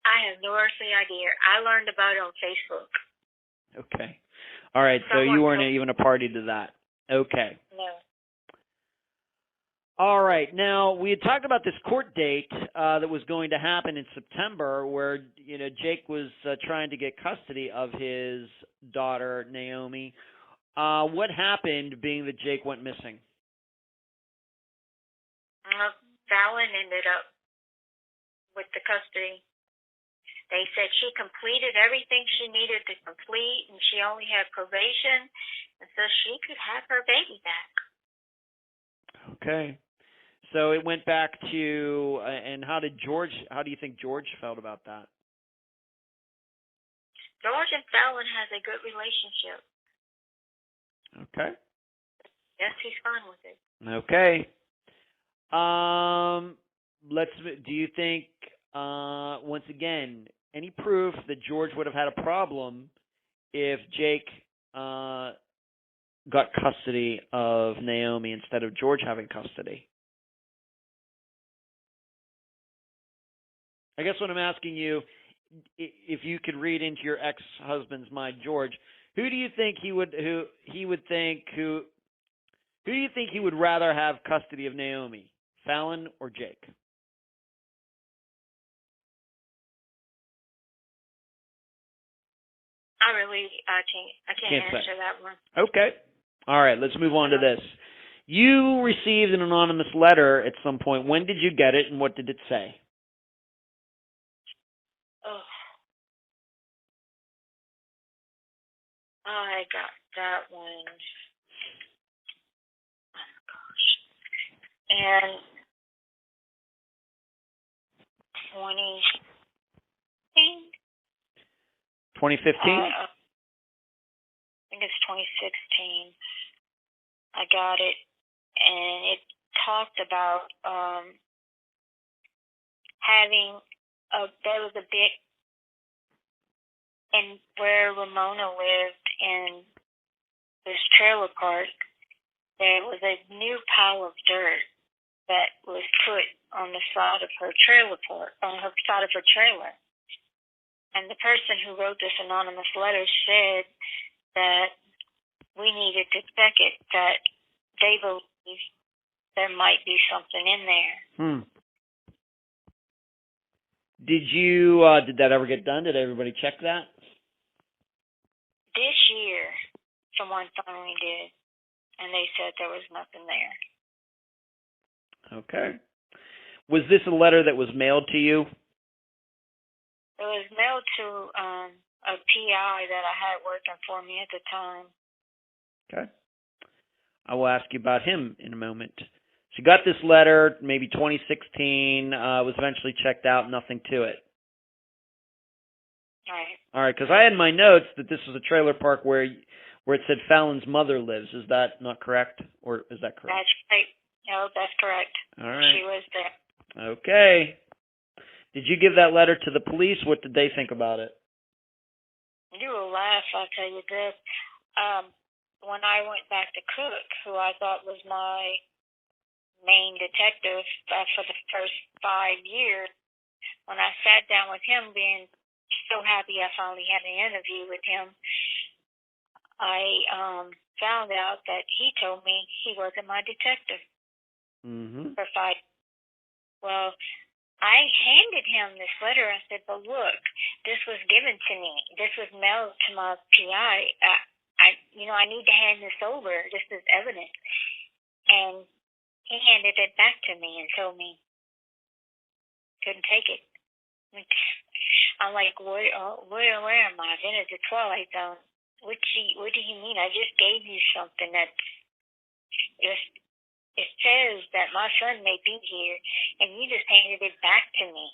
[SPEAKER 2] I have no earthly idea. I learned about it on Facebook.
[SPEAKER 3] Okay. All right, so you weren't even a party to that. Okay.
[SPEAKER 2] No.
[SPEAKER 3] All right. Now, we had talked about this court date that was going to happen in September, where Jake was trying to get custody of his daughter Naomi. What happened, being that Jake went missing?
[SPEAKER 2] Fallon ended up with the custody. They said she completed everything she needed to complete, and she only had probation, and so she could have her baby back.
[SPEAKER 3] Okay. So it went back to, and how do you think George felt about that?
[SPEAKER 2] George and Fallon has a good relationship.
[SPEAKER 3] Okay.
[SPEAKER 2] Yes, he's fine with it.
[SPEAKER 3] Okay. Do you think, once again, any proof that George would have had a problem if Jake got custody of Naomi instead of George having custody? I guess what I'm asking you, if you could read into your ex-husband's mind, George, who do you think he would rather have custody of Naomi, Fallon or Jake?
[SPEAKER 2] I can't answer that one.
[SPEAKER 3] Okay. All right, let's move on to this. You received an anonymous letter at some point. When did you get it, and what did it say?
[SPEAKER 2] Oh, I got that one. Oh, gosh. And
[SPEAKER 3] 2015?
[SPEAKER 2] I think it's 2016. I got it, and it talked about there was a bit in where Ramona lived in this trailer park. There was a new pile of dirt that was put on the side of her trailer park, on the side of her trailer. And the person who wrote this anonymous letter said that we needed to check it, that they believe there might be something in there.
[SPEAKER 3] Did that ever get done? Did everybody check that?
[SPEAKER 2] This year, someone finally did, and they said there was nothing there.
[SPEAKER 3] Okay. Was this a letter that was mailed to you?
[SPEAKER 2] It was mailed to a PI that I had working for me at the time.
[SPEAKER 3] Okay. I will ask you about him in a moment. So you got this letter, maybe 2016, was eventually checked out, nothing to it.
[SPEAKER 2] Right.
[SPEAKER 3] All right, because I had in my notes that this was a trailer park where it said Fallon's mother lives. Is that not correct, or is that correct?
[SPEAKER 2] That's right. No, that's correct.
[SPEAKER 3] All right.
[SPEAKER 2] She was there.
[SPEAKER 3] Okay. Did you give that letter to the police? What did they think about it?
[SPEAKER 2] You will laugh, I'll tell you this. When I went back to Cook, who I thought was my main detective for the first 5 years, when I sat down with him, being so happy I finally had an interview with him, I found out that he told me he wasn't my detective for 5 years. Well, I handed him this letter. I said, but look, this was given to me. This was mailed to my PI. I need to hand this over. This is evidence. And he handed it back to me and told me couldn't take it. I'm like, where am I? I've entered the Twilight Zone. What do you mean? I just gave you something that it says that my son may be here, and you just handed it back to me.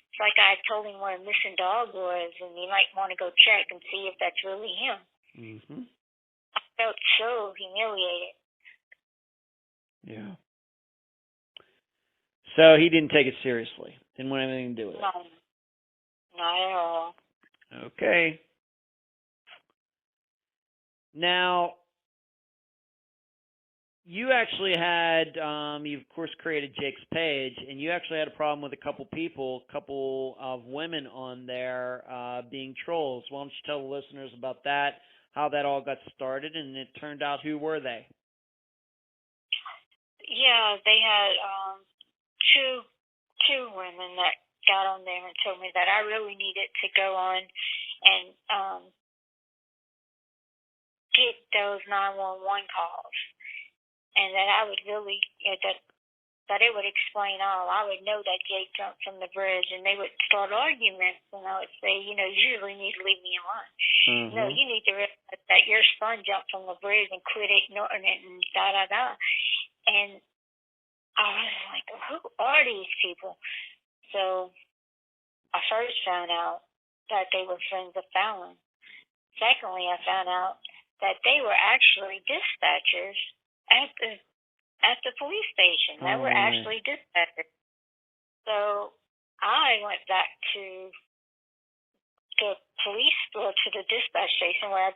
[SPEAKER 2] It's like I told him where a missing dog was, and you might want to go check and see if that's really him. I felt so humiliated.
[SPEAKER 3] Yeah. So he didn't take it seriously. Didn't want anything to do with it.
[SPEAKER 2] No, not at all.
[SPEAKER 3] Okay. Now, you actually had, you of course created Jake's page, and you actually had a problem with a couple of women on there being trolls. Why don't you tell the listeners about that, how that all got started, and it turned out, who were they?
[SPEAKER 2] Yeah, they had two women that got on there and told me that I really needed to go on and get those 911 calls, and that I would really that it would explain all. I would know that Jake jumped from the bridge, and they would start arguments, and I would say, you really need to leave me alone.
[SPEAKER 3] Mm-hmm.
[SPEAKER 2] No, you need to realize that your son jumped from the bridge and quit ignoring it and da-da-da. And I was like, who are these people? So I first found out that they were friends of Fallon. Secondly, I found out that they were actually dispatchers at the police station. That were actually dispatchers. So I went back to the police, or to the dispatch station where I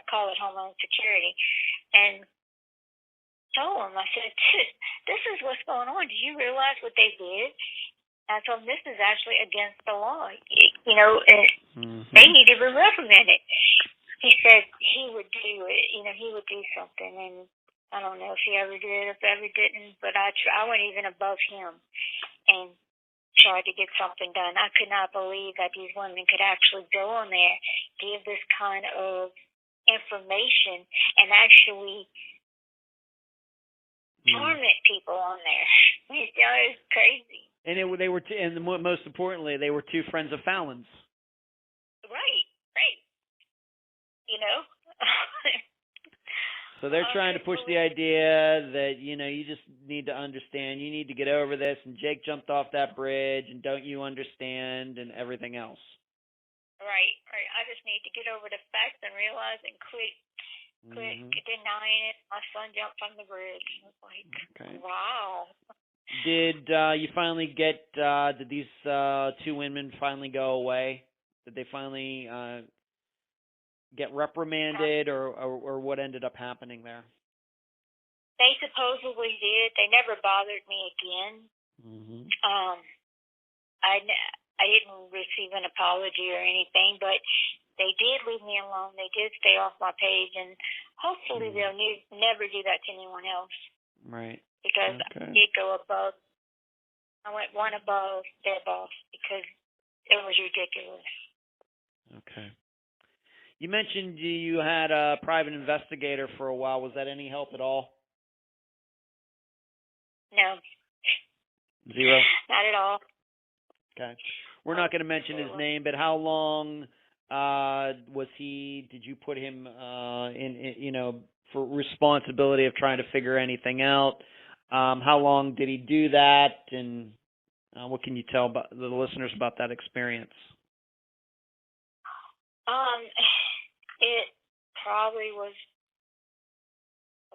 [SPEAKER 2] call it Homeland Security, and told them, I said, this is what's going on. Do you realize what they did? I told them, this is actually against the law. And they need to be reprimanded. He said he would do it. He would do something, and I don't know if he ever did, if ever didn't, but I went even above him and tried to get something done. I could not believe that these women could actually go on there, give this kind of information, and actually torment people on there. It's crazy.
[SPEAKER 3] And they were, and most importantly, they were two friends of Fallon's.
[SPEAKER 2] Right.
[SPEAKER 3] So they're trying to push the idea that, you just need to understand, you need to get over this, and Jake jumped off that bridge, and don't you understand, and everything else.
[SPEAKER 2] Right. I just need to get over the facts and realize and quit denying it. My son jumped from the bridge. I was like, wow.
[SPEAKER 3] Did you finally get, did these two women finally go away? Did they finally get reprimanded, or what ended up happening there?
[SPEAKER 2] They supposedly did. They never bothered me again. I didn't receive an apology or anything, but they did leave me alone. They did stay off my page, and hopefully they'll never do that to anyone else.
[SPEAKER 3] Right.
[SPEAKER 2] Because I did go above. I went one above their boss because it was ridiculous.
[SPEAKER 3] Okay. You mentioned you had a private investigator for a while. Was that any help at all?
[SPEAKER 2] No.
[SPEAKER 3] Zero?
[SPEAKER 2] Not at all.
[SPEAKER 3] Okay. We're not going to mention his name, but how long did you put him in for responsibility of trying to figure anything out? How long did he do that, and what can you tell about the listeners about that experience?
[SPEAKER 2] It probably was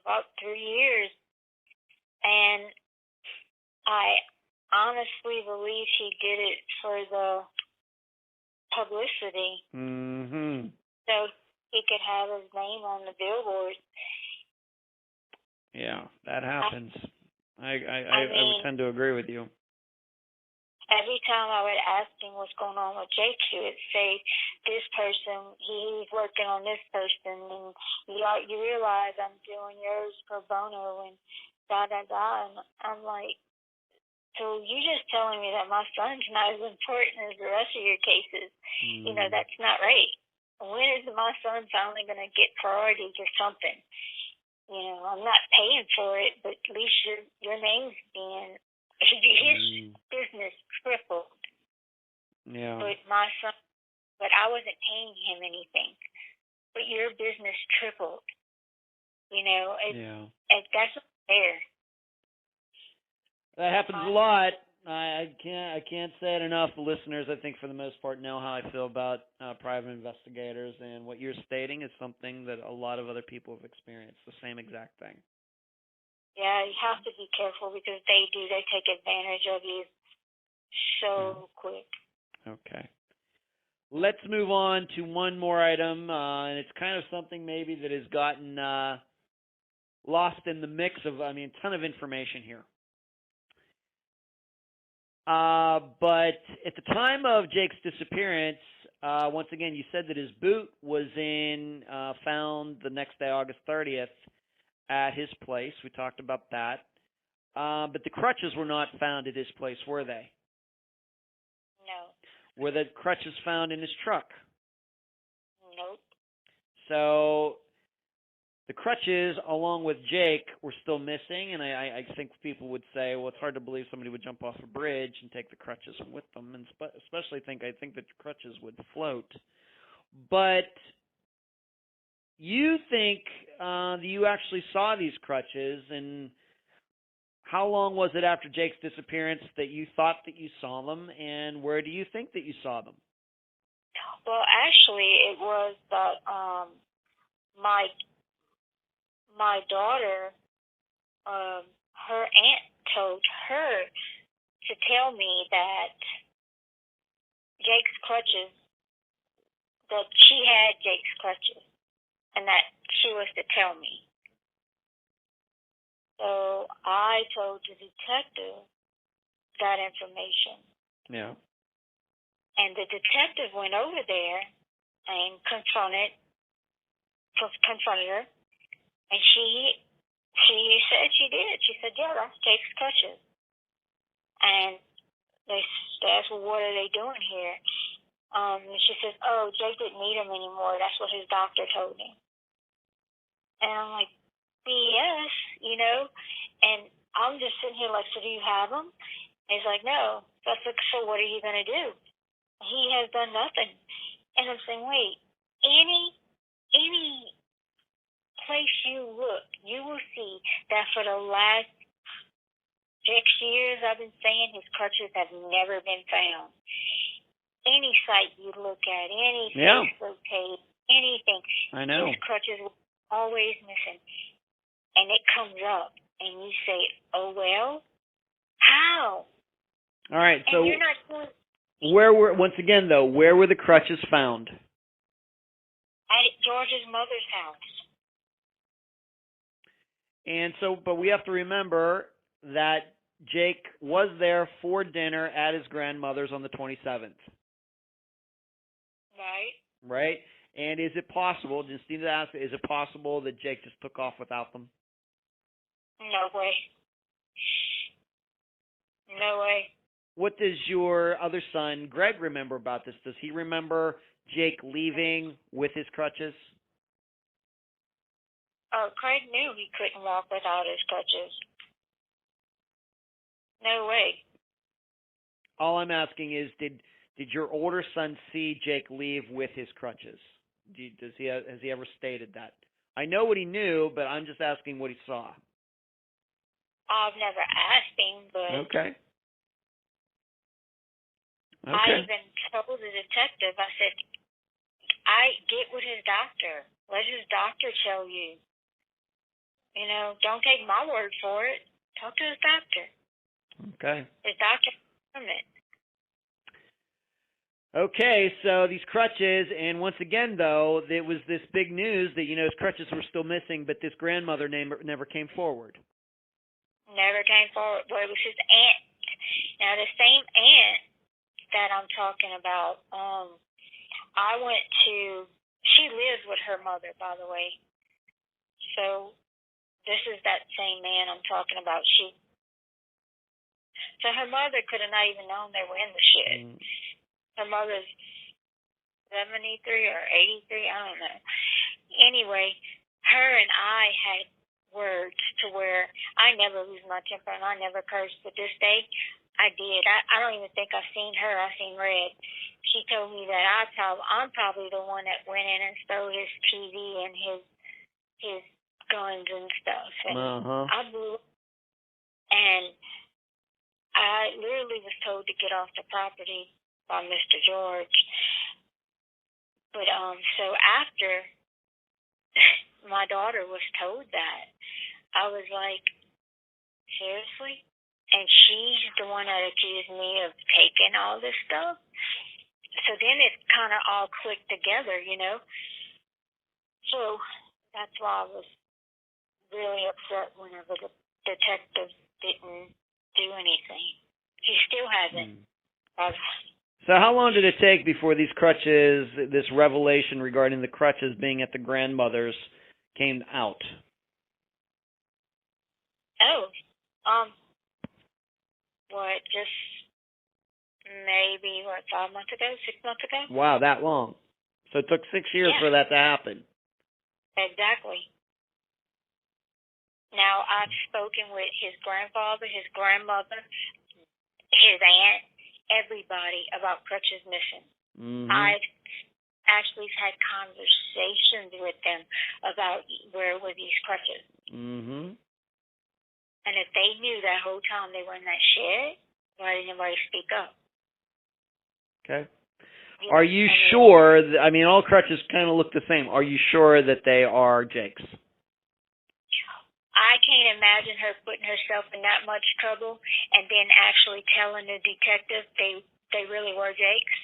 [SPEAKER 2] about 3 years, and I honestly believe he did it for the publicity. So he could have his name on the billboard.
[SPEAKER 3] Yeah, that happens. I would tend to agree with you.
[SPEAKER 2] Every time I would ask him what's going on with Jake, he would say, this person, he's working on this person, and you realize I'm doing yours pro bono, and da-da-da, and I'm like, so you're just telling me that my son's not as important as the rest of your cases. That's not right. When is my son finally going to get priority to something? I'm not paying for it, but at least your name's being, his business tripled.
[SPEAKER 3] Yeah.
[SPEAKER 2] But I wasn't paying him anything. But your business tripled. That's not fair.
[SPEAKER 3] That happens a lot. I can't say it enough. The listeners, I think, for the most part, know how I feel about private investigators, and what you're stating is something that a lot of other people have experienced, the same exact thing.
[SPEAKER 2] Yeah, you have to be careful because they take advantage of you so quick.
[SPEAKER 3] Okay. let's move on to one more item, and it's kind of something maybe that has gotten lost in the mix of, a ton of information here. But at the time of Jake's disappearance, once again, you said that his boot was found the next day, August 30th, at his place. We talked about that. But the crutches were not found at his place, were they?
[SPEAKER 2] No.
[SPEAKER 3] Were the crutches found in his truck?
[SPEAKER 2] Nope.
[SPEAKER 3] So the crutches, along with Jake, were still missing, and I think people would say, well, it's hard to believe somebody would jump off a bridge and take the crutches with them, and especially I think that crutches would float. But you think that you actually saw these crutches, and how long was it after Jake's disappearance that you thought that you saw them, and where do you think that you saw them?
[SPEAKER 2] Well, actually, it was that my daughter, her aunt told her to tell me that that she had Jake's crutches, and that she was to tell me. So I told the detective that information.
[SPEAKER 3] Yeah.
[SPEAKER 2] And the detective went over there and confronted her, and she said she did. She said, yeah, that's Jake's crutches. And they asked, well, what are they doing here? And she says, oh, Jake didn't need them anymore. That's what his doctor told him. And I'm like, BS, And I'm just sitting here like, so do you have them? And he's like, no. So I said, so what are you going to do? He has done nothing. And I'm saying, wait, any place you look, you will see that for the last 6 years I've been saying his crutches have never been found. Any site you look at, any Facebook page, anything,
[SPEAKER 3] I know.
[SPEAKER 2] his crutches were always missing. And it comes up, and you say, oh, well, how?
[SPEAKER 3] All right,
[SPEAKER 2] and
[SPEAKER 3] so
[SPEAKER 2] you're not doing
[SPEAKER 3] where were the crutches found?
[SPEAKER 2] at George's mother's house.
[SPEAKER 3] And so, but we have to remember that Jake was there for dinner at his grandmother's on the 27th.
[SPEAKER 2] Right.
[SPEAKER 3] Right? And is it possible, just need to ask, is it possible that Jake just took off without them?
[SPEAKER 2] No way. No way.
[SPEAKER 3] What does your other son, Greg, remember about this? Does he remember Jake leaving with his crutches?
[SPEAKER 2] Craig knew he couldn't walk without his crutches. No way.
[SPEAKER 3] All I'm asking is, did your older son see Jake leave with his crutches? Has he ever stated that? I know what he knew, but I'm just asking what he saw.
[SPEAKER 2] I've never asked him, but
[SPEAKER 3] Okay.
[SPEAKER 2] I even told the detective, I said, I get with his doctor. Let his doctor tell you. Don't take my word for it. Talk to his doctor.
[SPEAKER 3] Okay.
[SPEAKER 2] His doctor confirmed it.
[SPEAKER 3] Okay, so these crutches, and once again, though, it was this big news that, his crutches were still missing, but this grandmother never came forward.
[SPEAKER 2] Never came forward. Well, it was his aunt. Now, the same aunt that I'm talking about, she lives with her mother, by the way. So this is that same man I'm talking about. So her mother could have not even known they were in the shit. Her mother's 73 or 83, I don't know. Anyway, her and I had words to where I never lose my temper and I never curse, but this day I did. I don't even think I've seen her. I've seen Red. She told me that I'm probably the one that went in and stole his TV and his guns and stuff. And I blew, and I literally was told to get off the property by Mr. George. But so after my daughter was told that, I was like, seriously? And she's the one that accused me of taking all this stuff. So then it kind of all clicked together, you know. So that's why I was really upset whenever the detective didn't do anything. He still hasn't.
[SPEAKER 3] So how long did it take before these Crutches, this revelation regarding the Crutches being at the grandmother's, came out?
[SPEAKER 2] Oh, just maybe, 5 months ago, 6 months ago?
[SPEAKER 3] Wow, that long. So it took 6 years for that to happen.
[SPEAKER 2] Exactly. Now, I've spoken with his grandfather, his grandmother, his aunt, everybody about Crutches missing.
[SPEAKER 3] Mm-hmm.
[SPEAKER 2] I've actually had conversations with them about where were these Crutches.
[SPEAKER 3] Mm-hmm.
[SPEAKER 2] And if they knew that whole time they were in that shed, why didn't anybody speak up?
[SPEAKER 3] Okay.
[SPEAKER 2] Yeah,
[SPEAKER 3] Are you sure? All Crutches kind of look the same. Are you sure that they are Jake's?
[SPEAKER 2] I can't imagine her putting herself in that much trouble and then actually telling the detective they really were Jake's.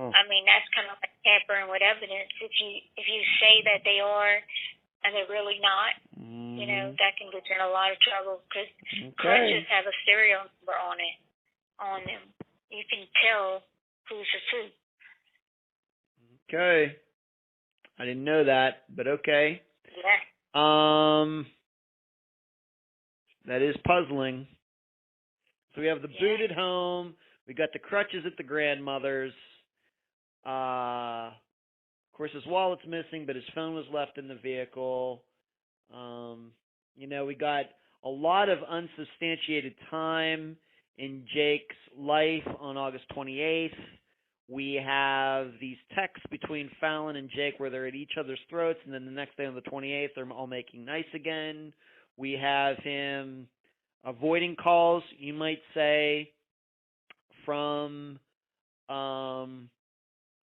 [SPEAKER 2] That's kind of like tampering with evidence. If you say that they are and they're really not, you know, that can get you in a lot of trouble because Crutches have a serial number on them. You can tell who's who.
[SPEAKER 3] Okay. I didn't know that, but okay.
[SPEAKER 2] Yeah.
[SPEAKER 3] That is puzzling. So we have the booted home. We got the Crutches at the grandmother's. Of course, his wallet's missing, but his phone was left in the vehicle. We got a lot of unsubstantiated time in Jake's life on August 28th. We have these texts between Fallon and Jake where they're at each other's throats, and then the next day on the 28th, they're all making nice again. We have him avoiding calls, you might say, from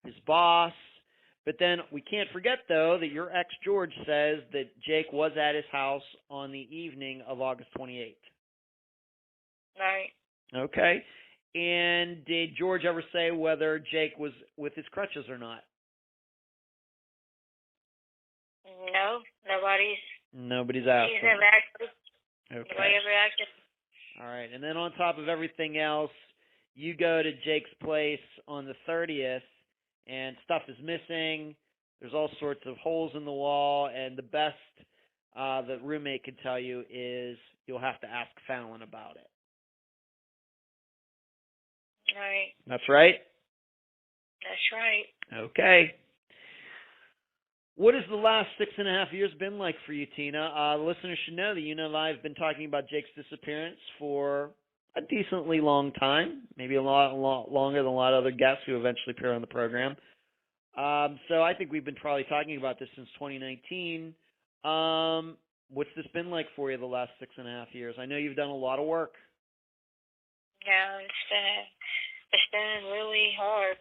[SPEAKER 3] his boss. But then we can't forget, though, that your ex, George, says that Jake was at his house on the evening of August 28th.
[SPEAKER 2] Right.
[SPEAKER 3] Okay. And did George ever say whether Jake was with his Crutches or not?
[SPEAKER 2] No,
[SPEAKER 3] Nobody's asked.
[SPEAKER 2] He's never actually.
[SPEAKER 3] Okay.
[SPEAKER 2] Nobody ever actually.
[SPEAKER 3] All right. And then on top of everything else, you go to Jake's place on the 30th, and stuff is missing. There's all sorts of holes in the wall, and the best the roommate can tell you is you'll have to ask Fallon about it.
[SPEAKER 2] Right.
[SPEAKER 3] That's right?
[SPEAKER 2] That's right.
[SPEAKER 3] Okay. What has the last 6.5 years been like for you, Tina? The listeners should know that you and I have been talking about Jake's disappearance for a decently long time, maybe a lot longer than a lot of other guests who eventually appear on the program. So I think we've been probably talking about this since 2019. What's this been like for you the last 6.5 years? I know you've done a lot of work.
[SPEAKER 2] Yeah, it's been really hard,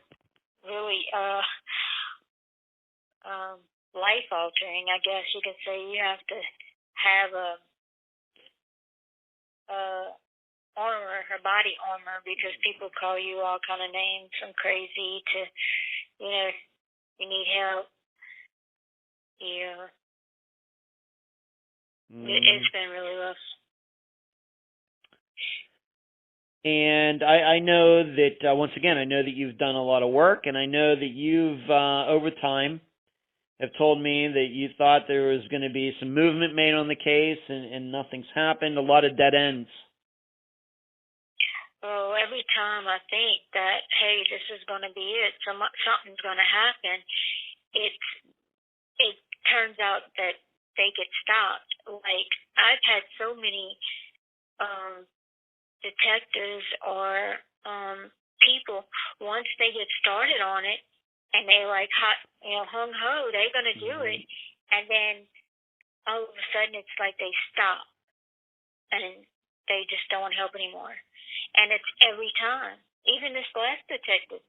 [SPEAKER 2] really life altering, I guess you could say. You have to have a body armor, because people call you all kind of names from crazy to, you need help. Yeah. It's been really rough.
[SPEAKER 3] And I know that, once again, I know that you've done a lot of work, and I know that you've, over time, have told me that you thought there was going to be some movement made on the case, and nothing's happened, a lot of dead ends.
[SPEAKER 2] Well, every time I think that, hey, this is going to be it, something's going to happen, it turns out that they get stopped. Like, I've had so many detectives or people, once they get started on it and they like hung ho, they're gonna do it, and then all of a sudden it's like they stop and they just don't want help anymore. And it's every time. Even this last detective,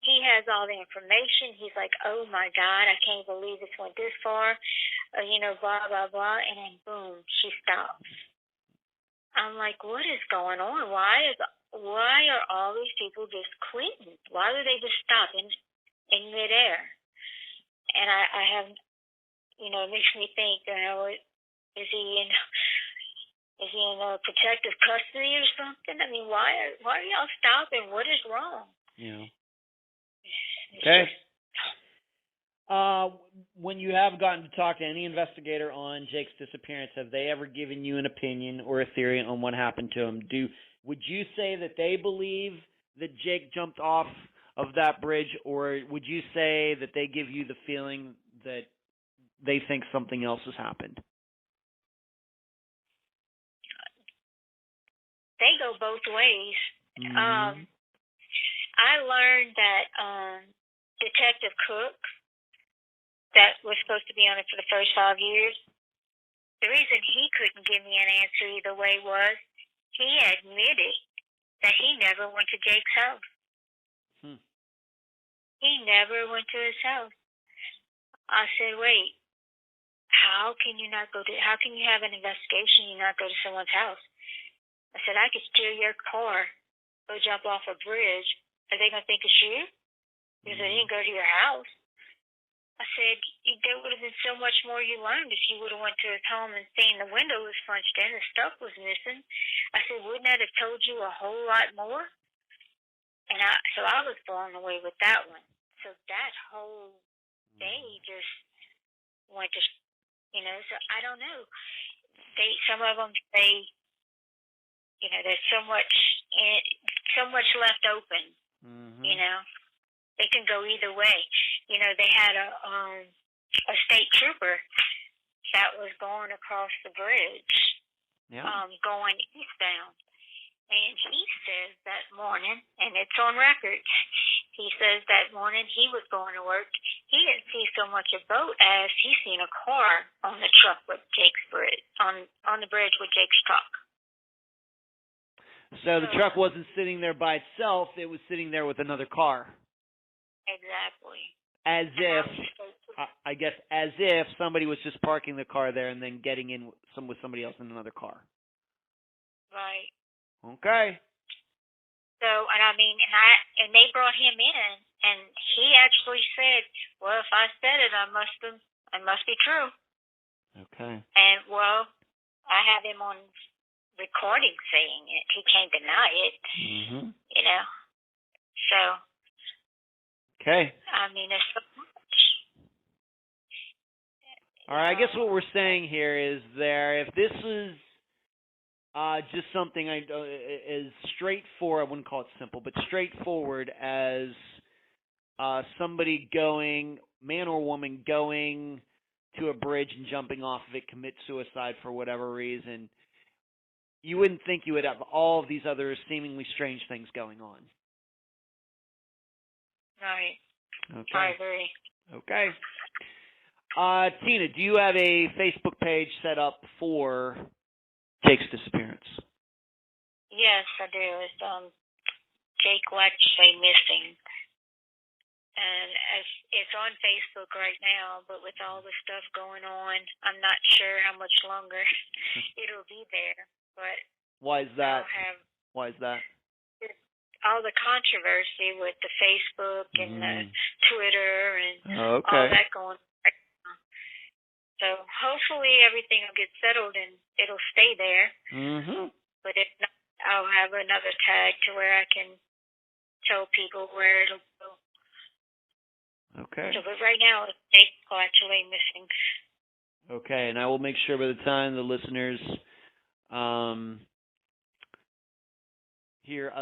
[SPEAKER 2] he has all the information. He's like, oh my God, I can't believe this went this far, blah blah blah, and then boom, she stops. I'm like, what is going on? Why is why are all these people just quitting? Why do they just stop in midair? And I have, it makes me think, is he in protective custody or something? I mean, why are y'all stopping? What is wrong?
[SPEAKER 3] Yeah.
[SPEAKER 2] It's
[SPEAKER 3] Okay.
[SPEAKER 2] just,
[SPEAKER 3] when you have gotten to talk to any investigator on Jake's disappearance, have they ever given you an opinion or a theory on what happened to him? Would you say that they believe that Jake jumped off of that bridge, or would you say that they give you the feeling that they think something else has happened?
[SPEAKER 2] they go both ways.
[SPEAKER 3] Mm-hmm.
[SPEAKER 2] I learned that Detective Cook, that was supposed to be on it for the first 5 years, the reason he couldn't give me an answer either way was he admitted that he never went to Jake's house. He never went to his house. I said, wait, how can you have an investigation and not go to someone's house? I said, I could steal your car, go jump off a bridge. Are they going to think it's you? Because I didn't go to your house. I said, there would have been so much more you learned if you would have went to his home and seen the window was punched in, the stuff was missing. I said, wouldn't that have told you a whole lot more? And so I was blown away with that one. So that whole day just went to, so I don't know. Some of them say, there's so much left open, They can go either way. They had a state trooper that was going across the bridge, going eastbound. And he says that morning, and it's on record, he says that morning he was going to work, he didn't see so much a boat as he seen a car on the truck with Jake's bridge, on the bridge with Jake's truck.
[SPEAKER 3] So the truck wasn't sitting there by itself, it was sitting there with another car.
[SPEAKER 2] Exactly.
[SPEAKER 3] As if somebody was just parking the car there and then getting in with somebody else in another car.
[SPEAKER 2] Right.
[SPEAKER 3] Okay.
[SPEAKER 2] So, and they brought him in, and he actually said, well, if I said it, it must be true.
[SPEAKER 3] Okay.
[SPEAKER 2] And, well, I have him on recording saying it. He can't deny it, So.
[SPEAKER 3] Okay.
[SPEAKER 2] There's so much.
[SPEAKER 3] All right, I guess what we're saying here is if this is just something as straightforward, I wouldn't call it simple, but straightforward as somebody going, man or woman, going to a bridge and jumping off of it, commit suicide for whatever reason, you wouldn't think you would have all of these other seemingly strange things going on.
[SPEAKER 2] Right.
[SPEAKER 3] Okay.
[SPEAKER 2] I agree.
[SPEAKER 3] Okay. Tina, do you have a Facebook page set up for Jake's disappearance?
[SPEAKER 2] Yes, I do. It's Jake Latiolais missing, and it's on Facebook right now. But with all the stuff going on, I'm not sure how much longer it'll be there. But
[SPEAKER 3] why is that?
[SPEAKER 2] Why is that? All the controversy with the Facebook and the Twitter and all that going on right now. So hopefully everything will get settled and it'll stay there. But if not, I'll have another tag to where I can tell people where it'll go.
[SPEAKER 3] Okay.
[SPEAKER 2] So, but right now, it's Jake Latiolais missing.
[SPEAKER 3] Okay, and I will make sure by the time the listeners hear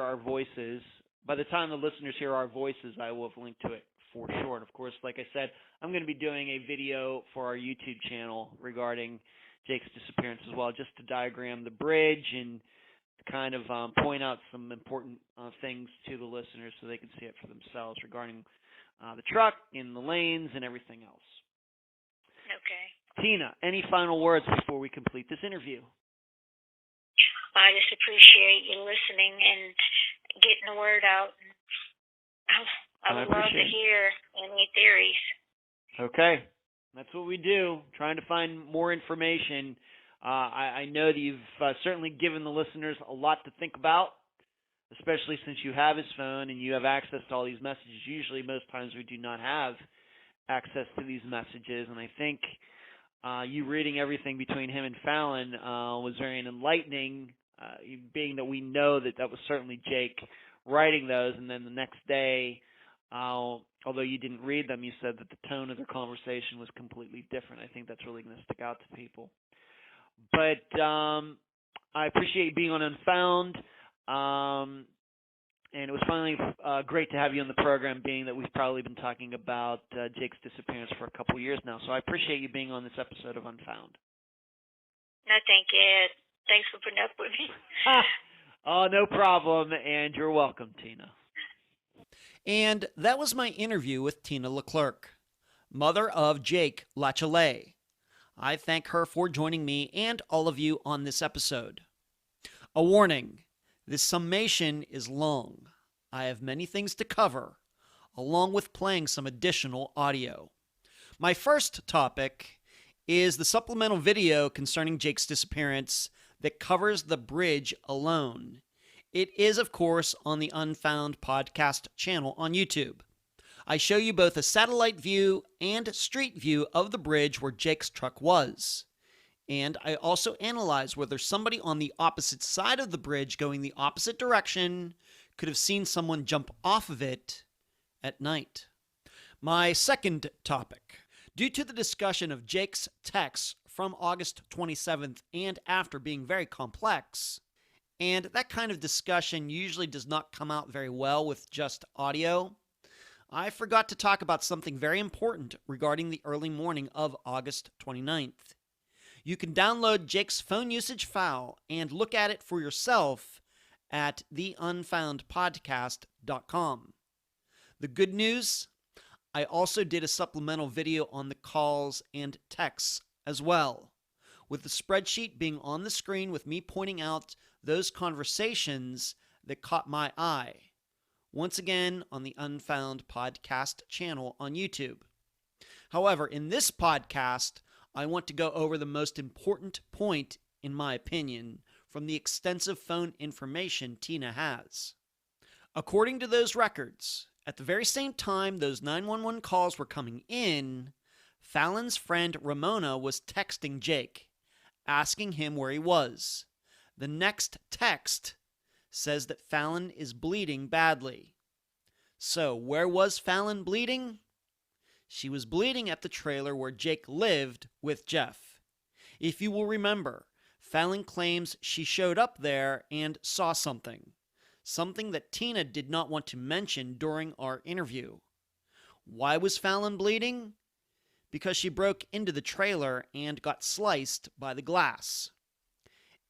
[SPEAKER 3] our voices, by the time the listeners hear our voices, I will have linked to it for sure. And of course, like I said, I'm going to be doing a video for our YouTube channel regarding Jake's disappearance as well, just to diagram the bridge and kind of point out some important things to the listeners so they can see it for themselves regarding the truck and the lanes and everything else.
[SPEAKER 2] Okay.
[SPEAKER 3] Tina, any final words before we complete this interview?
[SPEAKER 2] I just appreciate you listening and getting the word out. I would love to hear any theories.
[SPEAKER 3] Okay. That's what we do, trying to find more information. I know that you've certainly given the listeners a lot to think about. especially since you have his phone and you have access to all these messages. Usually, most times we do not have access to these messages, and I think you reading everything between him and Fallon was very enlightening, being that we know that that was certainly Jake writing those, and then the next day, although you didn't read them, you said that the tone of their conversation was completely different. I think that's really going to stick out to people. But I appreciate you being on Unfound, and it was finally great to have you on the program, being that we've probably been talking about Jake's disappearance for a couple years now. So I appreciate you being on this episode of Unfound.
[SPEAKER 2] No, thank you. Thanks for putting up with me.
[SPEAKER 1] Oh, no problem, and you're welcome, Tina. And that was my interview with Tina Leclerc, mother of Jake Latiolais. I thank her for joining me and all of you on this episode. A warning, this summation is long. I have many things to cover, along with playing some additional audio. My first topic is the supplemental video concerning Jake's disappearance that covers the bridge alone. It is, of course, on the Unfound Podcast Channel on YouTube. I show you both a satellite view and street view of the bridge where Jake's truck was. And I also analyze whether somebody on the opposite side of the bridge going the opposite direction could have seen someone jump off of it at night. My second topic. Due to the discussion of Jake's texts from August 27th and after being very complex, and that kind of discussion usually does not come out very well with just audio, I forgot to talk about something very important regarding the early morning of August 29th. You can download Jake's phone usage file and look at it for yourself at theunfoundpodcast.com. The good news, I also did a supplemental video on the calls and texts as well, with the spreadsheet being on the screen with me pointing out those conversations that caught my eye. Once again, on the Unfound Podcast Channel on YouTube. However, in this podcast, I want to go over the most important point, in my opinion, from the extensive phone information Tina has. According to those records, at the very same time those 911 calls were coming in, Fallon's friend Ramona was texting Jake, asking him where he was. The next text says that Fallon is bleeding badly. So, where was Fallon bleeding? She was bleeding at the trailer where Jake lived with Jeff. If you will remember, Fallon claims she showed up there and saw something that Tina did not want to mention during our interview. Why was Fallon bleeding? Because she broke into the trailer and got sliced by the glass.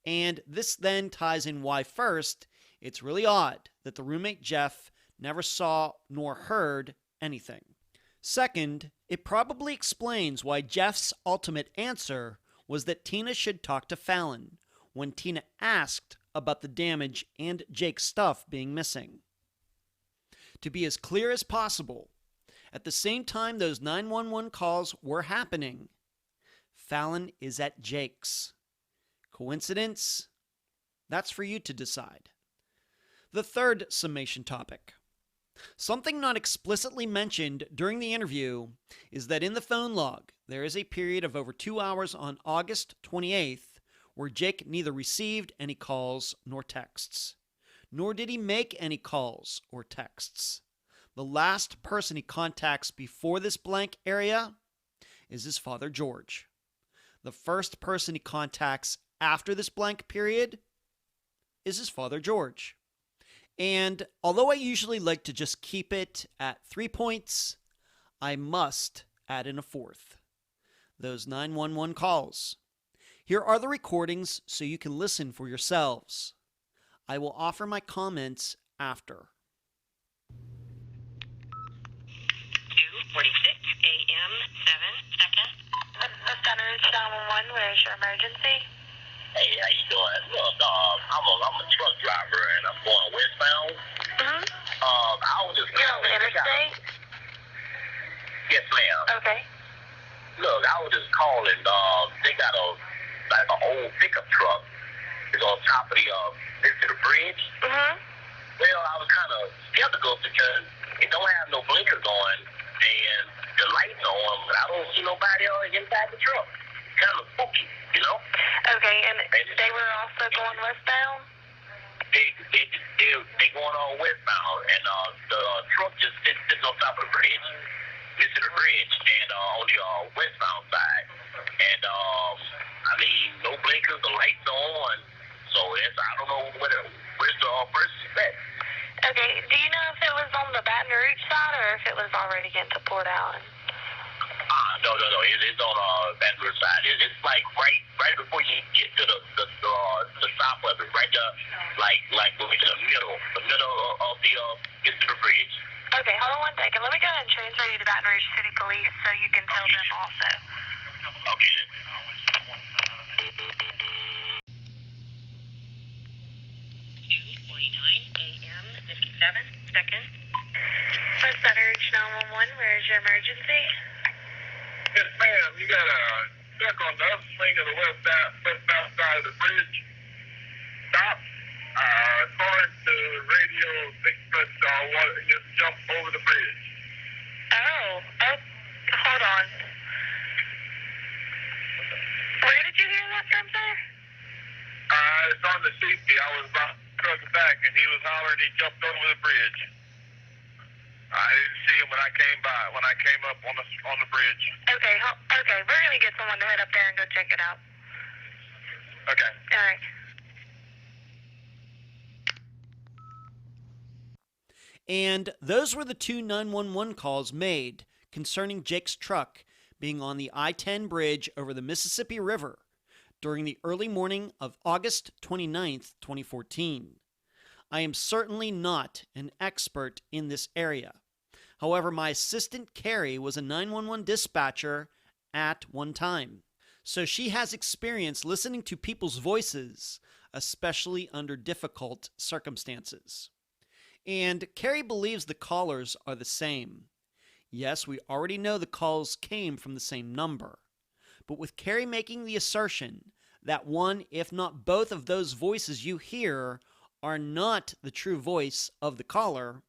[SPEAKER 1] And this then ties in why, first, it's really odd that the roommate Jeff never saw nor heard anything. Second, it probably explains why Jeff's ultimate answer was that Tina should talk to Fallon when Tina asked about the damage and Jake's stuff being missing. To be as clear as possible, at the same time those 911 calls were happening, Fallon is at Jake's. Coincidence? That's for you to decide. The third summation topic. Something not explicitly mentioned during the interview is that in the phone log, there is a period of over 2 hours on August 28th where Jake neither received any calls nor texts, nor did he make any calls or texts. The last person he contacts before this blank area is his father, George. The first person he contacts after this blank period is his father, George. And although I usually like to just keep it at 3 points, I must add in a fourth. Those 911 calls. Here are the recordings so you can listen for yourselves. I will offer my comments after.
[SPEAKER 2] 2:46 a.m. 7 seconds. The center is 911. Where is your emergency?
[SPEAKER 4] Hey, how you doing? Look, I'm a truck driver and I'm going westbound.
[SPEAKER 2] Mm-hmm.
[SPEAKER 4] I was just
[SPEAKER 2] You're on the interstate?
[SPEAKER 4] Yes, ma'am.
[SPEAKER 2] Okay.
[SPEAKER 4] Look, I was just calling. They got an old pickup truck. It's on top of the bridge.
[SPEAKER 2] Mm-hmm.
[SPEAKER 4] Well, I was kind of skeptical because it don't have no blinkers on and the lights are on, but I don't see nobody inside the truck. Kind of spooky, you know?
[SPEAKER 2] Okay, and they were also going westbound?
[SPEAKER 4] They going on westbound, and the truck just sits on top of the bridge. Sits to the bridge, and on the westbound side. And, I mean, no blinkers, the lights are on, so I don't know where's the person at.
[SPEAKER 2] Okay, do you know if it was on the Baton Rouge side or if it was already into Port Allen?
[SPEAKER 4] No. It's on Baton Rouge side. It's like right before you get to the top of it, right there, like when we to the middle of the get to the bridge.
[SPEAKER 2] Okay, hold on one second. Let me go ahead and transfer you to Baton Rouge City Police so you can tell them also.
[SPEAKER 4] Okay.
[SPEAKER 2] 2:49 a.m. 57 seconds. West Baton Rouge 911, where is your emergency?
[SPEAKER 5] Yes, ma'am. You got a truck on the other swing of the westbound side of the bridge. Stop. According to radio, Bigfoot just jumped over the bridge.
[SPEAKER 2] Oh, hold on. Where did you hear that from, sir?
[SPEAKER 5] It's on the safety. I was about to truck back, and he was hollering. He jumped over the bridge. I didn't see him when I came by. When I came up on the bridge.
[SPEAKER 2] Okay, we're gonna get someone to head up there and go check it out.
[SPEAKER 5] Okay.
[SPEAKER 2] All right.
[SPEAKER 1] And those were the two 911 calls made concerning Jake's truck being on the I-10 bridge over the Mississippi River during the early morning of August 29th, 2014. I am certainly not an expert in this area. However, my assistant Carrie was a 911 dispatcher at one time, so she has experience listening to people's voices, especially under difficult circumstances. And Carrie believes the callers are the same. Yes, we already know the calls came from the same number. But with Carrie making the assertion that one, if not both of those voices you hear are not the true voice of the caller,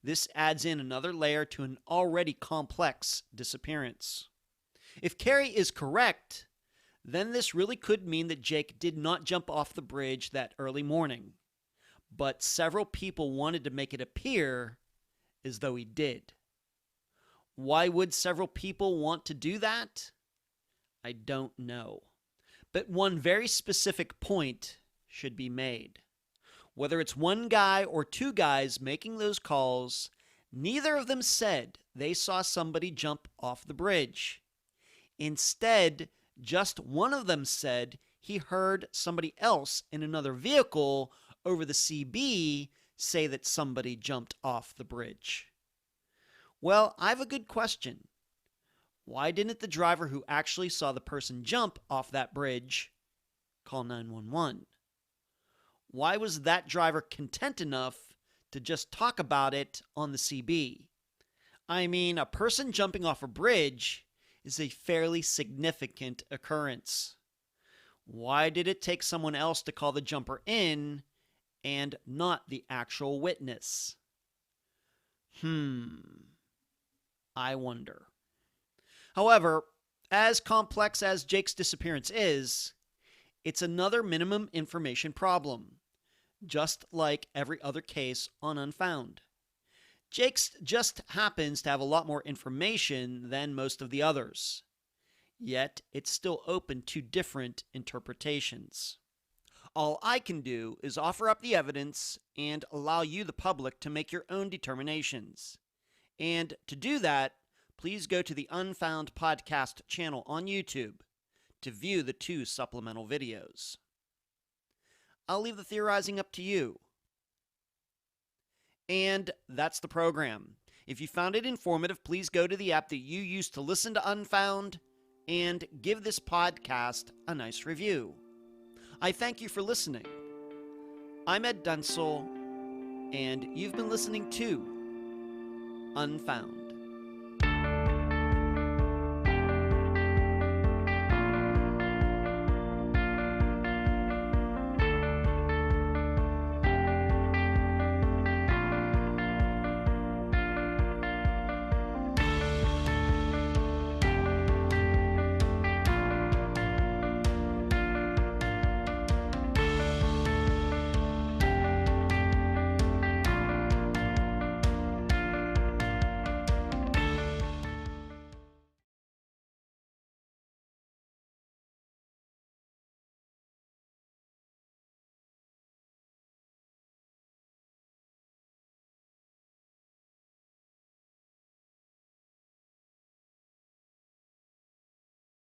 [SPEAKER 1] this adds in another layer to an already complex disappearance. If Carrie is correct, then this really could mean that Jake did not jump off the bridge that early morning. But several people wanted to make it appear as though he did. Why would several people want to do that? I don't know. But one very specific point should be made. Whether it's one guy or two guys making those calls, neither of them said they saw somebody jump off the bridge. Instead, just one of them said he heard somebody else in another vehicle over the CB say that somebody jumped off the bridge. Well, I have a good question. Why didn't the driver who actually saw the person jump off that bridge call 911? Why was that driver content enough to just talk about it on the CB? I mean, a person jumping off a bridge is a fairly significant occurrence. Why did it take someone else to call the jumper in and not the actual witness? I wonder. However, as complex as Jake's disappearance is, it's another minimum information problem, just like every other case on Unfound. Jake's just happens to have a lot more information than most of the others, yet it's still open to different interpretations. All I can do is offer up the evidence and allow you, the public, to make your own determinations. And to do that, please go to the Unfound Podcast Channel on YouTube to view the 2 supplemental videos. I'll leave the theorizing up to you. And that's the program. If you found it informative, please go to the app that you use to listen to Unfound and give this podcast a nice review. I thank you for listening. I'm Ed Dunsel, and you've been listening to Unfound.